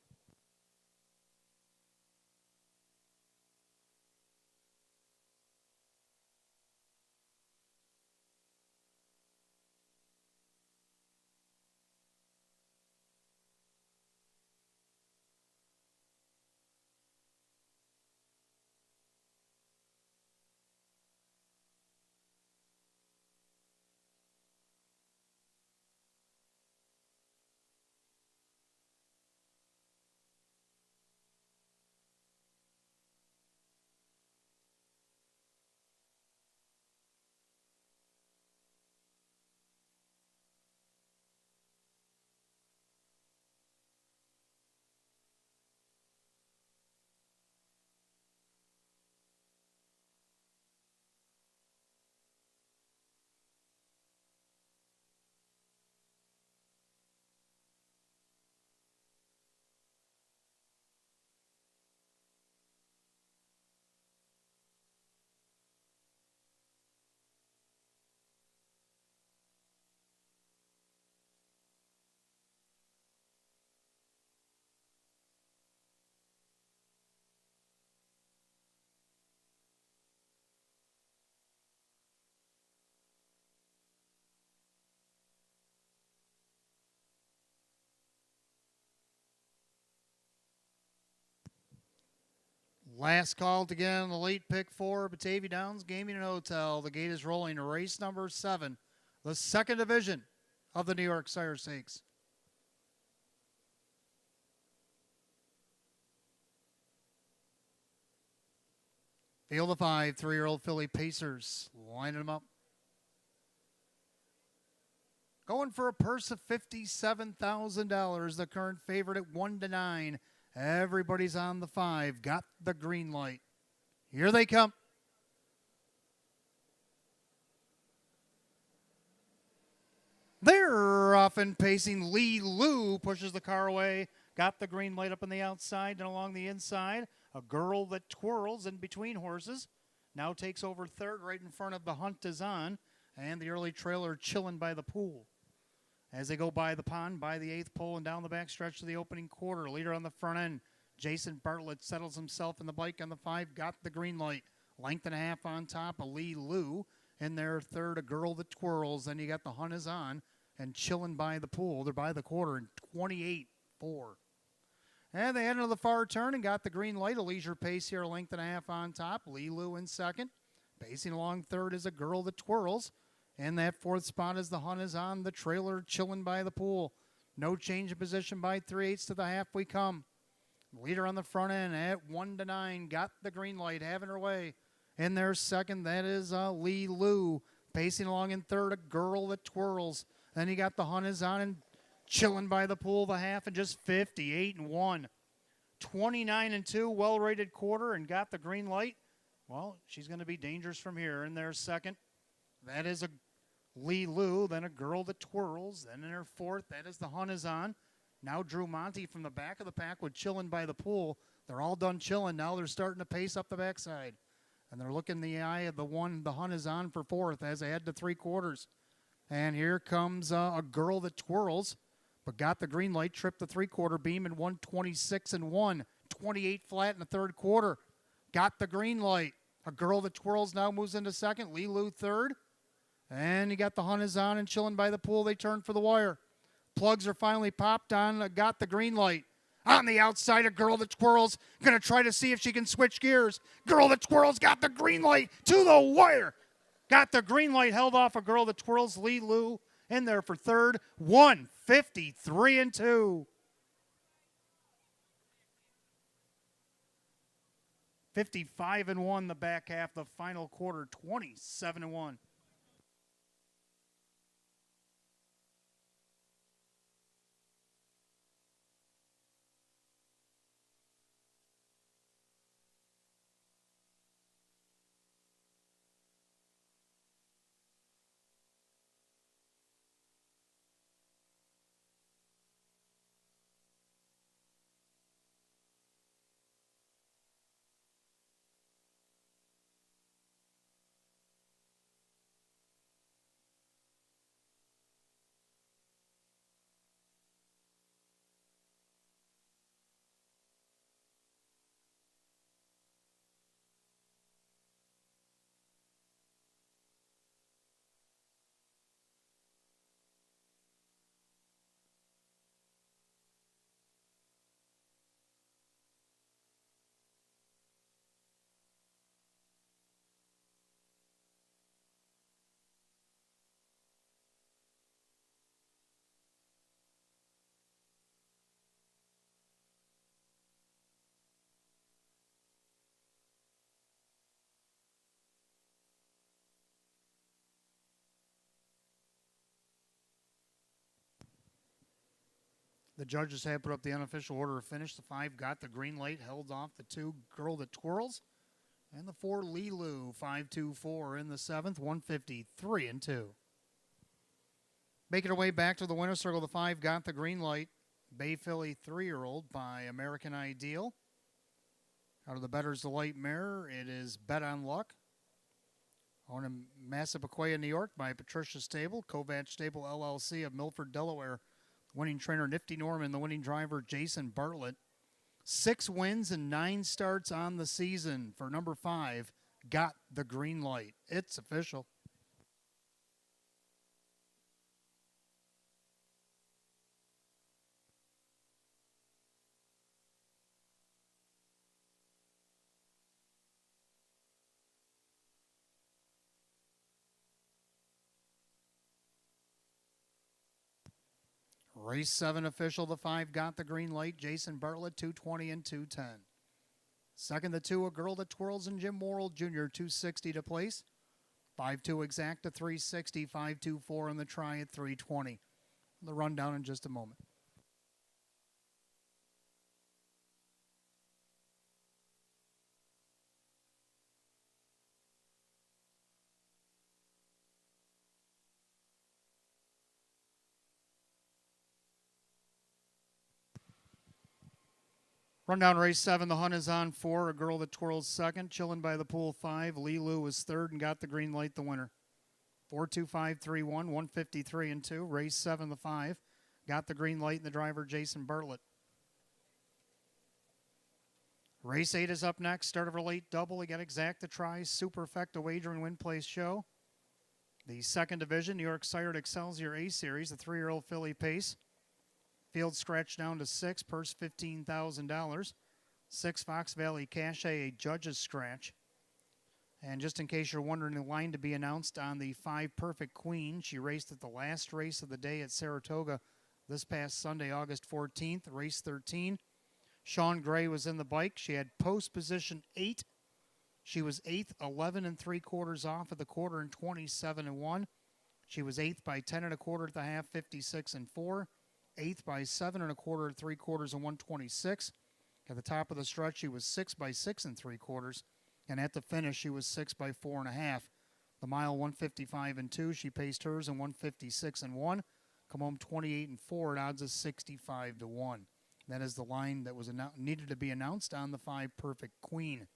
Last call to get on the late pick 4, Batavia Downs Gaming and Hotel. The gate is rolling. Race number 7, the second division of the New York Sire Stakes. Field of 5, 3-year-old filly Pacers, lining them up. Going for a purse of $57,000. The current favorite at 1-9. Everybody's on the 5. Got the green light. Here they come. They're off and pacing. Lee Lou pushes the car away. Got the green light up on the outside and along the inside. A girl that twirls in between horses. Now takes over third right in front of The Hunt Is On. And the early trailer Chillin' by the Pool. As they go by the pond, by the 8th pole, and down the back stretch of the opening quarter. Leader on the front end, Jason Bartlett settles himself in the bike on the 5, got the green light. Length and a half on top of Lee Lou. In their third, A Girl That Twirls. Then you got The Hunt Is On and Chillin' by the Pool. They're by the quarter in 28-4. And they head into the far turn and got the green light. A leisure pace here, length and a half on top. Lee Lou in second. Pacing along third is A Girl That Twirls. And that fourth spot is The Hunt Is On, the trailer Chillin' by the Pool. No change of position by 3/8 to the half we come. Leader on the front end at 1-9, got the green light, having her way. In their second, that is Lee Lou. Pacing along in third, A Girl That Twirls. Then you got The Hunt Is On and Chillin' by the Pool, the half, and just 58-1. 29-2, well-rated quarter, and got the green light. Well, she's going to be dangerous from here. In their second, that is a Lee Lou, then A Girl That Twirls. Then in her fourth, that is The Hunt Is On. Now Drew Monty from the back of the pack with Chillin' by the Pool. They're all done chilling. Now they're starting to pace up the backside. And they're looking in the eye of the one The Hunt Is On for fourth as they head to 3/4. And here comes A Girl That Twirls, but got the green light, tripped the 3/4 beam in 126-1. 28 flat in the third quarter. Got the green light. A Girl That Twirls now moves into second. Lee Lou third. And you got The Hunt Is On and Chillin' by the Pool. They turn for the wire. Plugs are finally popped on. Got the green light. On the outside, A Girl That Twirls. Going to try to see if she can switch gears. Girl That Twirls got the green light to the wire. Got the green light, held off A Girl That Twirls. Lee Lou in there for third. 153-2. 55-1 the back half. The final quarter, 27-1. The judges have put up the unofficial order of finish. The 5 got the green light, held off the 2 Girl That Twirls. And the 4 Lilu, 5-2-4 in the 7th, 153-2. Making her way back to the winner's circle, the 5 got the green light. Bay Philly 3-year-old by American Ideal. Out of the Better's Delight Mare, it is Bet on Luck. Owned in Massapequa, New York by Patricia Stable, Kovac Stable LLC of Milford, Delaware. Winning trainer Nifty Norman, the winning driver Jason Bartlett. 6 wins and 9 starts on the season for number 5. Got the green light. It's official. Race 7 official, the 5 got the green light. Jason Bartlett, 220 and 210. Second, the 2, A Girl That Twirls, and Jim Morrill Jr., 260 to place. 5-2 exact to 360, 5-2-4 on the try at 320. The rundown in just a moment. Rundown race 7, the hunt is on 4, A Girl That Twirls second, Chillin' by the Pool 5, Lilu was third and got the green light, the winner. 4-2-5-3-1, 153 and 2. Race 7, the 5, got the green light and the driver Jason Bartlett. Race 8 is up next, start of her late double, again exact to try, Superfecta Wagering Win Place Show. The second division, New York Sired Excelsior A Series, the 3-year-old filly pace. Field scratched down to 6, purse $15,000. 6 Fox Valley Cache, a judge's scratch. And just in case you're wondering, the line to be announced on the 5 Perfect Queen. She raced at the last race of the day at Saratoga this past Sunday, August 14th, race 13. Sean Gray was in the bike. She had post position 8. She was 8th, 11 3/4 off at the quarter and 27 1. She was 8th by 10 1/4 at the half, 56 4. 8th by 7 1/4 at 3/4 and 126. At the top of the stretch, she was 6 by 6 3/4, and at the finish, she was 6 by 4 1/2. The mile 155 2. She paced hers in 156 1. Come home 28 4 at odds of 65 1. That is the line that was needed to be announced on the 5 Perfect Queen.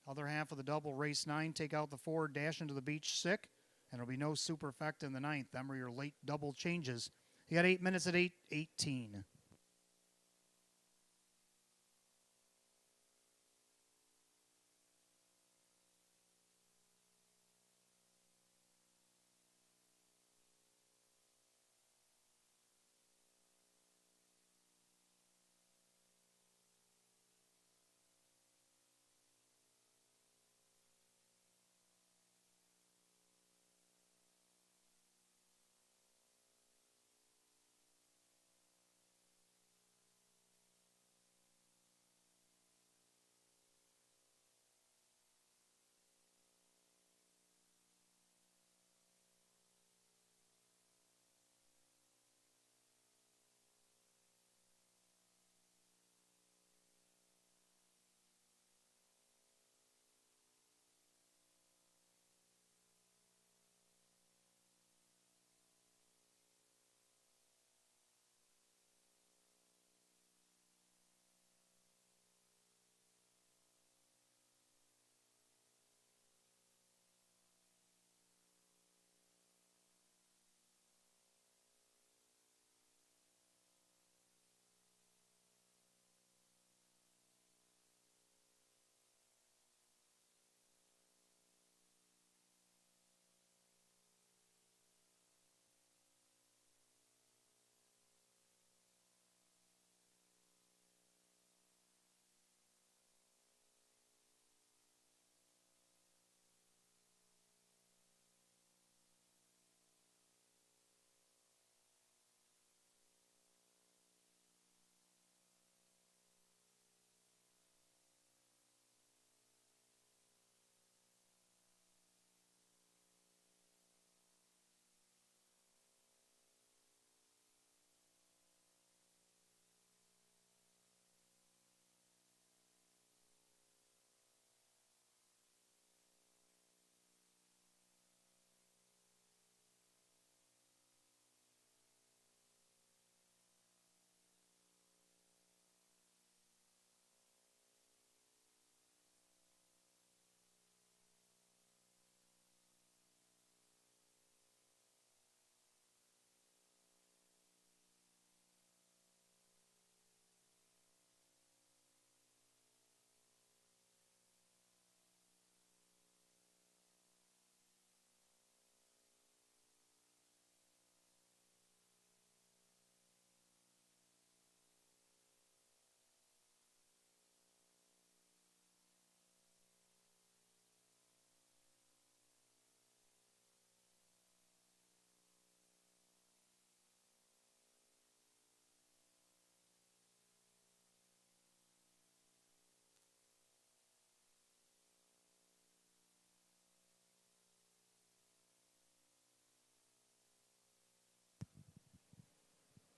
Other half of the double, race 9, take out the 4, Dash Into the Beach Sick. And there'll be no Superfecta in the 9th. Them are your late double changes. You got 8 minutes at 8:18.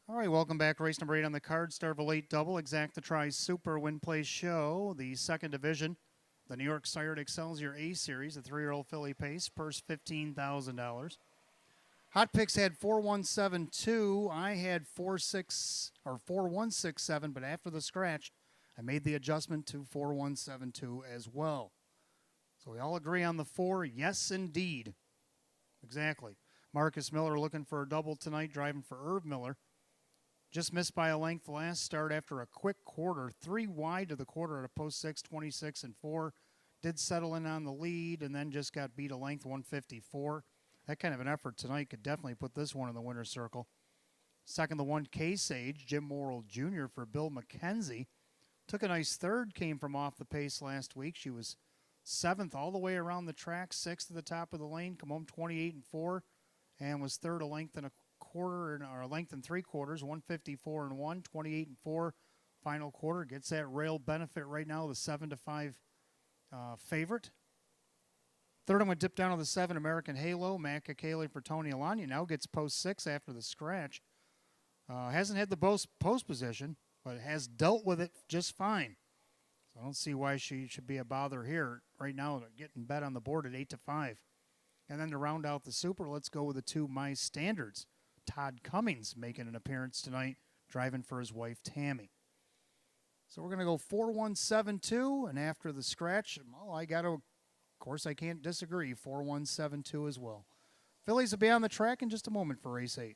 All right, welcome back. Race number 8 on the card. Start of a late double. Exacta Tri Super Win Place Show. The second division. The New York Sired Excelsior A Series. The 3-year-old filly pace. Purse $15,000. Hot Picks had 4172. I had 4167, but after the scratch, I made the adjustment to 4172 as well. So we all agree on the 4. Yes, indeed. Exactly. Marcus Miller looking for a double tonight, driving for Irv Miller. Just missed by a length last start after a quick quarter. 3 wide to the quarter at a post 6, 26 and 4. Did settle in on the lead and then just got beat a length, 154. That kind of an effort tonight could definitely put this one in the winner's circle. Second, the 1 K-Sage, Jim Morrill Jr. for Bill McKenzie. Took a nice third, came from off the pace last week. She was 7th all the way around the track, 6th at the top of the lane, come home 28 and 4, and was third a length and a quarter, or a length and 3/4, 154 and 1, 28 and 4, final quarter. Gets that rail benefit right now, the 7-5 favorite. Third, I'm going to dip down to the 7 American Halo. Matt Kakele for Tony Alagna. Now gets post 6 after the scratch. Hasn't had the post position, but has dealt with it just fine. So I don't see why she should be a bother here. Right now, getting bet on the board at 8-5. And then to round out the Super, let's go with the 2 My Standards. Todd Cummings making an appearance tonight, driving for his wife, Tammy. So we're going to go 4172, and after the scratch, well, of course, I can't disagree, 4172 as well. Phillies will be on the track in just a moment for race 8.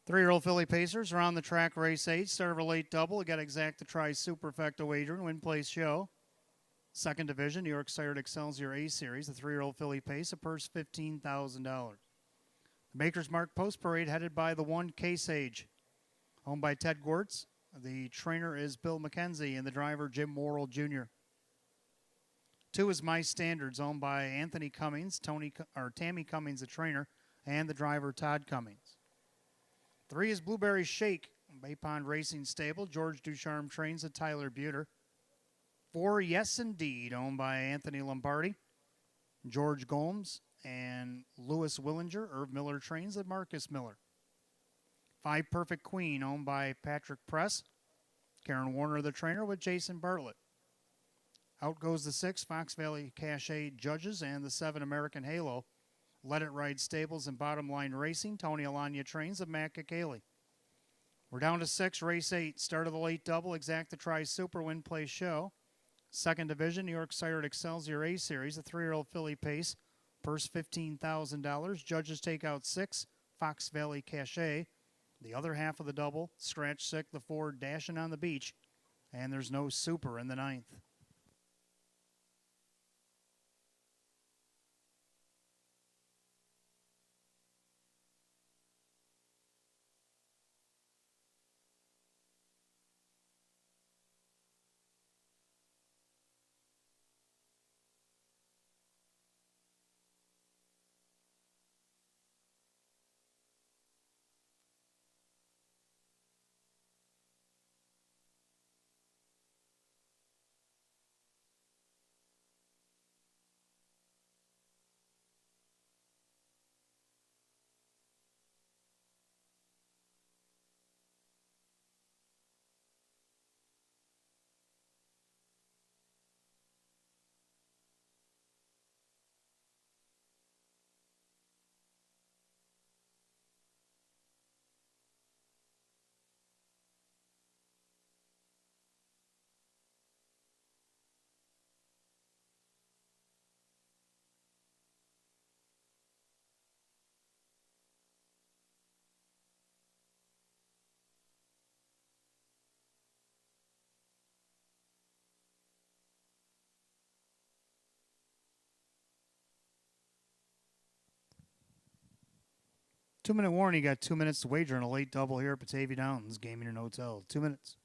Three-year-old filly pacers are on the track, race 8. Start of a late double. We got Exacta Tri Superfecta Wagering, Win Place Show. Second division, New York Sired Excelsior A Series. The 3-year-old filly pace, a purse $15,000. The Maker's Mark Post Parade headed by the 1 K-Sage, owned by Ted Gwertz. The trainer is Bill McKenzie and the driver Jim Morrill Jr. 2 is My Standards, owned by Anthony Cummings, Tammy Cummings, the trainer, and the driver Todd Cummings. 3 is Blueberry Shake, Bay Pond Racing Stable. George Ducharme trains at Tyler Buter. 4, Yes Indeed, owned by Anthony Lombardi, George Gomes, and Louis Willinger. Irv Miller trains at Marcus Miller. 5, Perfect Queen, owned by Patrick Press. Karen Warner, the trainer, with Jason Bartlett. Out goes the 6, Fox Valley Cachet Judges, and the 7, American Halo. Let It Ride Stables and Bottom Line Racing. Tony Alagna trains of Matt Kakele. We're down to 6, race 8. Start of the late double. Exacta Tri Super Win Place Show. Second division, New York Sired Excelsior A Series. The 3-year-old filly pace. Purse $15,000. Judges take out 6, Fox Valley Cachet. The other half of the double, Scratch Sick, the 4, Dashing on the Beach. And there's no super in the 9th. 2-minute warning. You got 2 minutes to wager on a late double here at Batavia Downs Gaming and Hotel. 2 minutes.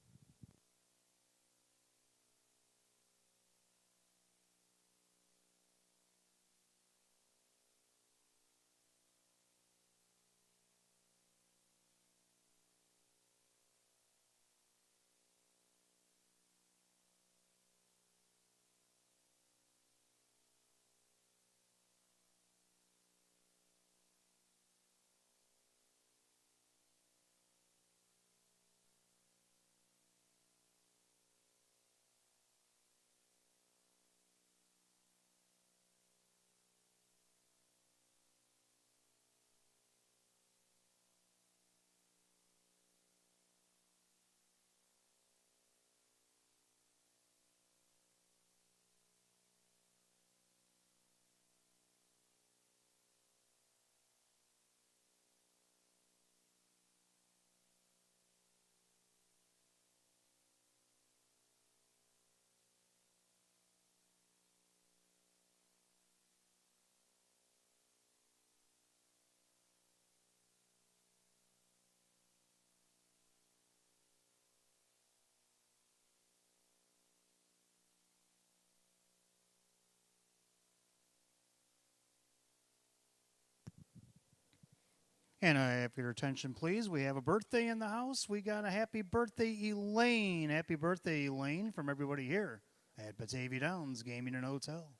And I have your attention, please. We have a birthday in the house. We got a happy birthday, Elaine. Happy birthday, Elaine, from everybody here at Batavia Downs Gaming and Hotel.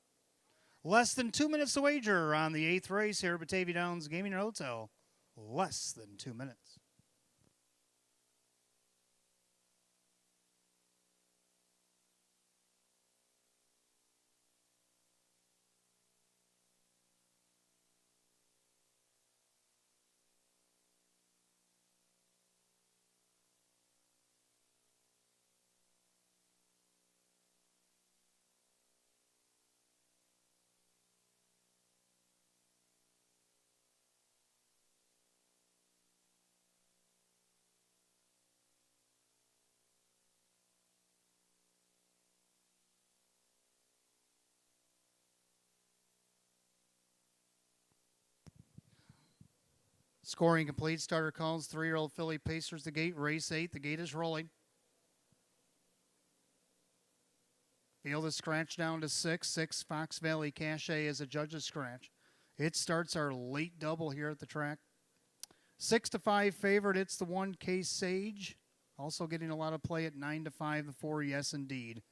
Less than 2 minutes to wager on the 8th race here at Batavia Downs Gaming and Hotel. Less than 2 minutes. Scoring complete. Starter calls. 3-year-old filly Pacers the gate. Race 8. The gate is rolling. Field is scratched down to 6. 6 Fox Valley Cache is a judge's scratch. It starts our late double here at the track. 6-5 favorite. It's the 1 K Sage. Also getting a lot of play at 9-5. The 4 Yes Indeed.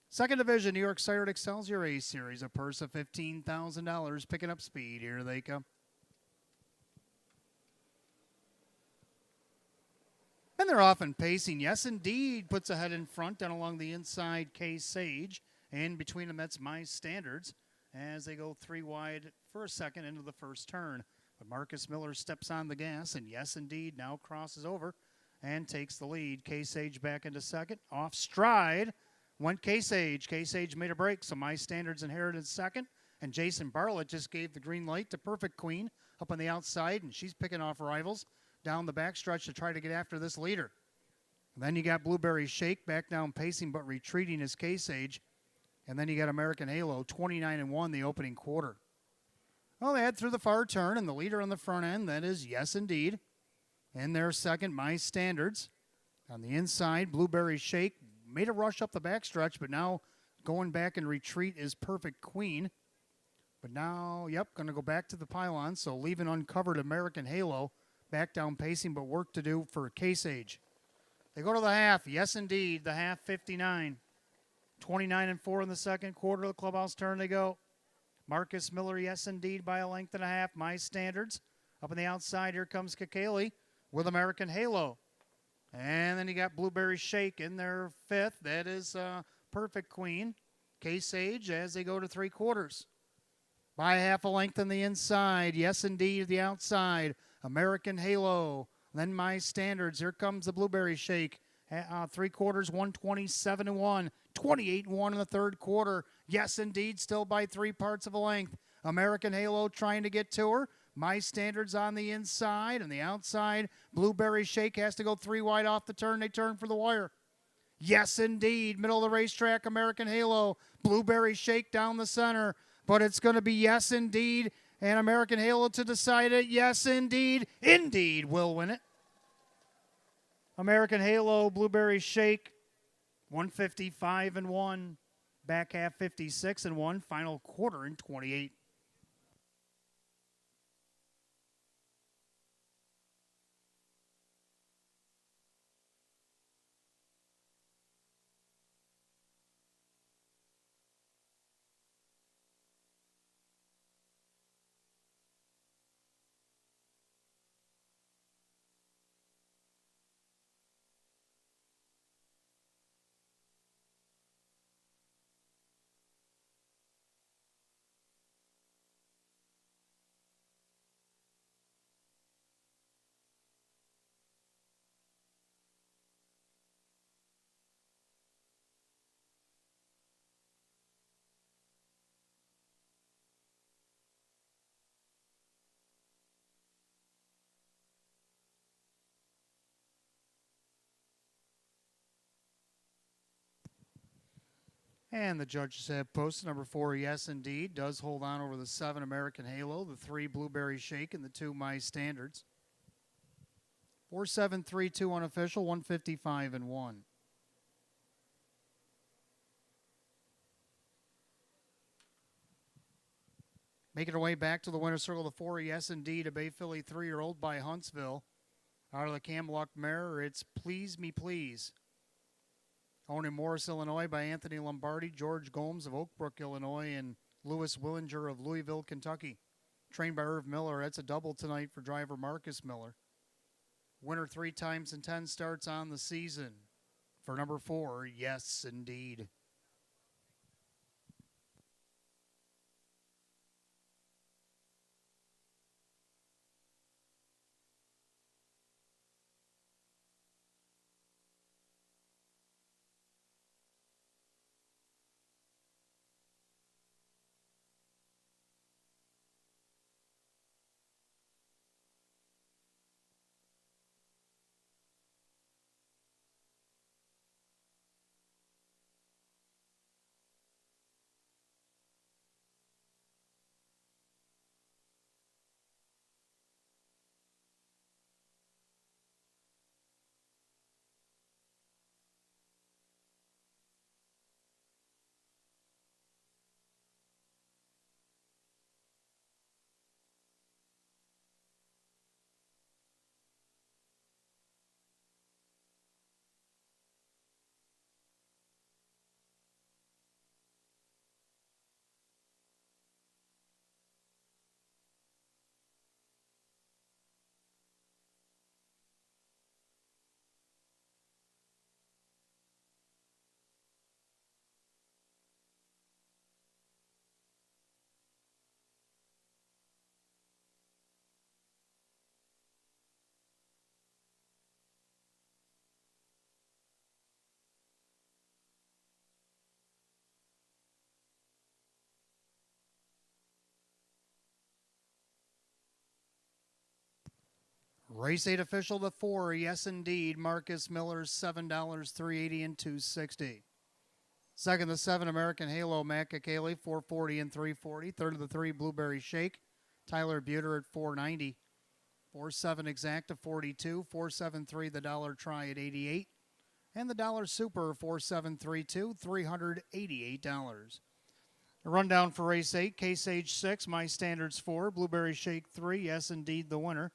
Second division, New York Sired Excelsior A Series. A purse of $15,000. Picking up speed. Here they come. And they're off and pacing. Yes, Indeed puts ahead in front down along the inside. K Sage. And between them, that's My Standards as they go 3 wide for a second into the first turn. But Marcus Miller steps on the gas, and Yes, Indeed now crosses over and takes the lead. K Sage back into second. Off stride went K Sage. K Sage made a break, so My Standards inherited second. And Jason Bartlett just gave the green light to Perfect Queen up on the outside, and she's picking off rivals down the backstretch to try to get after this leader. And then you got Blueberry Shake back down pacing but retreating as K Sage. And then you got American Halo, 29-1 the opening quarter. Well, they head through the far turn, and the leader on the front end, that is Yes Indeed. In their second, My Standards. On the inside, Blueberry Shake made a rush up the backstretch, but now going back in retreat is Perfect Queen. But now, going to go back to the pylon, so leaving uncovered American Halo. Back down pacing, but work to do for K Sage. They go to the half. Yes, Indeed. The half 59. 29-4 in the second quarter. The clubhouse turn they go. Marcus Miller, Yes, Indeed by a length and a half. My Standards. Up on the outside, here comes Kakali with American Halo. And then you got Blueberry Shake in their fifth. That is Perfect Queen. K Sage as they go to 3 quarters. By half a length on the inside. Yes, Indeed, the outside. American Halo. Then My Standards. Here comes the Blueberry Shake. 3 quarters, 127-1. 28-1 in the third quarter. Yes, Indeed, still by 3 parts of a length. American Halo trying to get to her. My Standards on the inside. And the outside, Blueberry Shake has to go 3 wide off the turn. They turn for the wire. Yes, Indeed. Middle of the racetrack, American Halo. Blueberry Shake down the center. But it's going to be Yes, Indeed. And American Halo to decide it. Yes, indeed. Indeed will win it. American Halo Blueberry Shake, 155-1. Back half 56-1. Final quarter in 28. And the judges have posted number 4, Yes Indeed, does hold on over the 7 American Halo, the 3 Blueberry Shake, and the 2 My Standards. 4-7-3-2 unofficial, 155-1. Making our way back to the winner's circle, the 4, Yes Indeed, a Bay Philly 3-year-old by Huntsville. Out of the Camlock mare, it's Please Me Please. Owned in Morris, Illinois by Anthony Lombardi, George Gomes of Oak Brook, Illinois, and Louis Willinger of Louisville, Kentucky. Trained by Irv Miller. That's a double tonight for driver Marcus Miller. Winner 3 times in 10 starts on the season. For number 4, Yes Indeed. Race 8 official, the 4, Yes Indeed, Marcus Miller's $7, $3.80 and $2.60. Second, the 7 American Halo, Matt Kakali, $4.40 and $3.40. Third of the 3 Blueberry Shake, Tyler Buter at $4.90. 4-7 Exacta, $42. 4-7-3 the Dollar Try at $88. And the Dollar Super, 4-7-3-2, $388. A rundown for race 8, Case Age 6, My Standards 4, Blueberry Shake 3, Yes Indeed the winner.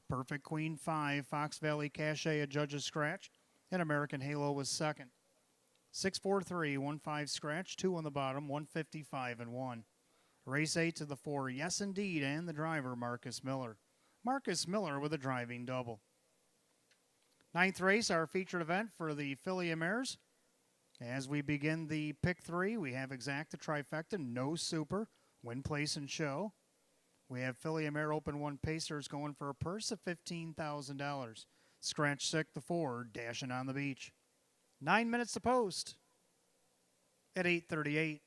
Perfect Queen 5, Fox Valley Cache a judge's scratch, and American Halo was second. 6-4-3, 1-5 scratch, 2 on the bottom, 155-1. Race 8 to the 4, Yes Indeed, and the driver Marcus Miller. Marcus Miller with a driving double. 9th race, our featured event for the Philly Mares. As we begin the pick 3, we have Exacta Trifecta, no super, win, place, and show. We have Philly Mare Open 1 Pacers going for a purse of $15,000. Scratch Sick the 4, dashing on the beach. 9 minutes to post at 8:38.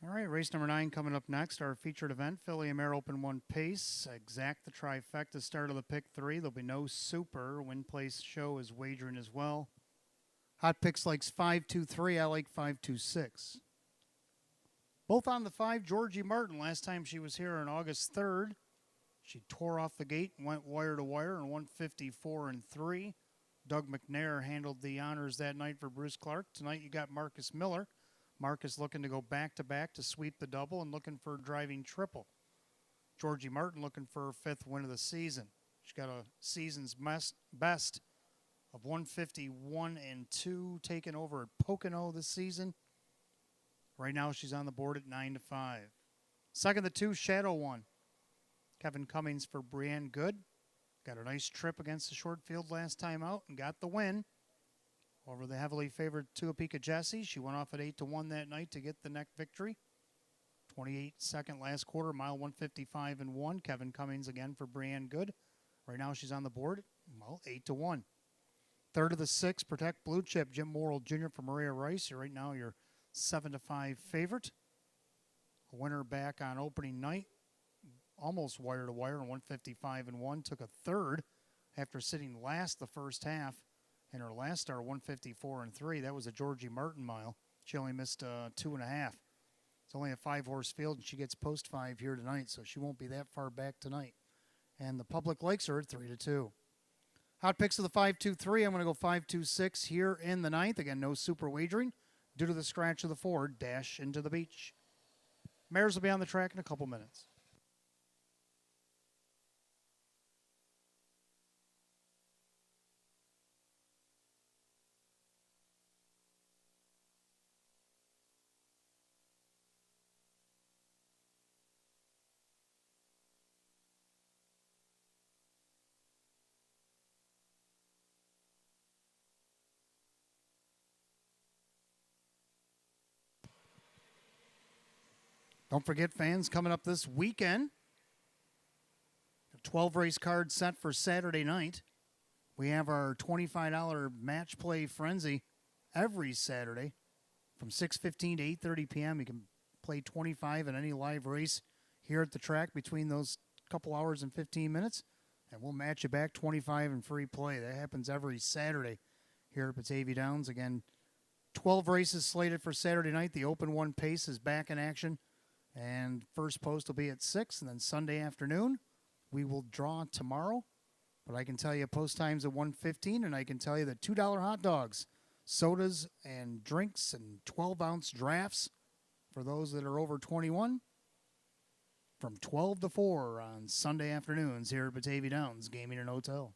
All right, race number 9 coming up next. Our featured event, Philly and Mare Open 1 Pace. Exact the trifecta start of the pick 3. There'll be no super. Win Place Show is wagering as well. Hot Picks likes 5-2-3. I like 5-2-6. Both on the 5, Georgie Martin. Last time she was here on August 3rd, she tore off the gate and went wire to wire in 154-3. Doug McNair handled the honors that night for Bruce Clark. Tonight you got Marcus Miller. Marcus looking to go back-to-back to sweep the double and looking for a driving triple. Georgie Martin looking for her 5th win of the season. She's got a season's best of 151-2, taking over at Pocono this season. Right now she's on the board at 9-5. Second, the 2, Shadow 1. Kevin Cummings for Brianne Good. Got a nice trip against the short field last time out and got the win over the heavily favored Tuapika Jessie. She went off at 8-1 that night to get the neck victory. 28-second last quarter, mile 155-1. Kevin Cummings again for Brianne Good. Right now she's on the board, 8-1. Third of the 6, Protect Blue Chip, Jim Morrill Jr. for Maria Rice. Right now your 7-5 favorite. A winner back on opening night. Almost wire to wire in 155-1. Took a third after sitting last the first half. In her last start, 154-3. That was a Georgie Martin mile. She only missed 2.5. It's only a 5-horse field, and she gets post 5 here tonight, so she won't be that far back tonight. And the public likes her at 3-2. Hot picks of the 5-2-3. I'm going to go 5-2-6 here in the 9th. Again, no super wagering due to the scratch of the 4. Dash into the beach. Mares will be on the track in a couple minutes. Don't forget, fans, coming up this weekend, a 12-race card set for Saturday night. We have our $25 match play frenzy every Saturday from 6:15 to 8:30 p.m. You can play 25 in any live race here at the track between those couple hours and 15 minutes, and we'll match you back 25 in free play. That happens every Saturday here at Batavia Downs. Again, 12 races slated for Saturday night. The Open 1 Pace is back in action. And first post will be at 6, and then Sunday afternoon we will draw tomorrow. But I can tell you post times at 1:15, and I can tell you that $2 hot dogs, sodas, and drinks, and 12-ounce drafts for those that are over 21 from 12 to 4 on Sunday afternoons here at Batavia Downs Gaming and Hotel.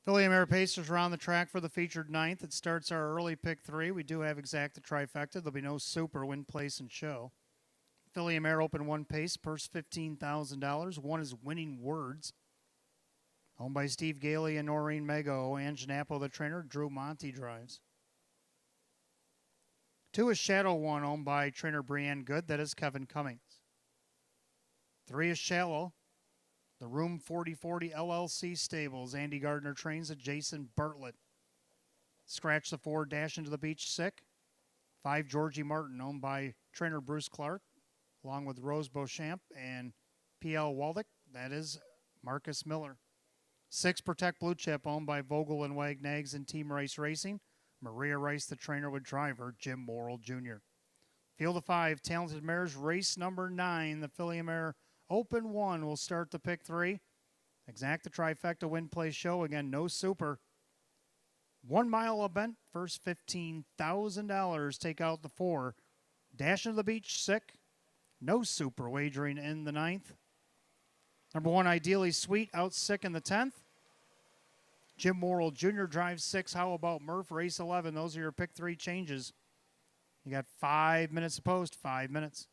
Philly and Mare Pacers are on the track for the featured 9th. It starts our early pick 3. We do have exact the trifecta. There'll be no super, win, place, and show. Philly and Mare Open 1 Pace, purse $15,000. 1 is Winning Words. Owned by Steve Gailey and Noreen Mego. Ange Napo, the trainer. Drew Monty drives. 2 is Shadow 1, owned by trainer Brianne Good. That is Kevin Cummings. 3 is Shallow. The Room 4040 LLC Stables. Andy Gardner trains at Jason Bartlett. Scratch the 4, Dash into the Beach, sick. 5, Georgie Martin, owned by trainer Bruce Clark, along with Rose Beauchamp and P.L. Waldick. That is Marcus Miller. 6, Protect Blue Chip, owned by Vogel and Wagnags and Team Rice Racing. Maria Rice, the trainer with driver, Jim Morrill Jr. Field of 5, Talented Mares, race number 9. The Philly and Mare Open 1 will start the pick 3. Exact the trifecta win, play, show. Again, no super. 1 mile event, first $15,000. Take out the 4. Dash into the Beach, sick. No super wagering in the 9th. Number 1, Ideally Sweet, out sick in the 10th. Jim Morrill Jr. drives 6. How about Murph, race 11? Those are your pick 3 changes. You got 5 minutes to post, 5 minutes.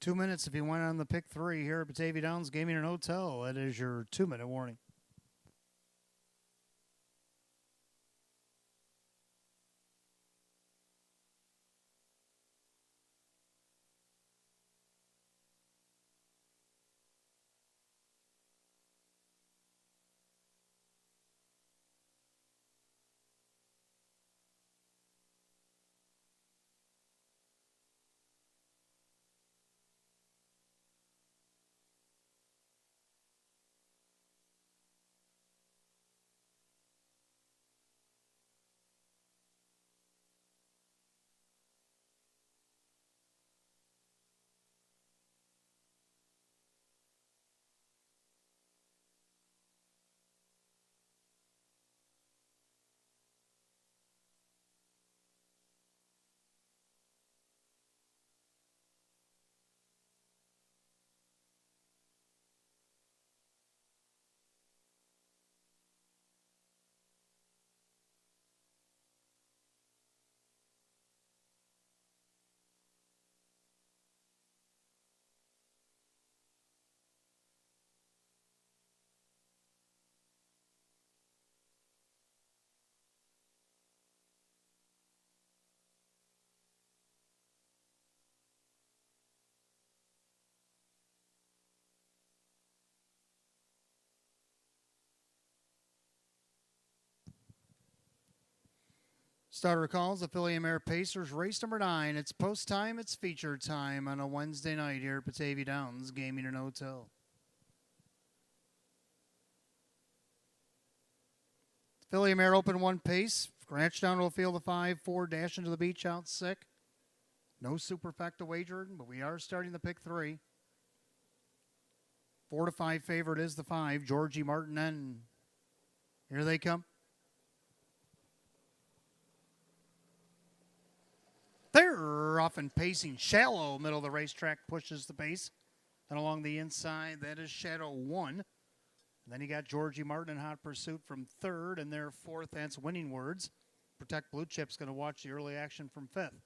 2 minutes if you went on the pick 3 here at Batavia Downs Gaming and Hotel. That is your 2-minute warning. Starter calls, the Philly Mare Pacers, race number 9. It's post time, it's feature time on a Wednesday night here at Batavia Downs Gaming and Hotel. Philly Mare open 1 pace, scratch down to a field of 5-4, dash into the beach out sick. No superfecta wagered, but we are starting the pick 3. 4-5 favorite is the 5, Georgie Martin, and here they come. They're off and pacing. Shallow, middle of the racetrack, pushes the pace. And along the inside, that is Shadow 1. And then you got Georgie Martin in hot pursuit from 3rd, and their 4th, that's Winning Words. Protect Blue Chip's going to watch the early action from 5th.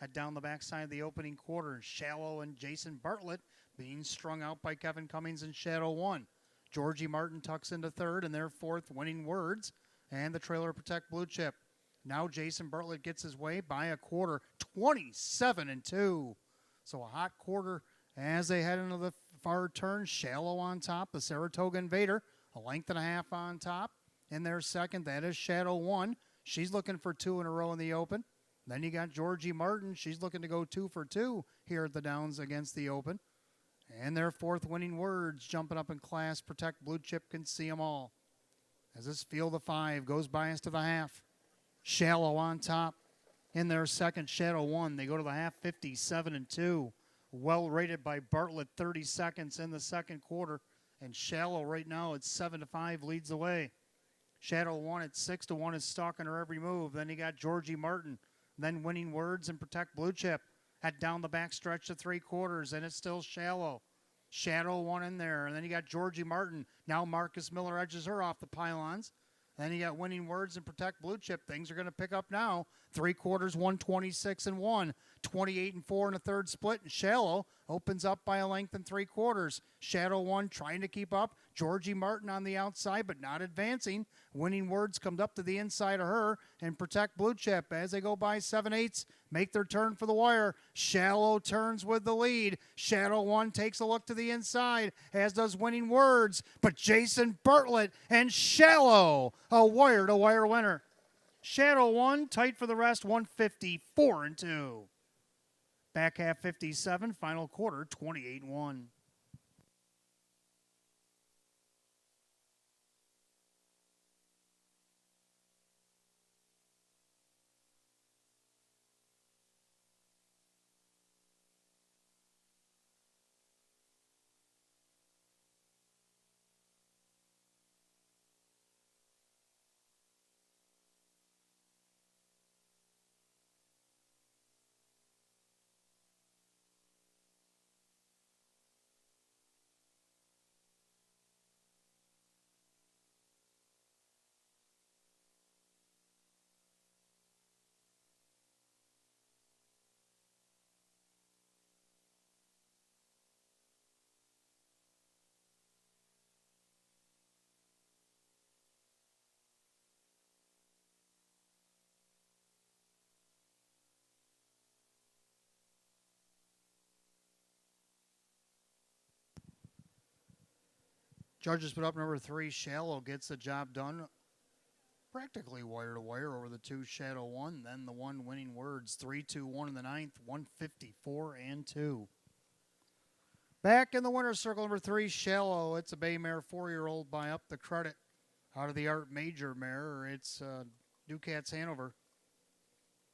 Head down the backside of the opening quarter, Shallow and Jason Bartlett being strung out by Kevin Cummings in Shadow 1. Georgie Martin tucks into 3rd, and their 4th, Winning Words. And the trailer Protect Blue Chip. Now Jason Bartlett gets his way by a quarter, 27-2. So a hot quarter as they head into the far turn. Shallow on top, the Saratoga Invader, a length and a half on top. In their second, that is Shadow 1. She's looking for 2 in a row in the open. Then you got Georgie Martin. She's looking to go 2 for 2 here at the Downs against the open. And their 4th, Winning Words, jumping up in class. Protect Blue Chip can see them all. As this field of 5 goes by us to the half. Shallow on top. In their second, Shadow 1. They go to the half, 57-2. Well rated by Bartlett, 30 seconds in the second quarter. And Shallow right now at 7-5 leads the way. Shadow 1 at 6-1 is stalking her every move. Then you got Georgie Martin. Then Winning Words and Protect Blue Chip. Head down the back stretch to 3 quarters, and it's still Shallow. Shadow 1 in there. And then you got Georgie Martin. Now Marcus Miller edges her off the pylons. Then you got Winning Words and Protect Blue Chip. Things are going to pick up now. 3 quarters, 126-1. 28-4 in a third split. And Shallow opens up by a length in 3 quarters. Shadow 1 trying to keep up. Georgie Martin on the outside, but not advancing. Winning Words comes up to the inside of her. And Protect Blue Chip as they go by 7/8. Make their turn for the wire. Shallow turns with the lead. Shadow 1 takes a look to the inside, as does Winning Words. But Jason Bartlett and Shallow, a wire-to-wire winner. Shadow 1, tight for the rest, 154-2. Back half 57, final quarter 28-1. Judges put up number 3, Shallow gets the job done. Practically wire to wire over the 2, Shadow 1. Then the 1 winning words, 3-2-1 in the ninth, 154 and 2. Back in the winner's circle, number 3, Shallow. It's a bay mare, 4-year-old by Up the Credit. Out of the Art Major mare, it's Ducats Hanover.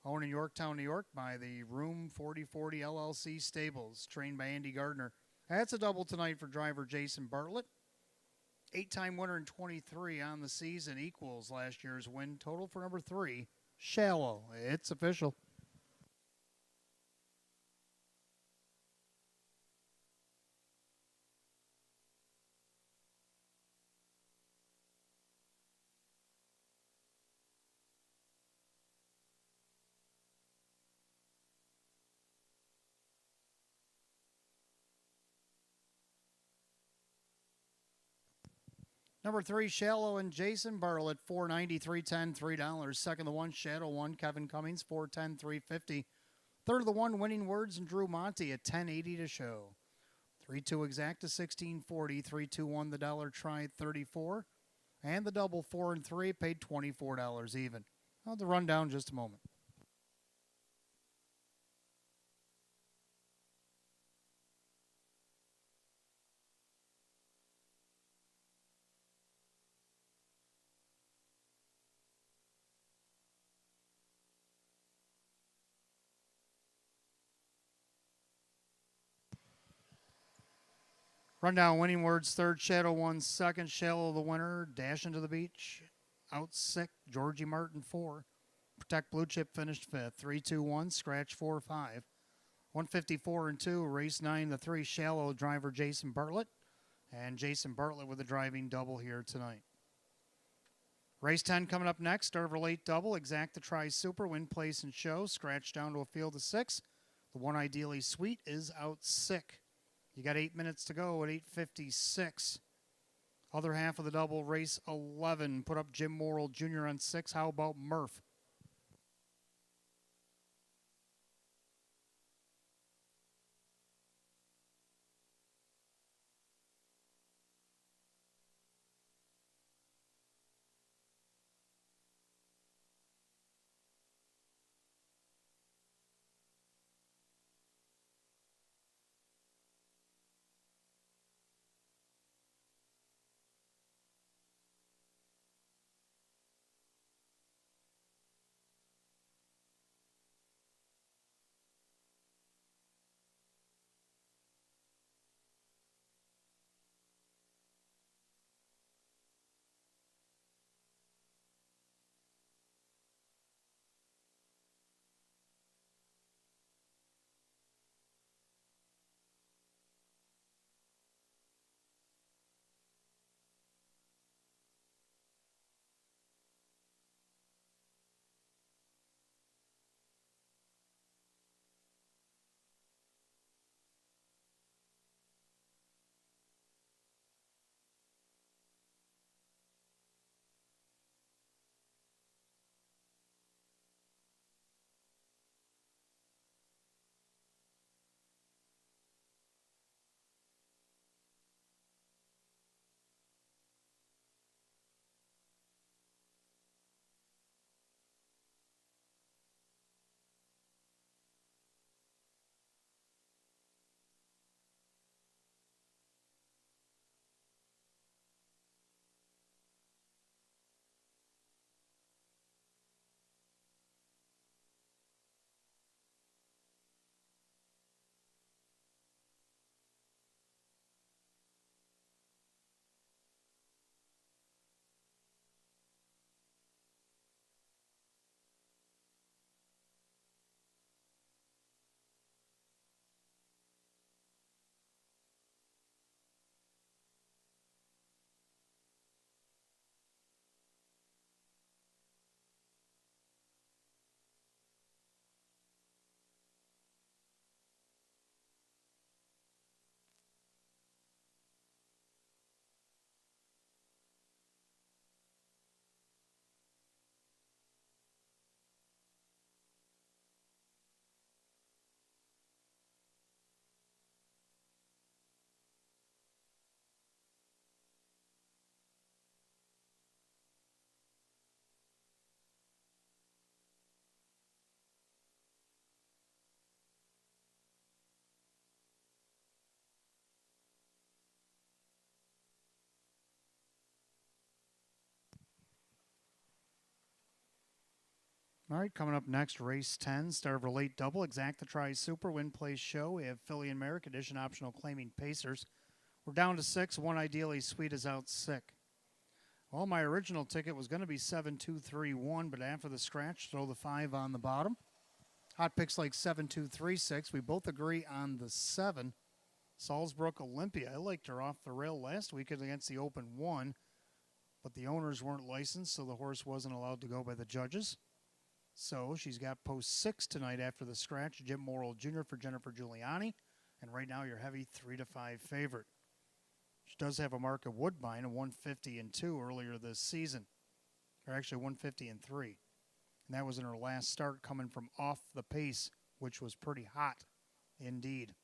Owned in Yorktown, New York by the Room 4040 LLC Stables, trained by Andy Gardner. That's a double tonight for driver Jason Bartlett. 8-time winner in 23 on the season, equals last year's win total for number 3, Shallow. It's official. Number 3, Shallow and Jason Bartlett, $4.90, $3.10, $3. Second, the 1, Shadow 1, Kevin Cummings, $4.10, $3.50. Third, the 1, Winning Words, and Drew Monty at $10.80 to show. 3-2 exact to $16.40, 3-2-1 the dollar try at $34, and the double 4 and 3 paid $24 even. I'll have to run down just a moment. Rundown winning words, third, Shadow 1, second, Shallow the winner, Dash into the Beach, out 6, Georgie Martin 4, Protect Blue Chip finished 5th, 3-2-1, scratch 4-5, 154 and 2, race 9, the 3, Shallow, driver Jason Bartlett, and Jason Bartlett with a driving double here tonight. Race 10 coming up next, start of a late double, exact the try super, win, place, and show, scratch down to a field of 6. The 1 Ideally Sweet is out sick. You got 8 minutes to go at 8:56. Other half of the double, race 11. Put up Jim Morrill Jr. on 6. How about Murph? All right, coming up next, race 10, start of a late double, Exacta Tri Super, Win Place Show. We have Philly and Merrick, addition optional claiming Pacers. We're down to 6, one Ideally Sweet is out sick. Well, my original ticket was going to be 7-2-3-1, but after the scratch, throw the 5 on the bottom. Hot picks like 7-2-3-6. We both agree on the 7. Salzburg Olympia. I liked her off the rail last weekend against the Open 1, but the owners weren't licensed, so the horse wasn't allowed to go by the judges. So she's got post 6 tonight after the scratch. Jim Morrill Jr. for Jennifer Giuliani. And right now, your heavy 3-5 favorite. She does have a mark of Woodbine, a 150-2 earlier this season. Or actually 150-3. And that was in her last start coming from off the pace, which was pretty hot indeed.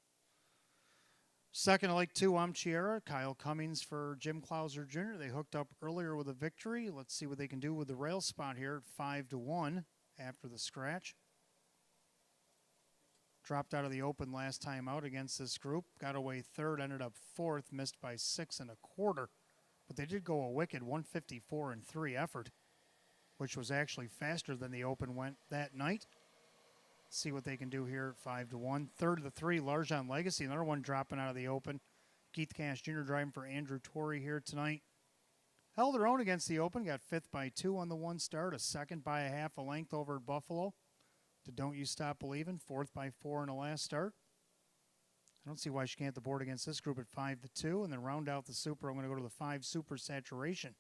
Second, I like 2, Amchiera. Kyle Cummings for Jim Clouser Jr. They hooked up earlier with a victory. Let's see what they can do with the rail spot here at 5-1 after the scratch. Dropped out of the Open last time out against this group. Got away third, ended up fourth, missed by 6 1/4. But they did go a wicked 154-3 effort, which was actually faster than the Open went that night. See what they can do here at 5-1. Third of the 3, Larjan Legacy, another one dropping out of the Open. Keith Cash Jr. driving for Andrew Torrey here tonight. Held their own against the Open, got 5th by 2 on the 1 start, a 2nd by a half a length over at Buffalo to Don't You Stop Believin', 4th by 4 in the last start. I don't see why she can't the board against this group at 5-2, and then round out the Super. I'm going to go to the 5 Super Saturation.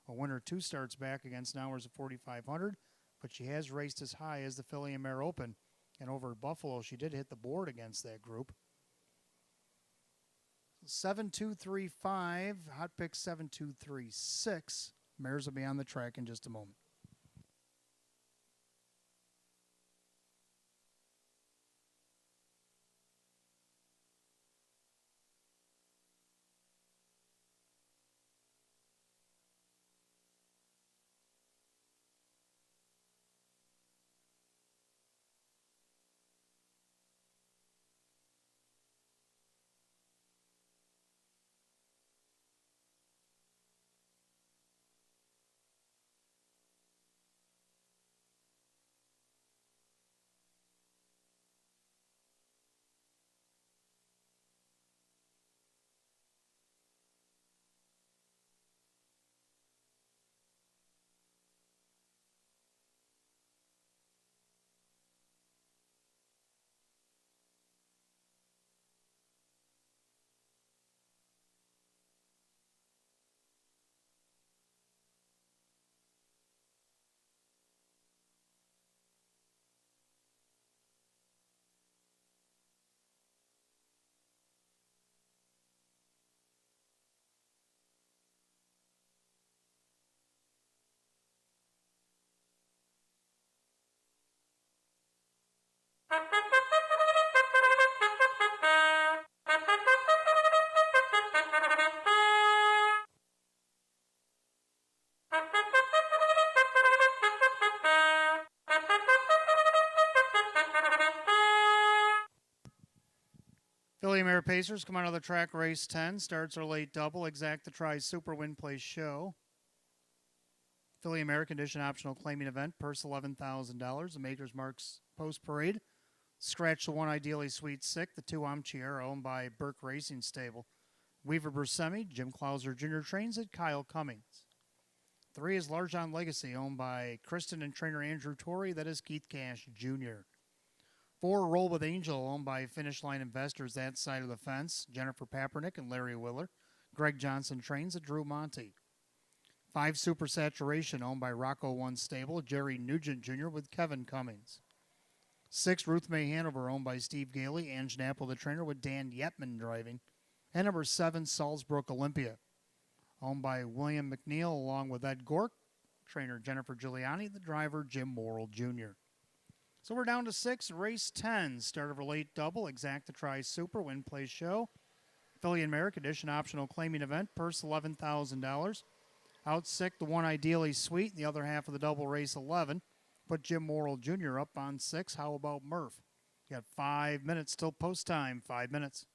A winner 2 starts back against Nowers at 4,500, but she has raced as high as the Philly and Mare Open. And over at Buffalo, she did hit the board against that group. 7-2-3-5, hot pick 7-2-3-6. Mares will be on the track in just a moment. Philly Mare Pacers come out of the track, race 10. Starts are late double, Exacta Tri Super Win Place Show. Philly Mare condition optional claiming event, purse $11,000. The Maker's Marks Post Parade. Scratch the 1 Ideally Sweet Sick, the 2 Amchiera owned by Burke Racing Stable. Weaver Buscemi, Jim Clouser Jr. trains it, Kyle Cummings. 3 is Larjan Legacy owned by Kristen and trainer Andrew Torrey, that is Keith Cash Jr. 4, Roll with Angel, owned by Finish Line Investors, that side of the fence, Jennifer Papernick and Larry Willer. Greg Johnson trains at Drew Monty. 5, Super Saturation, owned by Rocco One Stable, Jerry Nugent Jr. with Kevin Cummings. 6, Ruth May Hanover, owned by Steve Gailey, Ange Napple, the trainer, with Dan Yetman driving. And number 7, Salzburg Olympia, owned by William McNeil, along with Ed Gork, trainer Jennifer Giuliani, the driver Jim Morrill Jr. So we're down to 6, race 10. Start of a late double, Exacta Tri Super, Win Place Show. Philly and Merrick edition optional claiming event, purse $11,000. Out sick, the 1 Ideally Sweet, the other half of the double race 11. Put Jim Morrill Jr. up on 6. How about Murph? You got 5 minutes till post time, 5 minutes.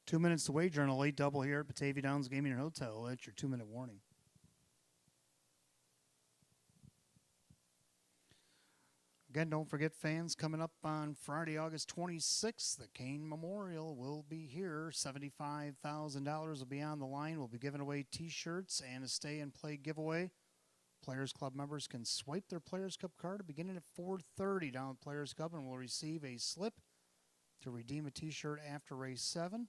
2 minutes to wager on a late double here at Batavia Downs Gaming and Hotel. That's your 2-minute warning. Again, don't forget, fans, coming up on Friday, August 26th, the Kane Memorial will be here. $75,000 will be on the line. We'll be giving away T-shirts and a stay-and-play giveaway. Players Club members can swipe their Players Cup card beginning at 4:30 down at Players Cup and will receive a slip to redeem a T-shirt after race 7.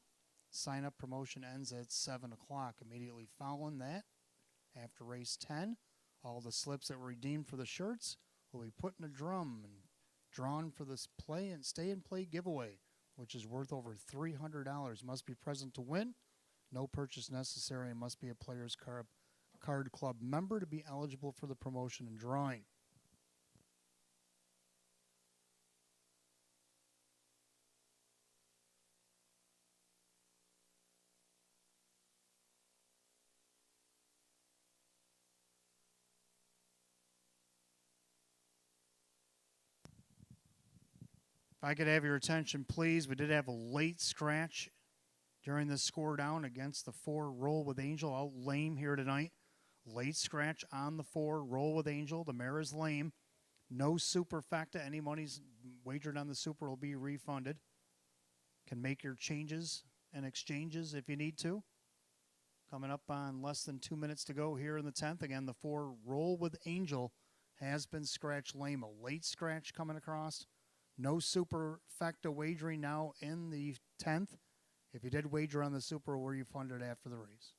Sign-up promotion ends at 7 o'clock. Immediately following that, after race 10, all the slips that were redeemed for the shirts will be put in a drum and drawn for this play and stay-and-play giveaway, which is worth over $300. Must be present to win. No purchase necessary and must be a Players Card Club member to be eligible for the promotion and drawing. If I could have your attention, please. We did have a late scratch during the score down against the 4 Roll with Angel, out lame here tonight. Late scratch on the 4 Roll with Angel. The mare is lame. No superfecta. Any monies wagered on the super will be refunded. Can make your changes and exchanges if you need to. Coming up on less than 2 minutes to go here in the 10th. Again, the 4 Roll with Angel has been scratched lame. A late scratch coming across. No superfecta wagering now in the 10th. If you did wager on the super, were you funded after the race?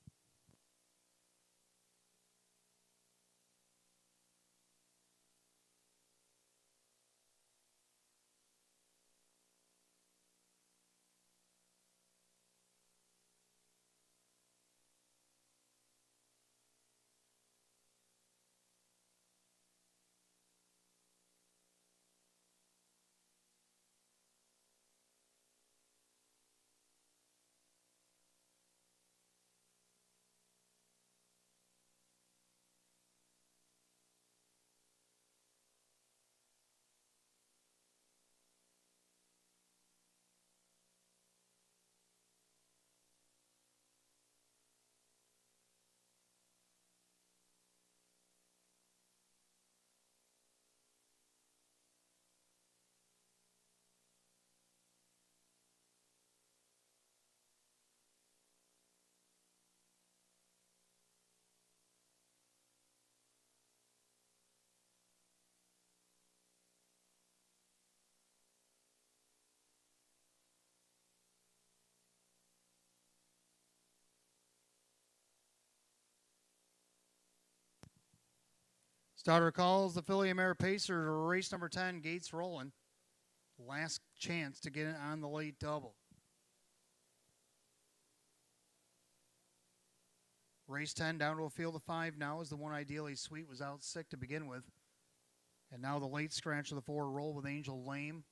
Starter calls the Philly Mare Pacers, race number 10, Gates rolling. Last chance to get it on the late double. Race 10 down to a field of 5 now as the one Ideally Sweet was out sick to begin with. And now the late scratch of the 4 Roll with Angel lame.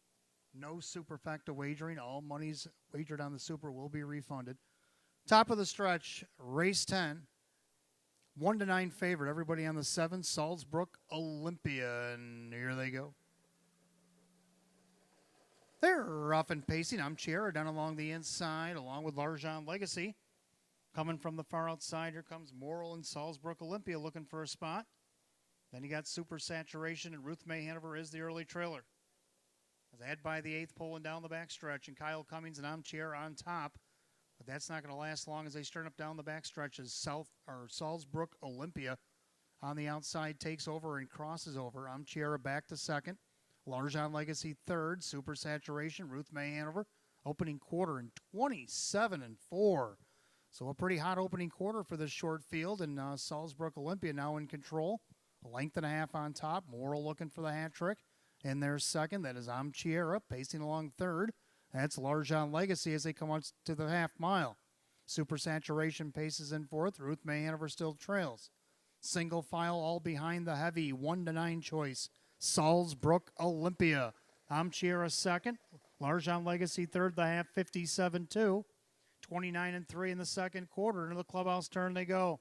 No superfecta wagering. All monies wagered on the super will be refunded. Top of the stretch, race 10. 1-9 favorite. Everybody on the 7, Salzbrook Olympia. And here they go. They're rough and pacing. I'm Chiara down along the inside, along with Larjan Legacy. Coming from the far outside, here comes Moral and Salzbrook Olympia looking for a spot. Then you got Super Saturation, and Ruth May Hanover is the early trailer. As I head by the 8th, pulling down the backstretch, and Kyle Cummings and I'm Chiara on top. But that's not going to last long as they start up down the backstretch as Salzbrook Olympia on the outside takes over and crosses over. I'm Chiara back to 2nd. Larjan Legacy 3rd. Super Saturation. Ruth May Hanover opening quarter in 27-4. So a pretty hot opening quarter for this short field. And Salzbrook Olympia now in control. A length and a half on top. Moral looking for the hat trick. And there's 2nd. That is I'm Chiara pacing along 3rd. That's Larjan Legacy as they come out to the half mile. Super Saturation paces in 4th. Ruth May Hanover still trails. Single file all behind the heavy 1-9 choice. Salzbrook Olympia. I'm Chiara 2nd. Larjan Legacy 3rd, the half 57-2. 29-3 in the 2nd quarter. Into the clubhouse turn they go.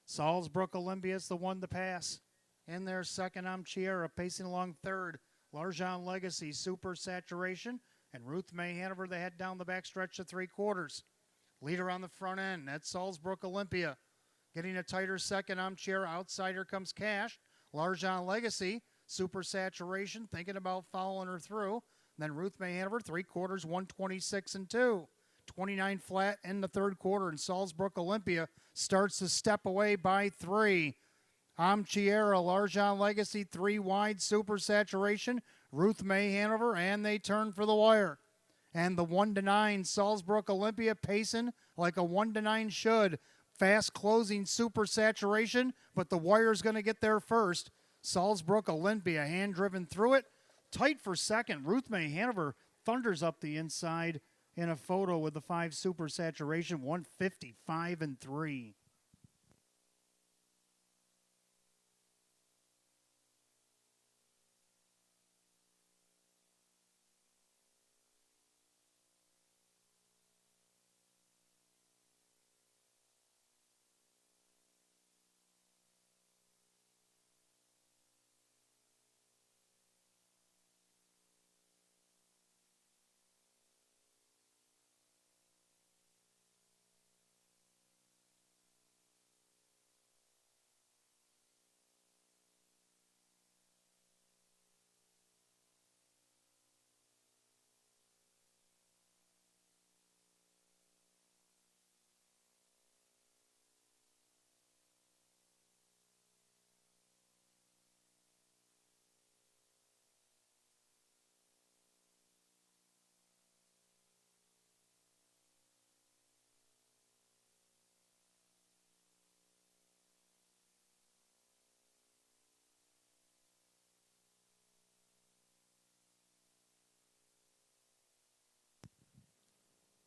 Salzbrook Olympia is the one to pass. In there 2nd, I'm Chiara pacing along 3rd. Larjan Legacy, Super Saturation. And Ruth May Hanover, they head down the backstretch to 3 quarters. Leader on the front end, that's Salzbrook Olympia. Getting a tighter second armchair. Outsider comes Cash. Larjon Legacy, super saturation, thinking about following her through. Then Ruth May Hanover, 3/4, 126 and 2. 29 flat in the third quarter, and Salzbrook Olympia starts to step away by 3. Amchiera, Larjon Legacy, 3 wide, super saturation. Ruth May Hanover, and they turn for the wire. And the 1-9 Salzbrook Olympia pacing like a 1-9 should. Fast closing super saturation, but the wire's going to get there first. Salzbrook Olympia hand driven through it. Tight for second. Ruth May Hanover thunders up the inside in a photo with the 5 super saturation, 155 and 3.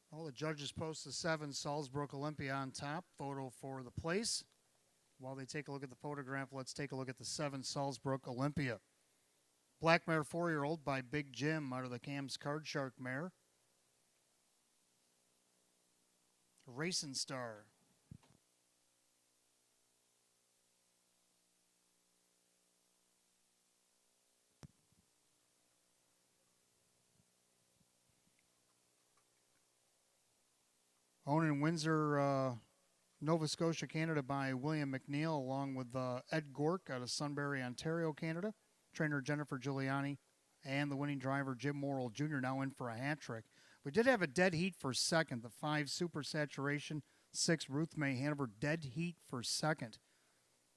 Well, the judges post the 7 Salzbrook Olympia on top. Photo for the place. While they take a look at the photograph, let's take a look at the 7 Salzbrook Olympia. Black mare 4-year-old by Big Jim out of the Cam's Card Shark mare. Racing Star. Owned in Windsor, Nova Scotia, Canada by William McNeil, along with Ed Gork out of Sunbury, Ontario, Canada. Trainer Jennifer Giuliani and the winning driver Jim Morrill Jr. now in for a hat trick. We did have a dead heat for second. The 5 super saturation, 6 Ruth May Hanover, dead heat for second.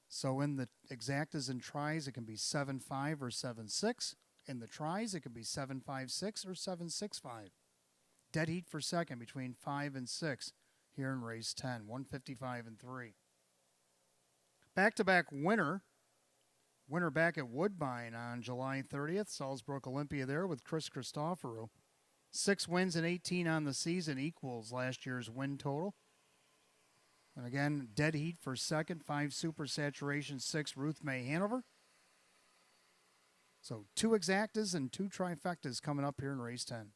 So in the exactas and tries, it can be 7-5 or 7-6. In the tries, it can be 7-5-6 or 7-6-5. Dead heat for second between 5 and 6 here in race 10, 155 and 3. Back-to-back winner. Winner back at Woodbine on July 30th. Salzbrook Olympia there with Chris Christoforou. 6 wins and 18 on the season equals last year's win total. And again, dead heat for second, 5 super saturation, 6 Ruth May Hanover. So 2 exactas and 2 trifectas coming up here in race 10.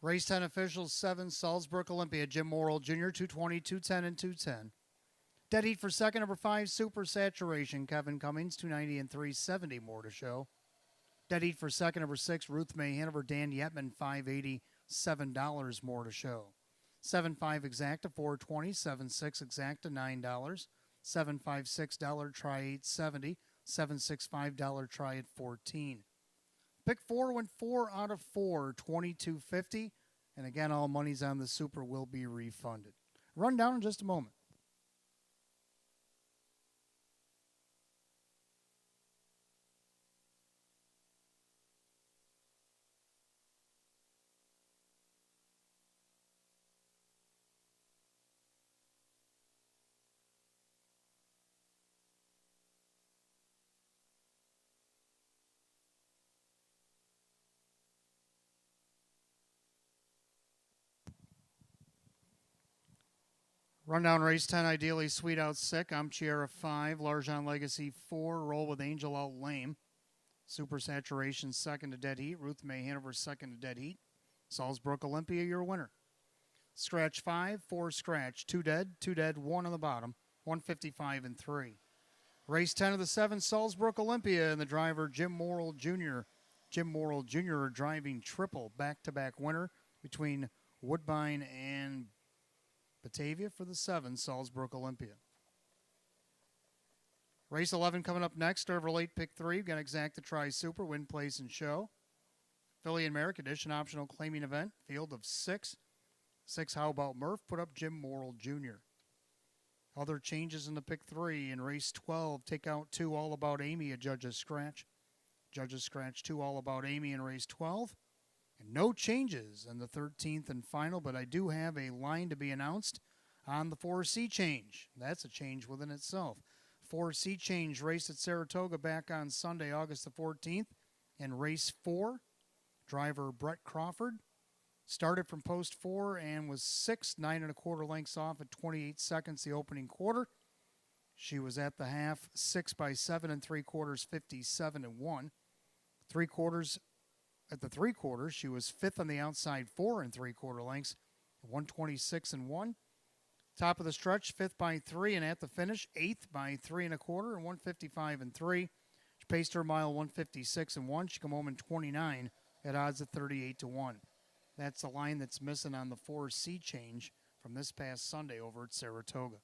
Race 10 officials, 7 Salzbrook Olympia, Jim Morrill Jr., 220, 210, and 210. Dead heat for second, number 5, Super Saturation, Kevin Cummings, 290 and 370, more to show. Dead heat for second, number 6, Ruth May Hanover, Dan Yetman, $580, $7 more to show. 7.5 exacta, $420, 7.6 exacta, $9. $7.56 try $870, $7.65 try at $14. Pick 4 went 4 out of 4, $22.50, And again, all monies on the Super will be refunded. Rundown in just a moment. Rundown race 10, Ideally Sweet Out Sick. I'm Chiara 5, Largent Legacy 4, Roll with Angel Out Lame. Super Saturation second to Dead Heat. Ruth May Hanover second to Dead Heat. Salzburg Olympia, your winner. Scratch 5, 4 scratch, 2 dead, 1 on the bottom, 155 and 3. Race 10 of the 7, Salzburg Olympia, and the driver Jim Morrill Jr. Jim Morrill Jr. driving triple back-to-back winner between Woodbine and Batavia for the 7, Salzburg Olympia. Race 11 coming up next. Starter late pick 3. We've got Exacta Tri Super, Win, Place, and Show. Philly and Merrick Edition optional claiming event. Field of 6. 6, How About Murph? Put up Jim Morrill Jr. Other changes in the pick 3. In race 12, take out 2, All About Amy, a Judge's Scratch. Judge's Scratch 2, All About Amy in race 12. And no changes in the 13th and final, but I do have a line to be announced on the 4C change. That's a change within itself. 4C change race at Saratoga back on Sunday, August the 14th. In race 4, driver Brett Crawford started from post 4 and was 6, 9 1/4 lengths off at 28 seconds the opening quarter. She was at the half 6 by 7 3/4, 57 and 1. 3/4 at the 3/4, she was 5th on the outside 4 3/4 lengths, 126 and 1. Top of the stretch, 5th by 3, and at the finish, 8th by 3 1/4 and 155 and 3. She paced her mile 156 and 1. She come home in 29 at odds of 38 to 1. That's the line that's missing on the 4C change from this past Sunday over at Saratoga.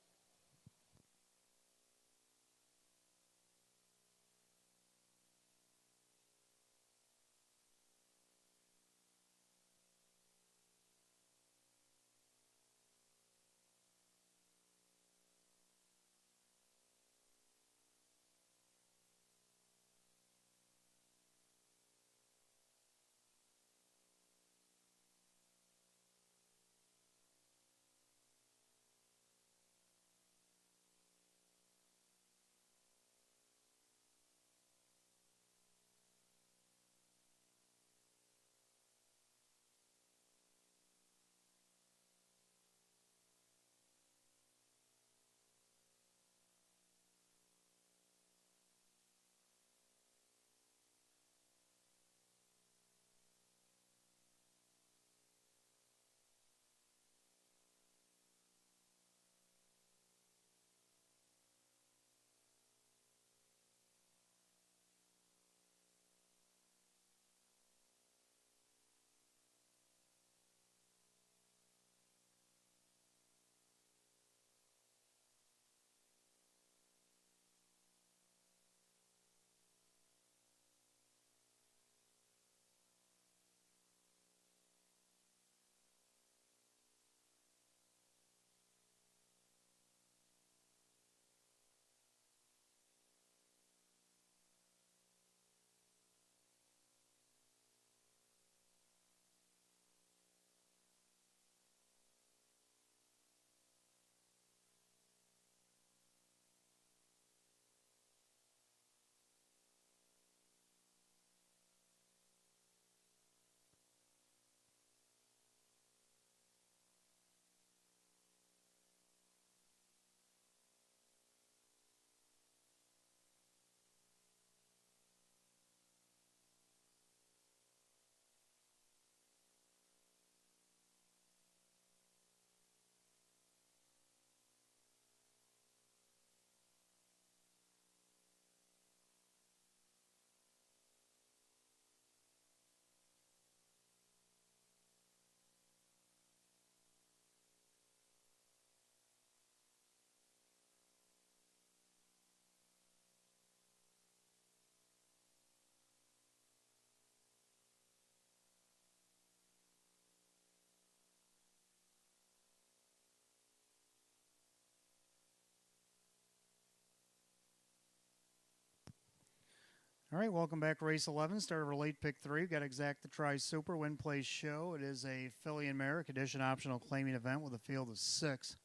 All right, welcome back. Race 11, start of our late pick 3. We've got Exact the Tri Super Win Place Show. It is a Philly and Merrick edition optional claiming event with a field of 6.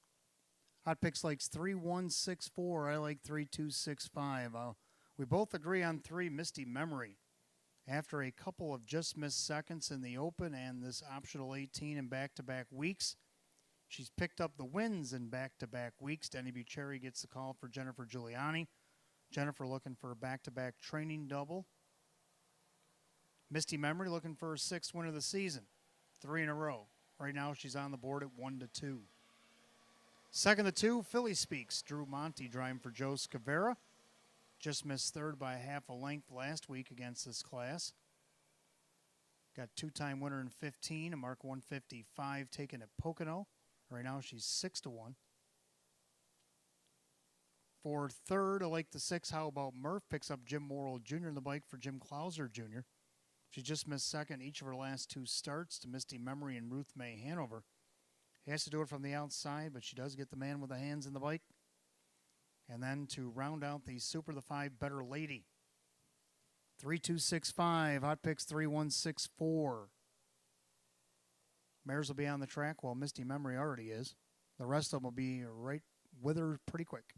Hot Picks likes 3164. I like 3265. We both agree on 3, Misty Memory. After a couple of just missed seconds in the Open and this optional 18 in back-to-back weeks, she's picked up the wins in back-to-back weeks. Denny Bucherri gets the call for Jennifer Giuliani. Jennifer looking for a back-to-back training double. Misty Memory looking for her 6th win of the season. 3 in a row. Right now she's on the board at 1-2. Second to 2, Philly Speaks. Drew Monty driving for Joe Scavera. Just missed 3rd by half a length last week against this class. Got 2-time winner in 15, a mark 155 taken at Pocono. Right now she's 6-1. For 3rd, I like the 6, How About Murph? Picks up Jim Morrill Jr. in the bike for Jim Clauser Jr. She just missed 2nd each of her last 2 starts to Misty Memory and Ruth May Hanover. He has to do it from the outside, but she does get the man with the hands in the bike. And then to round out the Super, the 5, Better Lady. 3265, Hot Picks 3164. Mares will be on the track while Misty Memory already is. The rest of them will be right with her pretty quick.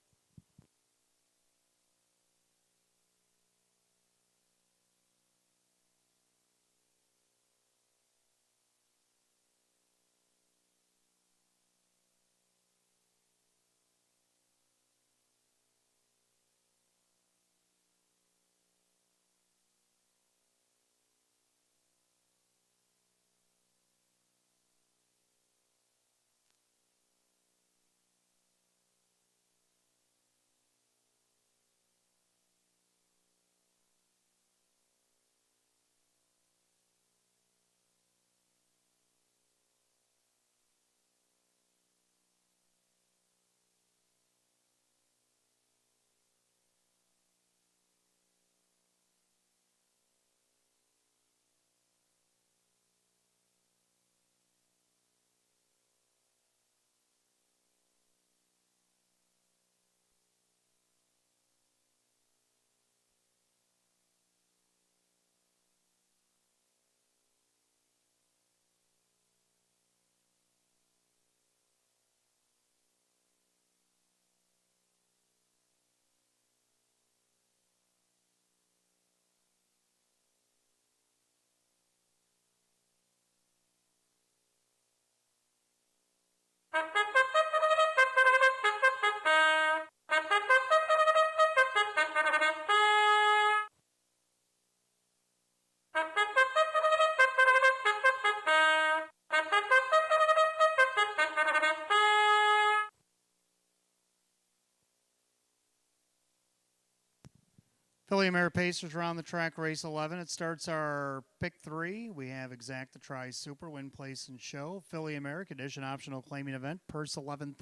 Philly and Mare Pacers are on the track, race 11. It starts our pick 3. We have Exact the Tri Super, Win Place and Show. Philly and Mare edition optional claiming event, purse $11,000.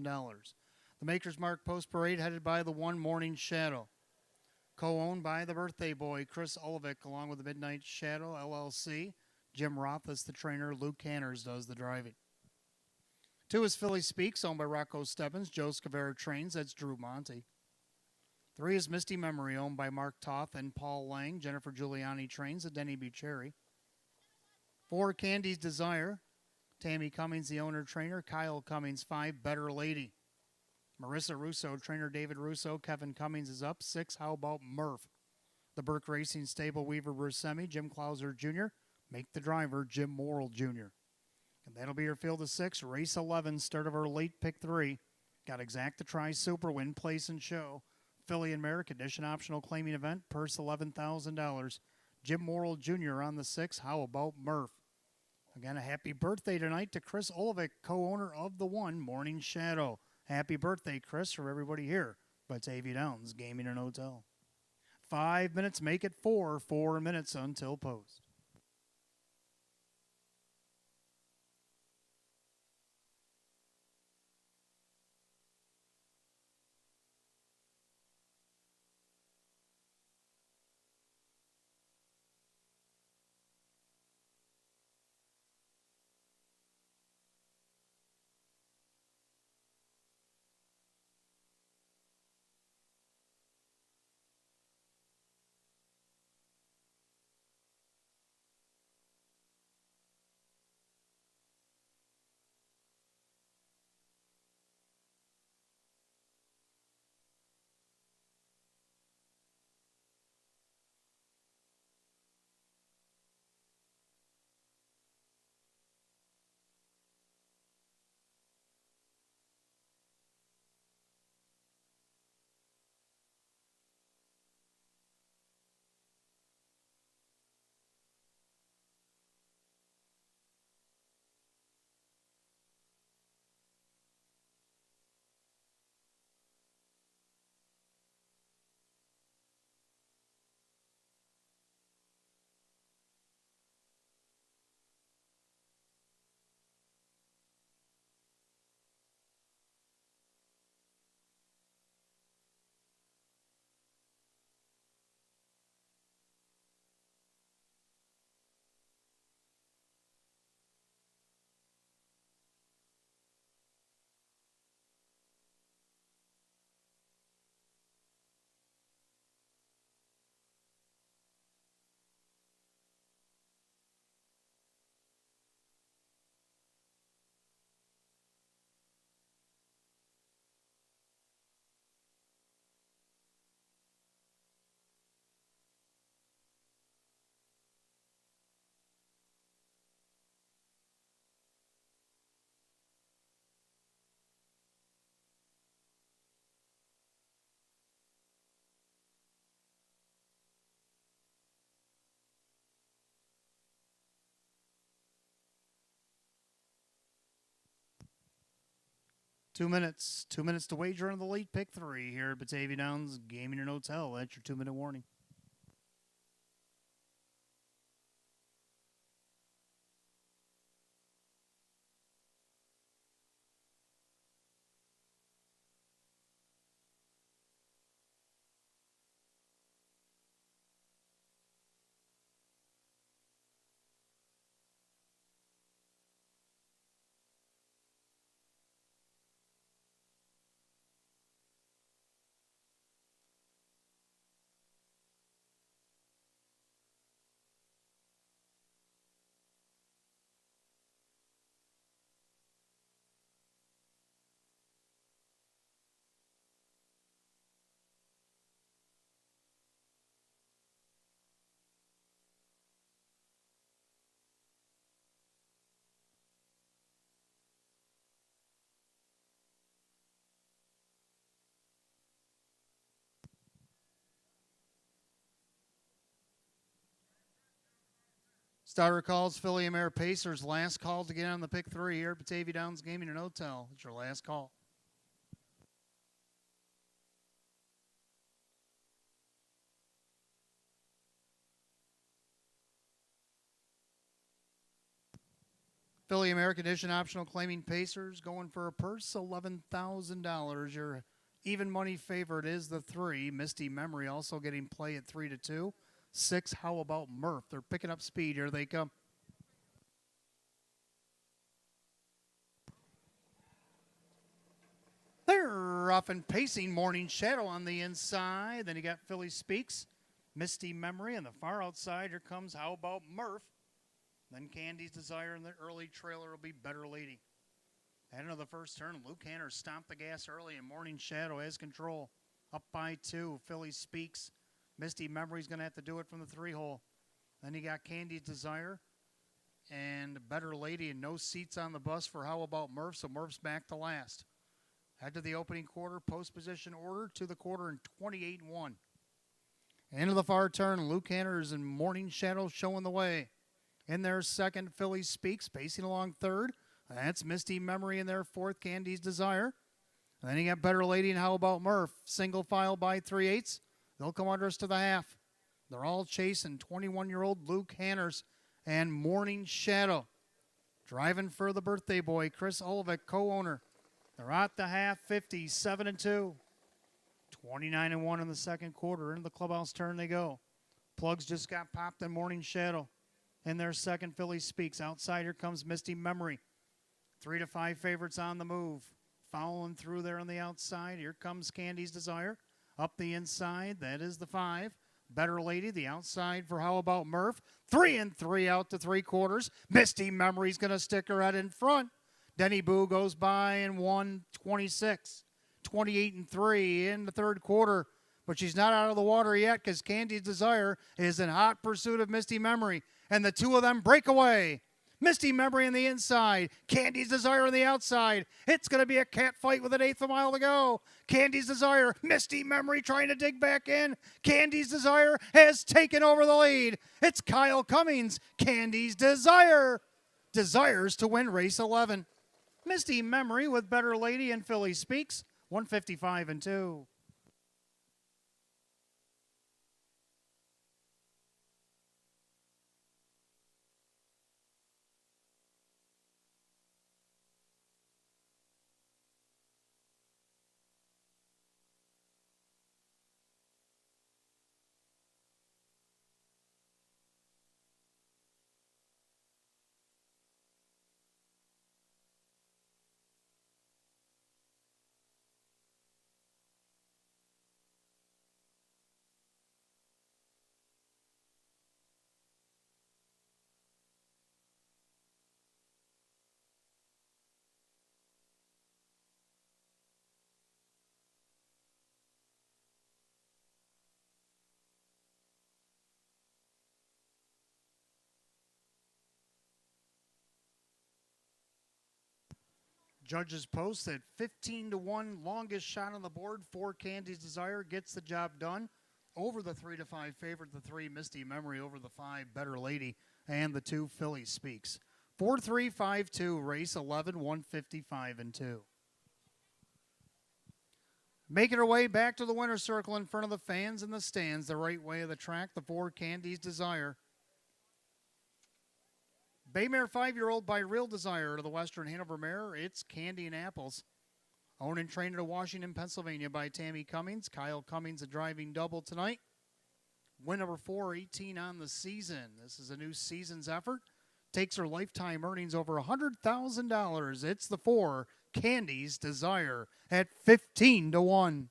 The Maker's Mark Post Parade headed by the 1 Morning Shadow. Co-owned by the birthday boy, Chris Olivic, along with the Midnight Shadow, LLC. Jim Roth is the trainer. Luke Canners does the driving. 2 is Philly Speaks, owned by Rocco Stebbins. Joe Scavera trains. That's Drew Monty. 3 is Misty Memory, owned by Mark Toth and Paul Lang. Jennifer Giuliani trains at Denny Bucherri. 4, Candy's Desire. Tammy Cummings, the owner-trainer. Kyle Cummings, 5, Better Lady. Marissa Russo, trainer David Russo. Kevin Cummings is up. 6, How About Murph? The Burke Racing Stable, Weaver Buscemi. Jim Clauser Jr. Make the driver, Jim Morrill Jr. And that'll be your field of 6. Race 11, start of our late pick 3. Got Exact the Tri Super, Win Place and Show. Philly and Merrick edition optional claiming event, purse $11,000. Jim Morrill Jr. on the 6, How About Murph? Again, a happy birthday tonight to Chris Olivic, co-owner of the 1 Morning Shadow. Happy birthday, Chris, for everybody here. Batavia Downs Gaming and Hotel. 5 minutes, make it 4. 4 minutes until post. 2 minutes. 2 minutes to wager on the late pick 3 here at Batavia Downs Gaming and Hotel. That's your 2-minute warning. Starter calls, Philly and Mare Pacers. Last call to get on the pick 3 here at Batavia Downs Gaming and Hotel. It's your last call. Philly American Edition optional claiming Pacers going for a purse, $11,000. Your even money favorite is the 3. Misty Memory also getting play at 3-2. 6, how about Murph? They're picking up speed. Here they come. They're off and pacing. Morning Shadow on the inside. Then you got Philly Speaks, Misty Memory. On the far outside, here comes How About Murph. Then Candy's Desire in the early trailer will be Better Lady. Head into the first turn, Luke Hanner stomped the gas early, and Morning Shadow has control. Up by 2, Philly Speaks. Misty Memory's going to have to do it from the 3-hole. Then you got Candy's Desire and Better Lady, and no seats on the bus for How About Murph, so Murph's back to last. Head to the opening quarter, post position order to the quarter in 28-1. Into the far turn, Luke Hanners and Morning Shadow showing the way. In their second, Philly Speaks, pacing along third. That's Misty Memory in their fourth, Candy's Desire. And then you got Better Lady and How About Murph. Single file by 3/8. They'll come under us to the half. They're all chasing 21-year-old Luke Hanners and Morning Shadow. Driving for the birthday boy, Chris Olvik, co-owner. They're at the half, 57-2. 29-1 in the second quarter. Into the clubhouse turn they go. Plugs just got popped in Morning Shadow. In their second, Philly Speaks. Outside, here comes Misty Memory. 3-5 favorites on the move. Following through there on the outside. Here comes Candy's Desire. Up the inside, that is the 5. Better Lady, the outside for How About Murph. 3-3 out to 3/4. Misty Memory's going to stick her head in front. Denny Boo goes by in 1:26. 28-3 in the third quarter. But she's not out of the water yet because Candy's Desire is in hot pursuit of Misty Memory. And the two of them break away. Misty Memory on the inside. Candy's Desire on the outside. It's going to be a cat fight with an 1/8 of a mile to go. Candy's Desire. Misty Memory trying to dig back in. Candy's Desire has taken over the lead. It's Kyle Cummings. Candy's Desire. Desires to win race 11. Misty Memory with Better Lady and Philly Speaks. 155-2. Judges post at 15-1, longest shot on the board for Candy's Desire, gets the job done. Over the 3-5 favorite, the 3 Misty Memory, over the 5 Better Lady, and the 2 Philly Speaks. 4-3, 5-2, race 11, 155-2. Making her way back to the winner's circle in front of the fans in the stands, the right way of the track, the 4 Candy's Desire. Baymare 5-year-old by Real Desire to the Western Hanover Mare. It's Candy and Apples. Owned and trained to Washington, Pennsylvania by Tammy Cummings. Kyle Cummings, a driving double tonight. Win number 4, 18 on the season. This is a new season's effort. Takes her lifetime earnings over $100,000. It's the 4 Candy's Desire at 15 to 1.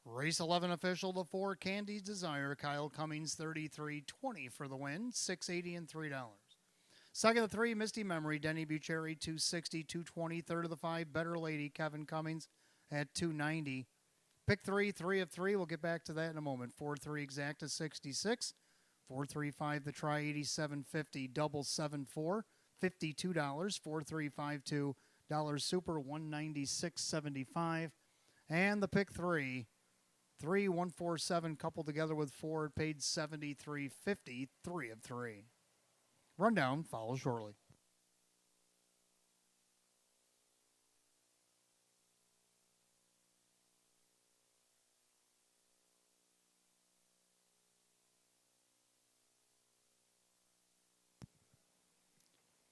Race 11 official, the 4 Candy's Desire. Kyle Cummings, 33.20 for the win, $6.80 and $3. Second of the 3, Misty Memory, Denny Bucherri, $2.60, $2.20. Third of the 5, Better Lady, Kevin Cummings at $2.90. Pick 3, 3 of 3. We'll get back to that in a moment. 4-3 exacta, $66. 4-3-5 the try, $87.50. Double 7-4, $52. 4-3-5-2 super, $196.75. And the pick 3, 3-1-4-7 coupled together with 4, it paid $73.50. 3 of 3. Rundown follows shortly.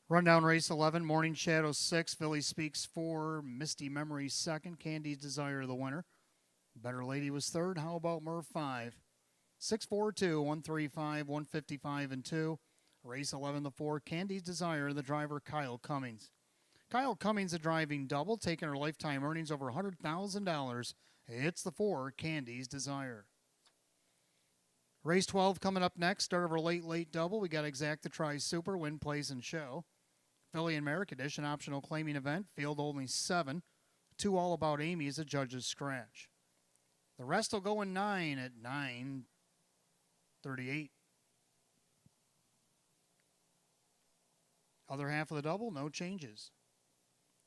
Rundown race 11, Morning Shadow 6, Philly Speaks 4, Misty Memory 2nd, Candy's Desire the winner. Better Lady was 3rd. How about Murph 5? 6-4-2, 135, 155 and 2. Race 11, the 4, Candy's Desire, the driver Kyle Cummings. Kyle Cummings, a driving double, taking her lifetime earnings over $100,000. It's the 4, Candy's Desire. Race 12 coming up next. Start of our late double. We got Exacta Try Super, Win, Place, and Show. Philly and Merrick Edition optional claiming event. Field only 7. 2 All About Amy is a judge's scratch. The rest will go in 9 at 9:38. Other half of the double, no changes.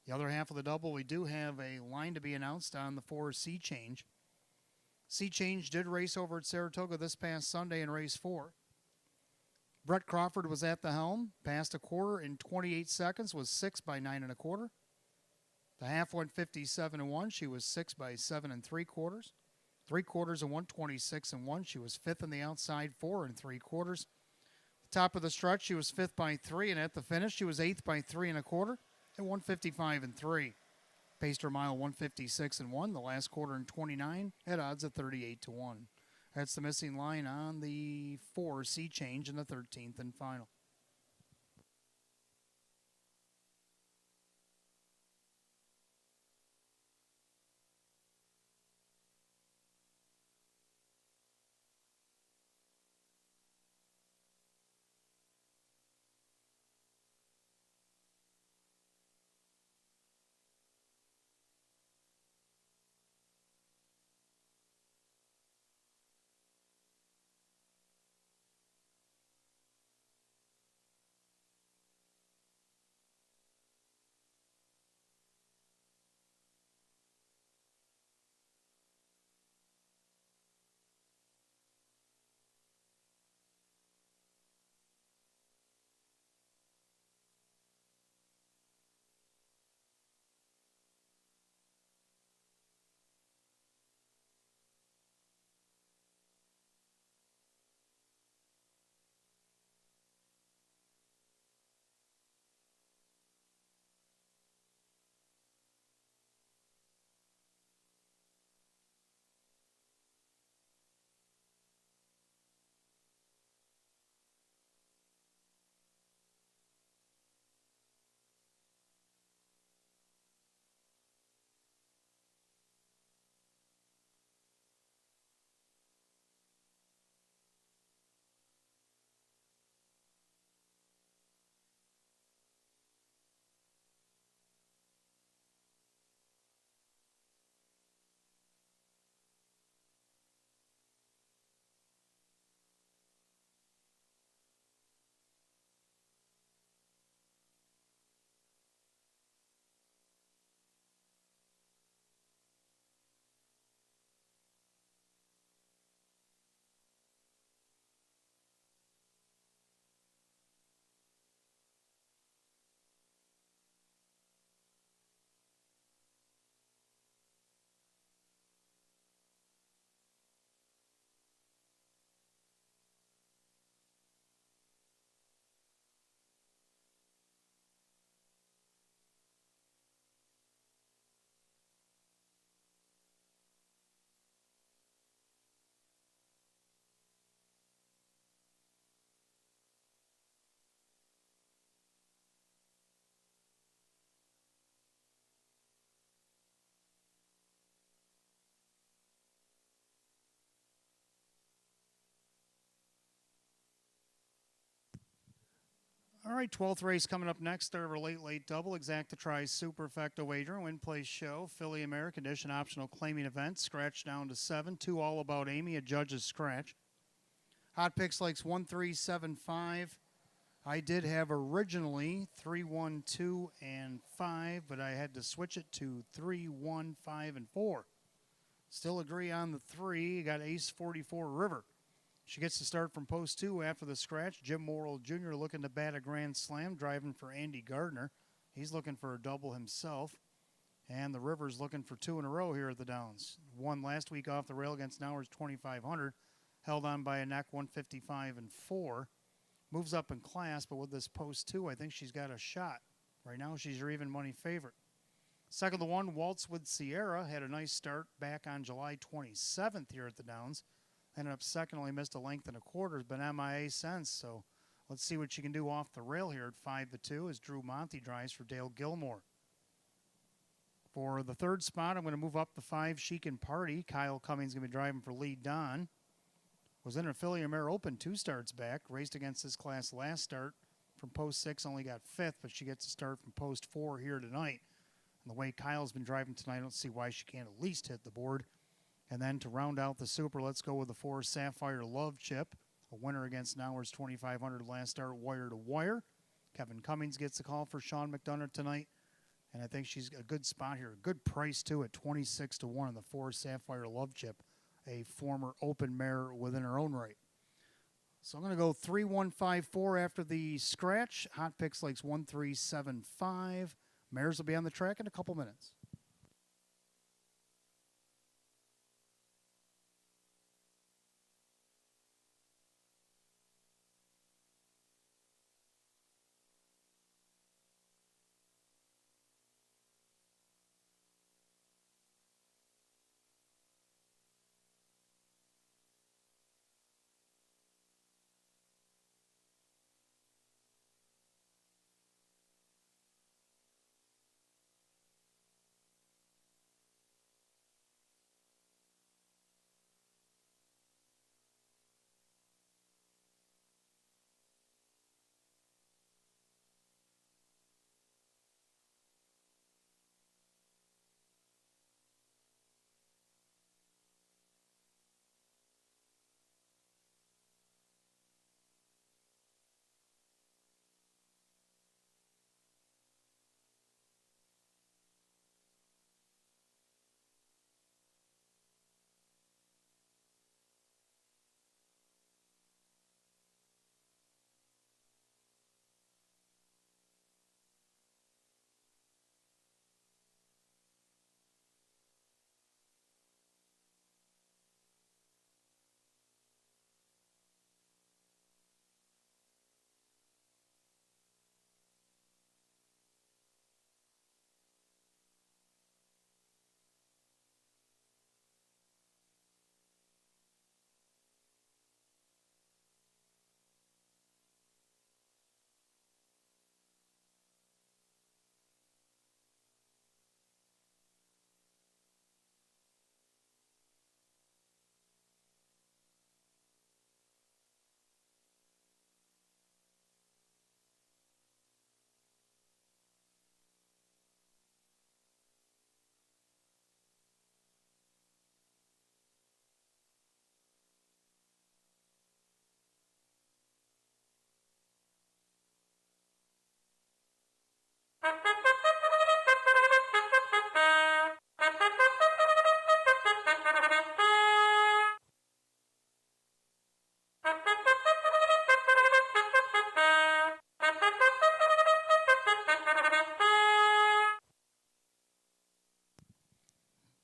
The other half of the double, we do have a line to be announced on the 4 Sea Change. Sea Change did race over at Saratoga this past Sunday in race 4. Brett Crawford was at the helm, passed a quarter in 28 seconds, was 6 by 9 1/4. The half went 57-1. She was 6 by 7 3/4. 3/4 and 126-1. She was 5th on the outside, 4 3/4. Top of the stretch, she was 5th by 3, and at the finish, she was 8th by 3 1/4 at 155 3. Paced her mile 156-1. The last quarter in 29 at odds of 38-1. That's the missing line on the 4 Sea Change in the 13th and final. All right, 12th race coming up next. Start of a late double. Exacta Tries Superfecta Wager. Win Place Show. Philly American Edition Optional Claiming Event. Scratch down to 7. 2 All About Amy. A judge's scratch. Hot Picks likes 1, 3, 7, 5. I did have originally 3, 1, 2, and 5, but I had to switch it to 3, 1, 5, and 4. Still agree on the 3. You got Ace 44 River. She gets to start from post 2 after the scratch. Jim Morrill Jr. looking to bat a grand slam, driving for Andy Gardner. He's looking for a double himself. And the River's looking for 2 in a row here at the Downs. Won last week off the rail against Nowers 2,500. Held on by a neck 155 and 4. Moves up in class, but with this post 2, I think she's got a shot. Right now, she's your even money favorite. Second the 1, Waltz with Sierra. Had a nice start back on July 27th here at the Downs. Ended up second, only missed a length and a quarter. Has been MIA since, so let's see what she can do off the rail here at 5-2 as Drew Monty drives for Dale Gilmore. For the third spot, I'm going to move up the 5, Chic and Party. Kyle Cummings going to be driving for Lee Don. Was in a Philly Mare Open 2 starts back. Raced against this class last start. From post 6, only got 5th, but she gets to start from post 4 here tonight. And the way Kyle's been driving tonight, I don't see why she can't at least hit the board. And then to round out the Super, let's go with the 4, Sapphire Love Chip. A winner against Nowers 2,500 last start, wire to wire. Kevin Cummings gets the call for Sean McDonough tonight. And I think she's a good spot here. A good price, too, at 26-1 on the 4, Sapphire Love Chip. A former open mare within her own right. So I'm going to go 3, 1, 5, 4 after the scratch. Hot Picks likes 1, 3, 7, 5. Mares will be on the track in a couple minutes.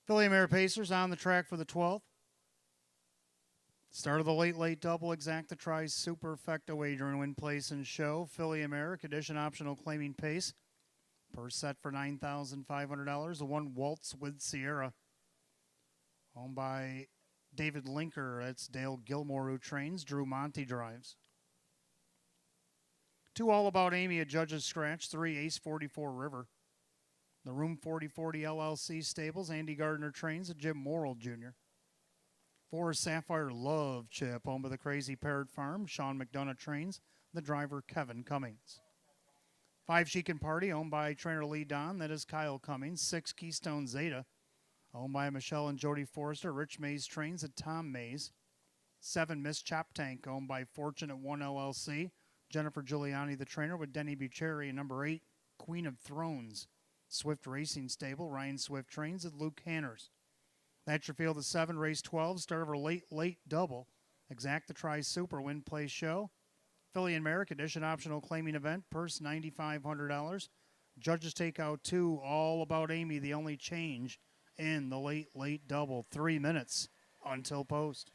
Philly Mare Pacers on the track for the 12th. Start of the late double. Exacta Tries Superfecta Wager and Win Place and Show. Philly American Edition Optional Claiming Pace. Per set for $9,500. The 1, Waltz with Sierra. Owned by David Linker. That's Dale Gilmore who trains. Drew Monty drives. 2, All About Amy, a judge's scratch. 3, Ace 44 River. The Room 4040 LLC Stables. Andy Gardner trains. And Jim Morrill Jr. 4, Sapphire Love Chip. Home by the Crazy Parrot Farm. Sean McDonough trains. The driver, Kevin Cummings. 5 Chic and Party, owned by trainer Lee Don. That is Kyle Cummings. 6 Keystone Zeta, owned by Michelle and Jody Forrester. Rich Mays trains at Tom Mays. 7 Miss Chop Tank, owned by Fortunate One LLC. Jennifer Giuliani, the trainer, with Denny Bucheri. And number 8, Queen of Thrones, Swift Racing Stable. Ryan Swift trains at Luke Hanners. That's your field of 7, race 12, start of our late double. Exacta Tri Super Win Play Show. Philly and Merrick Edition optional claiming event. Purse $9,500. Judges take out 2. All About Amy, the only change in the late double. 3 minutes until post.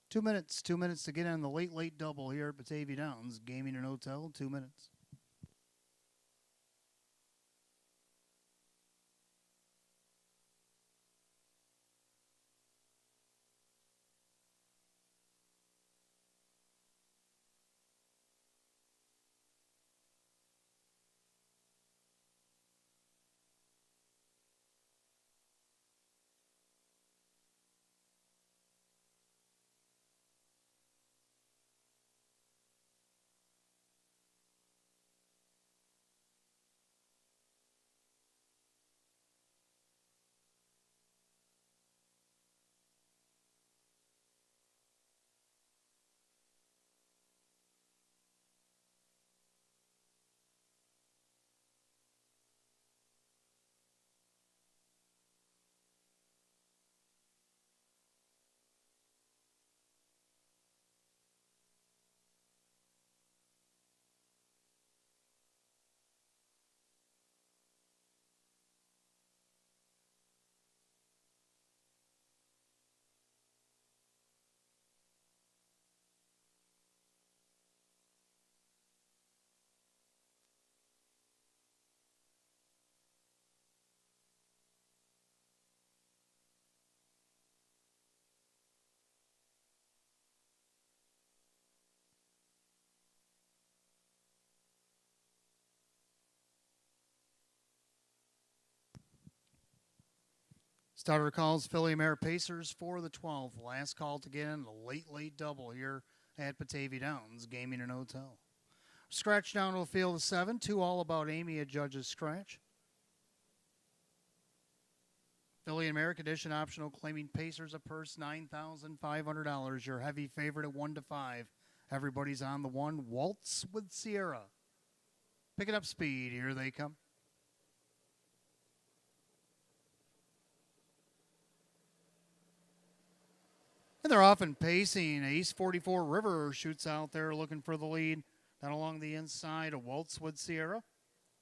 Two minutes to get on the late double here at Batavia Downs Gaming and Hotel. 2 minutes. Starter calls Philly Mare Pacers for the 12th. Last call to get in the late double here at Batavia Downs Gaming and Hotel. Scratch down to the field of 7. 2 All About Amy, a judge's scratch. Philly and Merrick Edition optional claiming Pacers a purse $9,500. Your heavy favorite at 1 to 5. Everybody's on the 1. Waltz with Sierra. Picking up speed. Here they come. And they're often pacing. Ace 44 River shoots out there looking for the lead. Down along the inside, a Waltz with Sierra.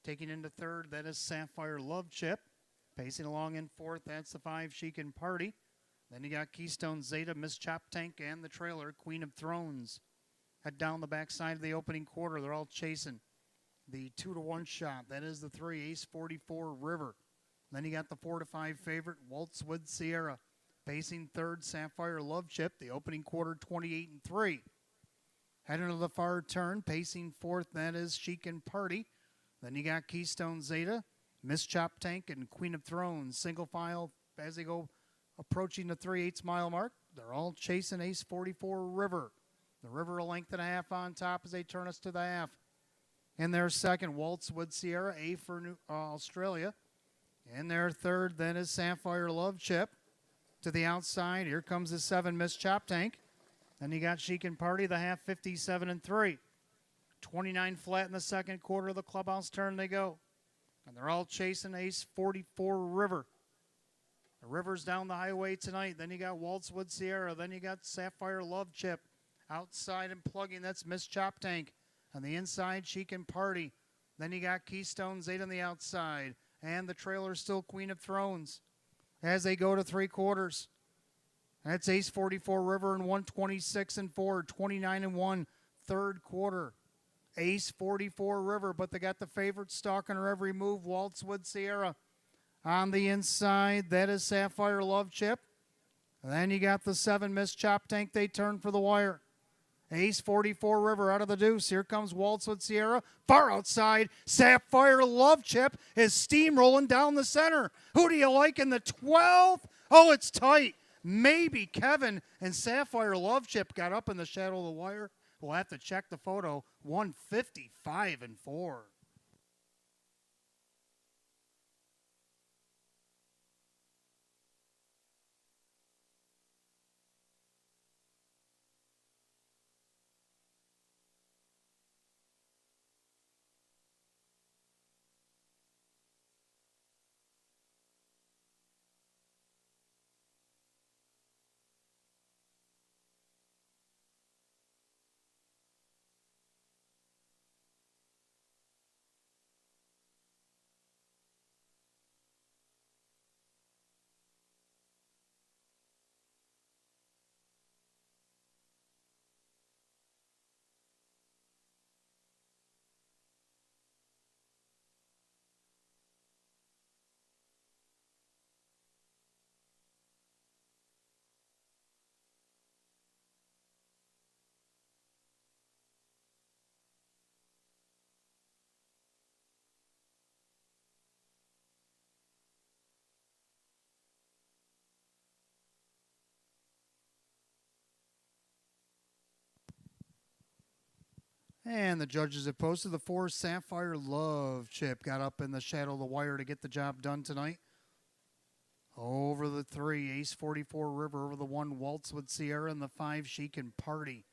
Taking into 3rd, that is Sapphire Love Chip. Pacing along in 4th, that's the 5 Chic and Party. Then you got Keystone Zeta, Miss Chop Tank, and the trailer, Queen of Thrones. Head down the backside of the opening quarter. They're all chasing the 2-to-1 shot. That is the 3 Ace 44 River. Then you got the 4 to 5 favorite, Waltz with Sierra. Pacing 3rd, Sapphire Love Chip. The opening quarter, 28-3. Heading to the far turn, pacing 4th, that is Chic and Party. Then you got Keystone Zeta, Miss Chop Tank, and Queen of Thrones. Single file as they go approaching the 3/8 mile mark. They're all chasing Ace 44 River. The River a length and a half on top as they turn us to the half. In their second, Waltz with Sierra, A for Australia. In their 3rd, then is Sapphire Love Chip. To the outside, here comes the 7 Miss Chop Tank. Then you got Chic and Party, the half 57-3. 29 flat in the second quarter of the clubhouse turn they go. And they're all chasing Ace 44 River. The River's down the highway tonight. Then you got Waltzwood Sierra. Then you got Sapphire Love Chip. Outside and plugging, that's Miss Chop Tank. On the inside, She Can Party. Then you got Keystone's 8 on the outside. And the trailer's still Queen of Thrones. As they go to 3/4. That's Ace 44 River and 126 and 4, 29 and 1, third quarter. Ace 44 River, but they got the favorite stalking her every move, Waltzwood Sierra. On the inside, that is Sapphire Love Chip. And then you got the 7 Miss Chop Tank. They turn for the wire. Ace 44 River out of the deuce. Here comes Waltzwood Sierra. Far outside, Sapphire Love Chip is steamrolling down the center. Who do you like in the 12th? Oh, it's tight. Maybe Kevin and Sapphire Love Chip got up in the shadow of the wire. We'll have to check the photo. 155 and 4. And the judges have posted the 4 Sapphire Love Chip. Got up in the shadow of the wire to get the job done tonight. Over the 3, Ace 44 River. Over the 1, Waltzwood Sierra. And the 5, She Can Party.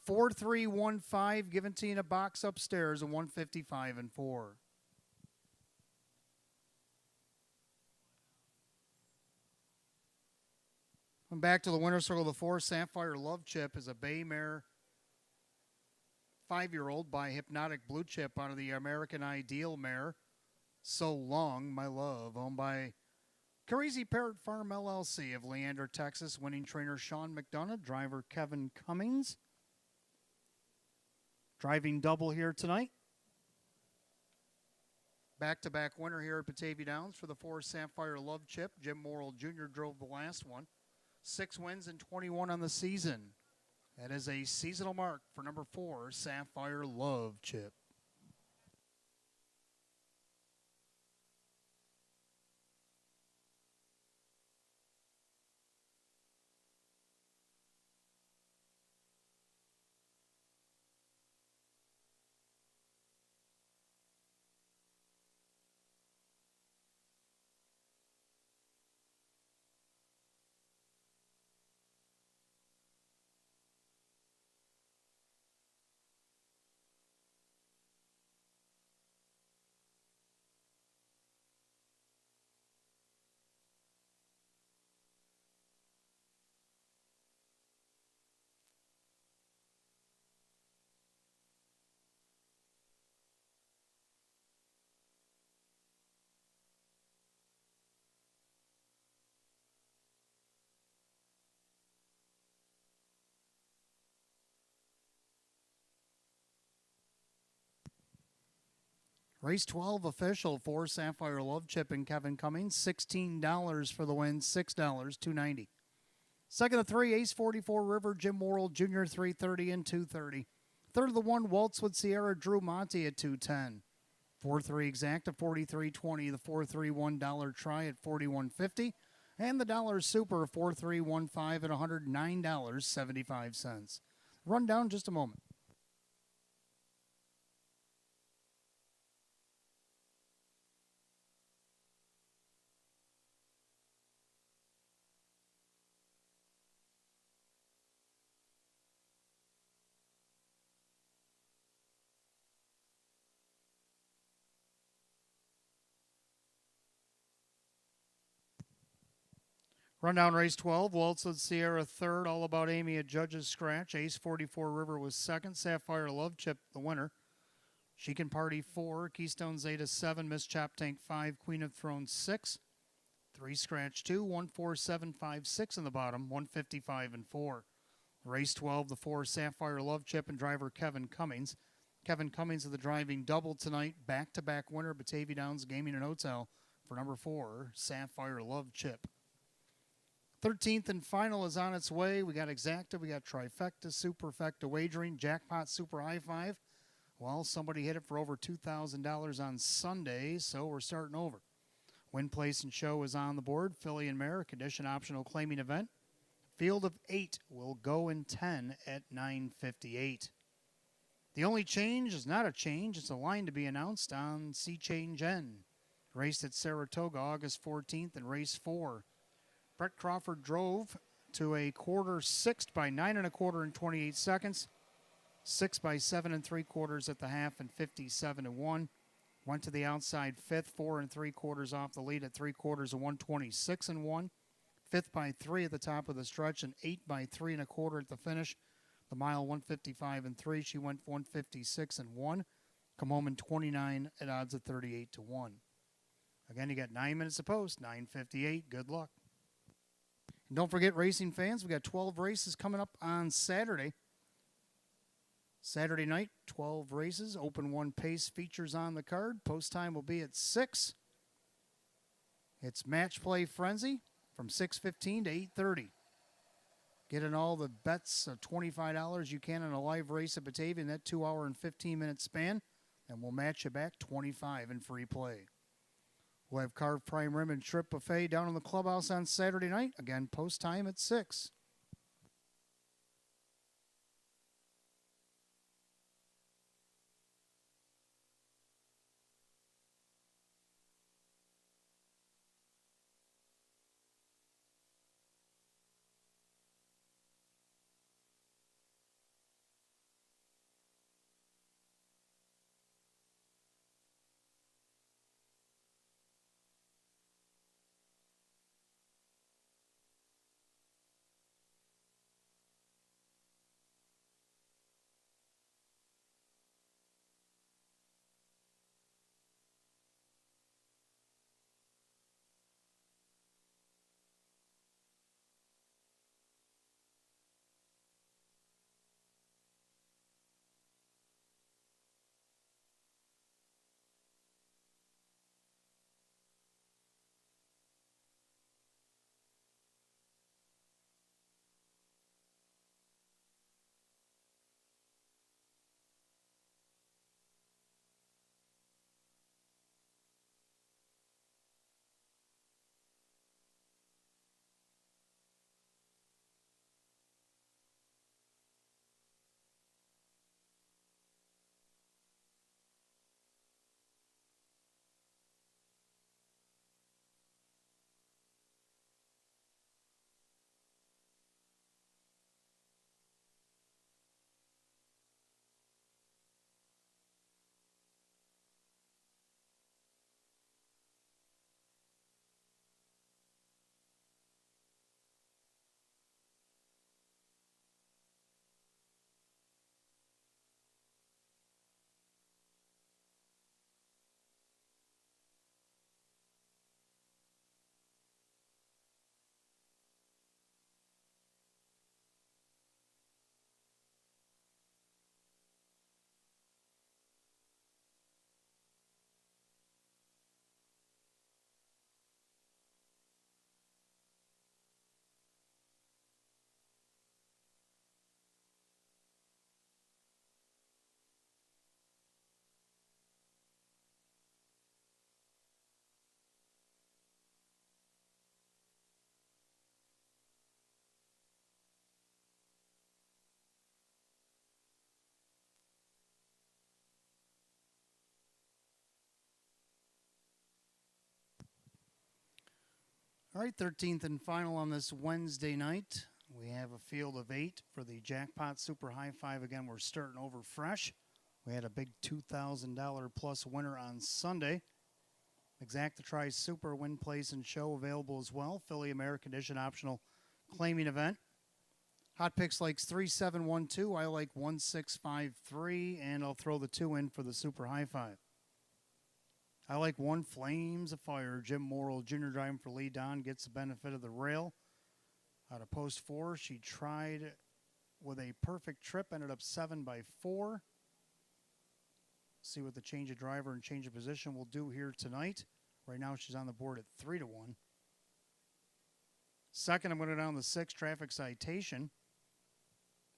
4-3-1-5, given to you in a box upstairs, and 155 and 4. And back to the winner's circle. The 4 Sapphire Love Chip is a bay mare 5-year-old by Hypnotic Blue Chip out of the American Ideal mare. So Long, My Love, owned by Crazy Parrot Farm LLC of Leander, Texas. Winning trainer Sean McDonough, driver Kevin Cummings. Driving double here tonight. Back-to-back winner here at Batavia Downs for the 4 Sapphire Love Chip. Jim Morrill Jr. drove the last one. 6 wins and 21 on the season. That is a seasonal mark for number 4, Sapphire Love Chip. Race 12 official, 4 Sapphire Love Chip and Kevin Cummings. $16 for the win, $6, $2.90. Second of 3, Ace 44 River, Jim Morrill Jr., $3.30 and $2.30. Third of the 1, Waltzwood Sierra, Drew Monty at $2.10. 4-3 exacta, $43.20. The 4-3 $1 try at $41.50. And the dollar super, 4-3-1-5 at $109.75. Run down just a moment. Rundown race 12, Waltzwood Sierra third, All About Amy at Judge's Scratch. Ace 44 River was second, Sapphire Love Chip the winner. She Can Party 4, Keystone Zeta 7, Miss Chop Tank 5, Queen of Thrones 6, 3 Scratch 2, 14756 in the bottom, 155 and 4. Race 12, the 4 Sapphire Love Chip and driver Kevin Cummings. Kevin Cummings of the driving double tonight, back-to-back winner, Batavia Downs Gaming and Hotel for number 4, Sapphire Love Chip. 13th and final is on its way. We got Exacta, we got Trifecta, Superfecta Wagering, Jackpot Super High Five. Well, somebody hit it for over $2,000 on Sunday, so we're starting over. Win, place, and show is on the board. Philly and Mare, condition optional claiming event. Field of 8 will go in 10 at 9:58. The only change is not a change. It's a line to be announced on Sea Change N. Raced at Saratoga August 14th in race 4. Brett Crawford drove to a quarter sixth by 9 1/4 and 28 seconds. 6 by 7 3/4 at the half and 57 and 1. Went to the outside fifth, 4 3/4 off the lead at 3/4 and 126 and 1. Fifth by 3 at the top of the stretch and 8 by 3 1/4 at the finish. The mile 155 and 3. She went 156 and 1. Come home in 29 at odds of 38 to 1. Again, you got 9 minutes to post, 9:58. Good luck. And don't forget, racing fans, we got 12 races coming up on Saturday. Saturday night, 12 races. Open 1 pace features on the card. Post time will be at 6. It's Match Play Frenzy from 6:15 to 8:30. Get in all the bets of $25 you can in a live race at Batavia in that 2-hour and 15-minute span, and we'll match you back $25 in free play. We'll have carved prime rib and shrimp buffet down in the clubhouse on Saturday night. Again, post time at 6. All right, 13th and final on this Wednesday night. We have a field of 8 for the Jackpot Super High Five. Again, we're starting over fresh. We had a big $2,000 plus winner on Sunday. Exacta Tries Super Win Place and Show available as well. Philly American Edition optional claiming event. Hot Picks likes 3712. I like 1653, and I'll throw the 2 in for the Super High Five. I like 1 Flames of Fire. Jim Morrill Jr. driving for Lee Don gets the benefit of the rail. Out of post 4, she tried with a perfect trip, ended up 7 by 4. See what the change of driver and change of position will do here tonight. Right now she's on the board at 3-1. Second, I'm going to go down the 6, Traffic Citation.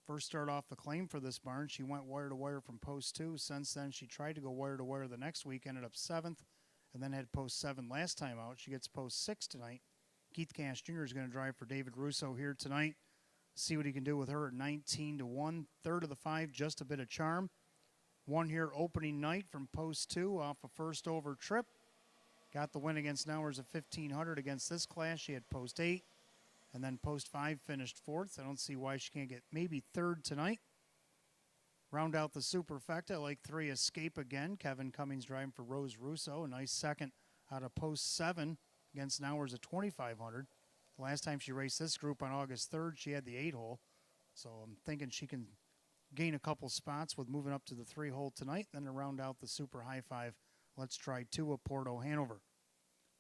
First start off the claim for this barn. She went wire to wire from post 2. Since then, she tried to go wire to wire the next week, ended up 7th, and then had post 7 last time out. She gets post 6 tonight. Keith Cash Jr. is going to drive for David Russo here tonight. See what he can do with her at 19-1. Third of the 5, Just a Bit of Charm. One here opening night from post 2 off a first over trip. Got the win against Nowers of 1500 against this class. She had post 8. And then post 5 finished 4th. I don't see why she can't get maybe 3rd tonight. Round out the superfecta. I like 3 Escape Again. Kevin Cummings driving for Rose Russo. A nice second out of post 7 against Nowers at 2500. The last time she raced this group on August 3rd, she had the 8-hole. So I'm thinking she can gain a couple spots with moving up to the 3-hole tonight. Then to round out the super high 5, let's try 2 of Porto Hanover.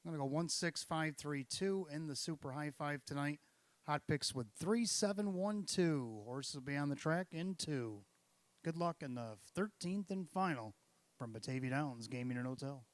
I'm going to go 16532 in the super high 5 tonight. Hot Picks with 3712. Horses will be on the track in 2. Good luck in the 13th and final from Batavia Downs Gaming and Hotel.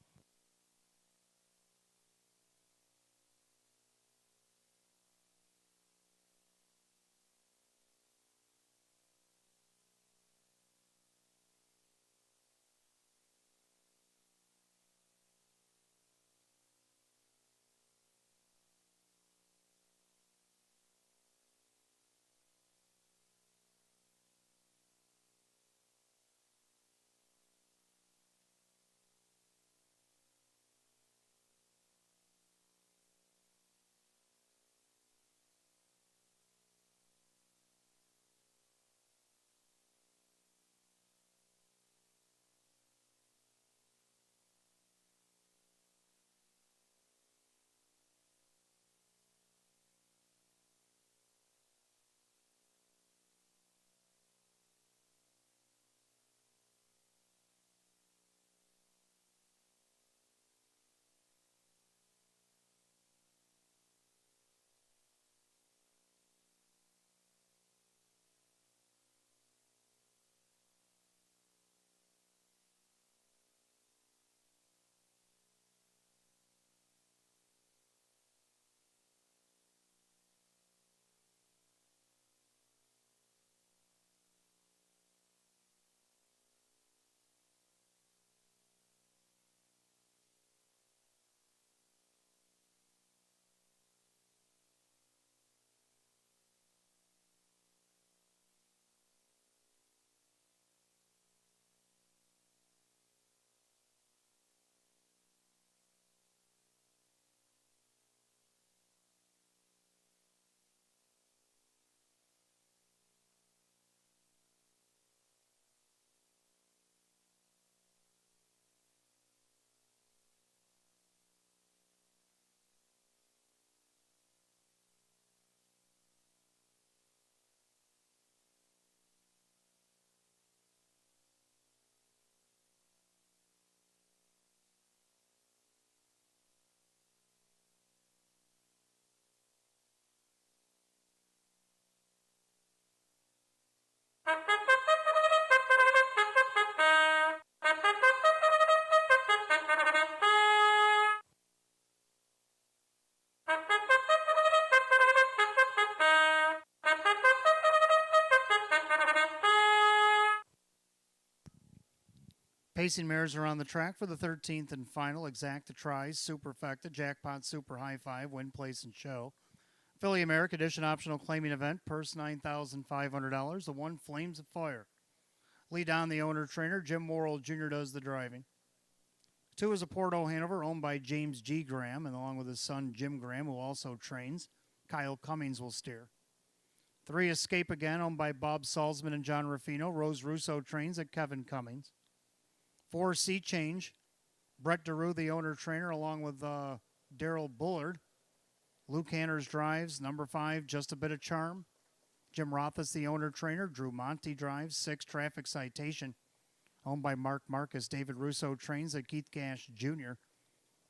Pacing mares are on the track for the 13th and final. Exacta Tries, Superfecta, Jackpot Super High 5, Win Place and Show. Philly America Edition optional claiming event, purse $9,500. The 1 Flames of Fire. Lead on the owner trainer, Jim Morrill Jr. does the driving. 2 is a Porto Hanover owned by James G. Graham, and along with his son Jim Graham, who also trains. Kyle Cummings will steer. 3 Escape Again, owned by Bob Salzman and John Ruffino. Rose Russo trains at Kevin Cummings. 4 Sea Change, Brett DeRue, the owner-trainer, along with Daryl Bullard. Luke Hanners drives, number 5, Just a Bit of Charm. Jim Rothus, the owner-trainer. Drew Monty drives, 6, Traffic Citation. Owned by Mark Marcus. David Russo trains at Keith Gash Jr.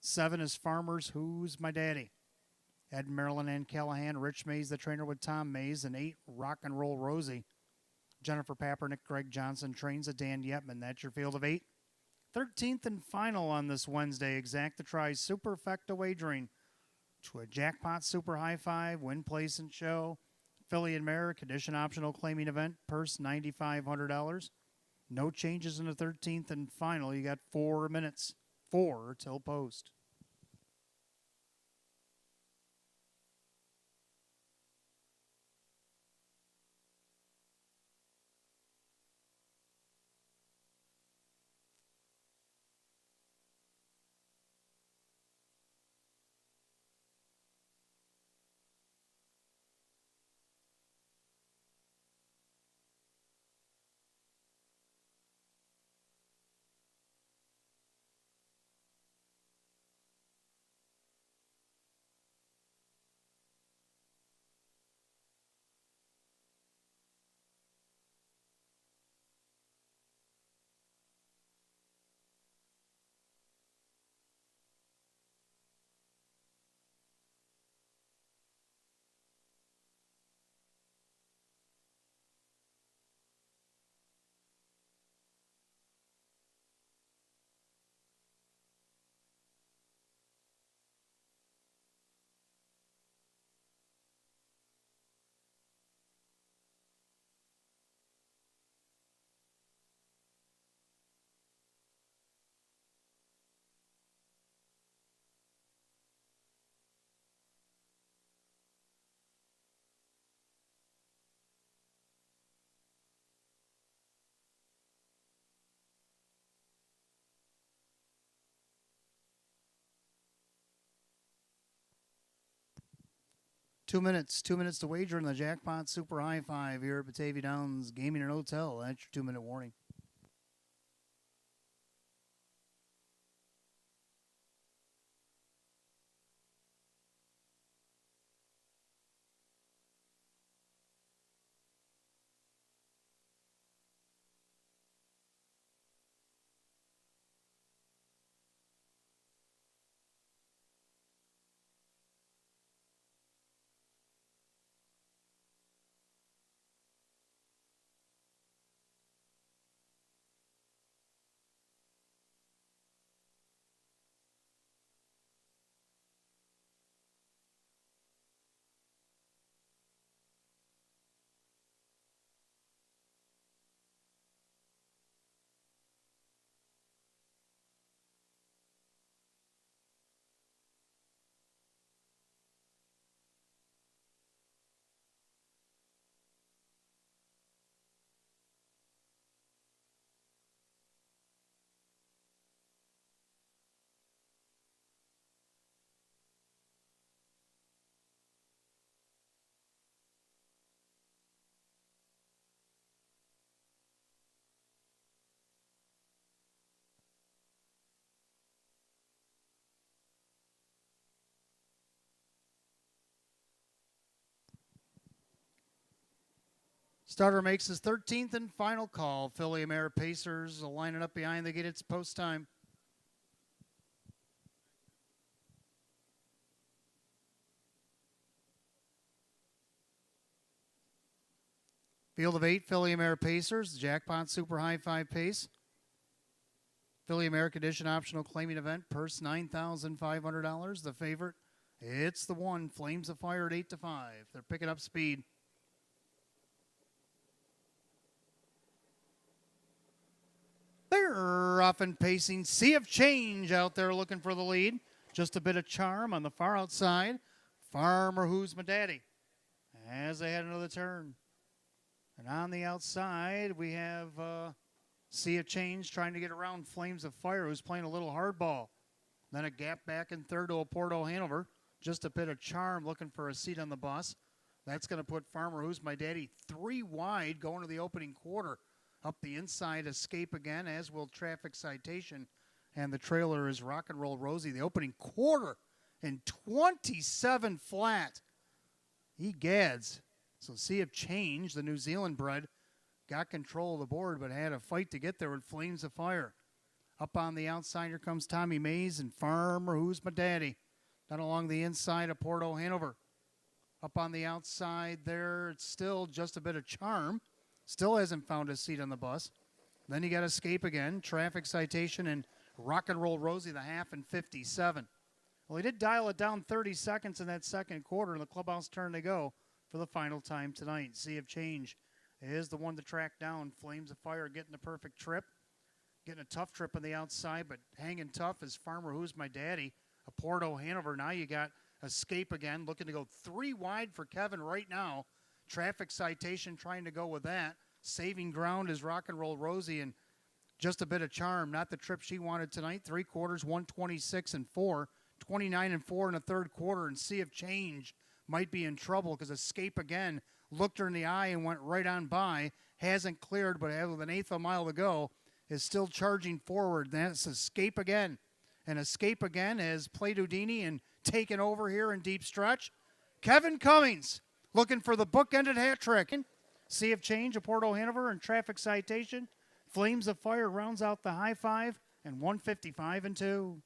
7 is Farmers, Who's My Daddy? Ed Marilyn and Callahan. Rich Mays, the trainer with Tom Mays. And 8, Rock and Roll Rosie. Jennifer Papernick, Greg Johnson trains at Dan Yetman. That's your field of 8. 13th and final on this Wednesday. Exacta-Tri Superfecta wagering to a jackpot super high five, win, place, and show. Philly and Mare, condition optional claiming event, purse $9,500. No changes in the 13th and final. You got 4 minutes, 4 till post. Two minutes to wager in the jackpot super high five here at Batavia Downs Gaming and Hotel. That's your 2-minute warning. Starter makes his 13th and final call. Philly and Mare Pacers will line it up behind the gate. It's post time. Field of 8, Philly and Mare Pacers. Jackpot super high five pace. Philly American Edition optional claiming event. Purse $9,500. The favorite, it's the 1. Flames of Fire at 8-5. They're picking up speed. They're off and pacing. Sea of Change out there looking for the lead. Just a Bit of Charm on the far outside. Farmer, Who's My Daddy? As they head another turn. And on the outside, we have Sea of Change trying to get around Flames of Fire, who's playing a little hardball. Then a gap back in third to a Porto Hanover. Just a Bit of Charm looking for a seat on the bus. That's going to put Farmer, Who's My Daddy, 3 wide going to the opening quarter. Up the inside, Escape again, as will Traffic Citation. And the trailer is Rock and Roll Rosie, the opening quarter in 27 flat. Egads. So Sea of Change, the New Zealand bred, got control of the board but had a fight to get there with Flames of Fire. Up on the outside, here comes Tommy Mays and Farmer Who's My Daddy. Down along the inside of Porto Hanover. Up on the outside there, it's still just a bit of charm. Still hasn't found a seat on the bus. Then you got Escape Again, Traffic Citation, and Rock and Roll Rosie, the half in 57. Well, he did dial it down 30 seconds in that second quarter, and the clubhouse turn to go for the final time tonight. Sea of Change is the one to track down. Flames of Fire getting the perfect trip. Getting a tough trip on the outside, but hanging tough is Farmer Who's My Daddy, a Porto Hanover. Now you got Escape Again, looking to go 3 wide for Kevin right now. Traffic Citation trying to go with that. Saving ground is Rock and Roll Rosie, and just a bit of charm. Not the trip she wanted tonight. 3 quarters, 126 and 4. 29 and 4 in the third quarter, and Sea of Change might be in trouble because Escape Again looked her in the eye and went right on by. Hasn't cleared, but with an eighth of a mile to go, is still charging forward. That's Escape Again. And Escape Again has played Houdini and taken over here in deep stretch. Kevin Cummings looking for the bookended hat trick. Sea of Change, a Porto Hanover, and Traffic Citation. Flames of Fire rounds out the high five, and 155 and 2.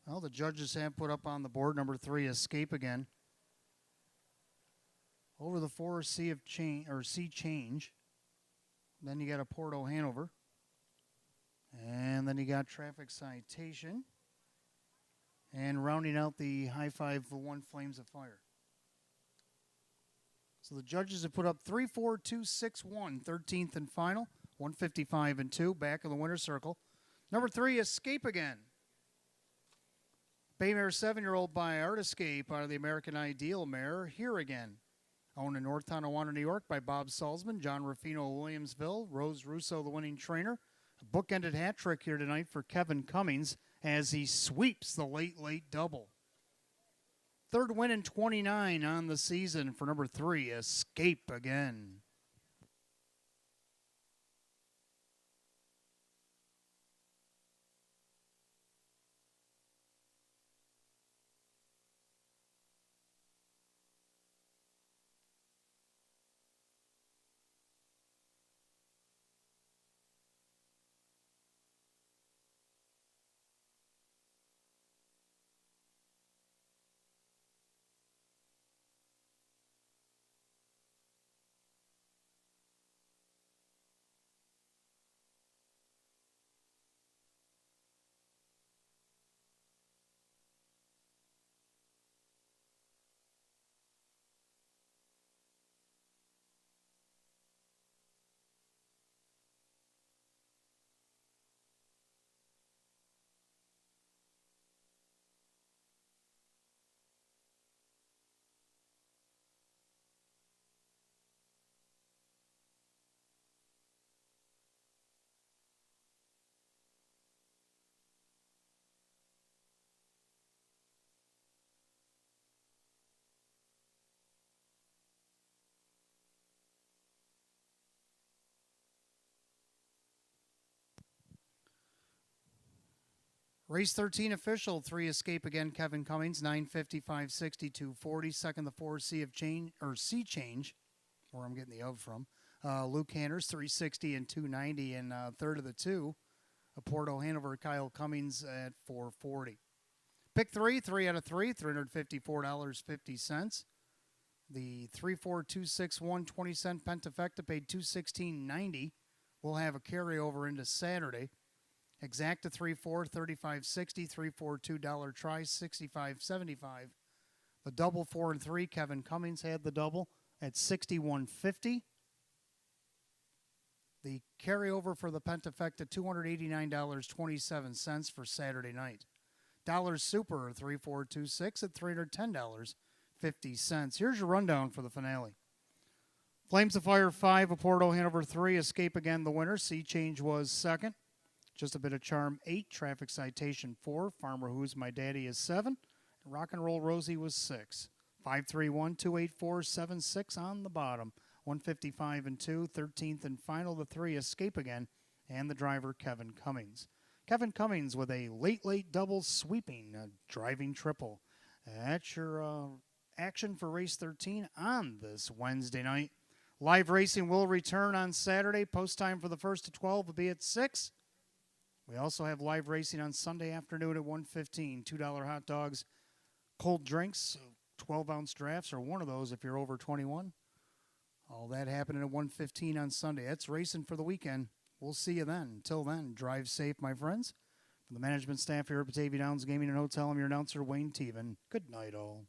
Well, the judges have put up on the board number 3, Escape Again. Over the 4, Sea of Change or Sea Change. Then you got a Porto Hanover. And then you got Traffic Citation. And rounding out the high five for 1, Flames of Fire. So the judges have put up 3, 4, 2, 6, 1, 13th and final, 155 and 2, back of the winner's circle. Number 3, Escape Again. Baymare 7-year-old by Art Escape out of the American Ideal mare, Here Again. Owned in North Tonawanda, New York by Bob Salzman, John Ruffino, Williamsville, Rose Russo, the winning trainer. A bookended hat trick here tonight for Kevin Cummings as he sweeps the late double. Third win in 29 on the season for number 3, Escape Again. Race 13 official, 3 Escape Again, Kevin Cummings, 955, 62, 40. Second, the 4 Sea of Change, or Sea Change, where I'm getting the of from. Luke Hanners, 360 and 290. And third of the 2, a Porto Hanover, Kyle Cummings at 440. Pick 3, 3 out of 3, $354.50. The 34261 20-cent Pentafecta paid $216.90. We'll have a carryover into Saturday. Exacta 3-4, $35.60. 3-4 $2 try, $65.75. The double 4 and 3, Kevin Cummings had the double at $61.50. The carryover for the Pentafecta, $289.27 for Saturday night. Dollars Super 3426 at $310.50. Here's your rundown for the finale. Flames of Fire 5, Oporto Hanover 3, Escape Again the winner. Sea Change was second. Just a Bit of Charm 8, Traffic Citation 4, Farmer Who's My Daddy is 7, and Rock and Roll Rosie was 6. 531 284 76 on the bottom. 155 and 2, 13th and final, the 3, Escape Again, and the driver, Kevin Cummings. Kevin Cummings with a late double sweeping, driving triple. That's your action for race 13 on this Wednesday night. Live racing will return on Saturday. Post time for the first to 12 will be at 6. We also have live racing on Sunday afternoon at 1:15. $2 hot dogs, cold drinks, 12-ounce drafts, or one of those if you're over 21. All that happening at 1:15 on Sunday. That's racing for the weekend. We'll see you then. Until then, drive safe, my friends. From the management staff here at Batavia Downs Gaming and Hotel, I'm your announcer, Wayne Teven. Good night, all.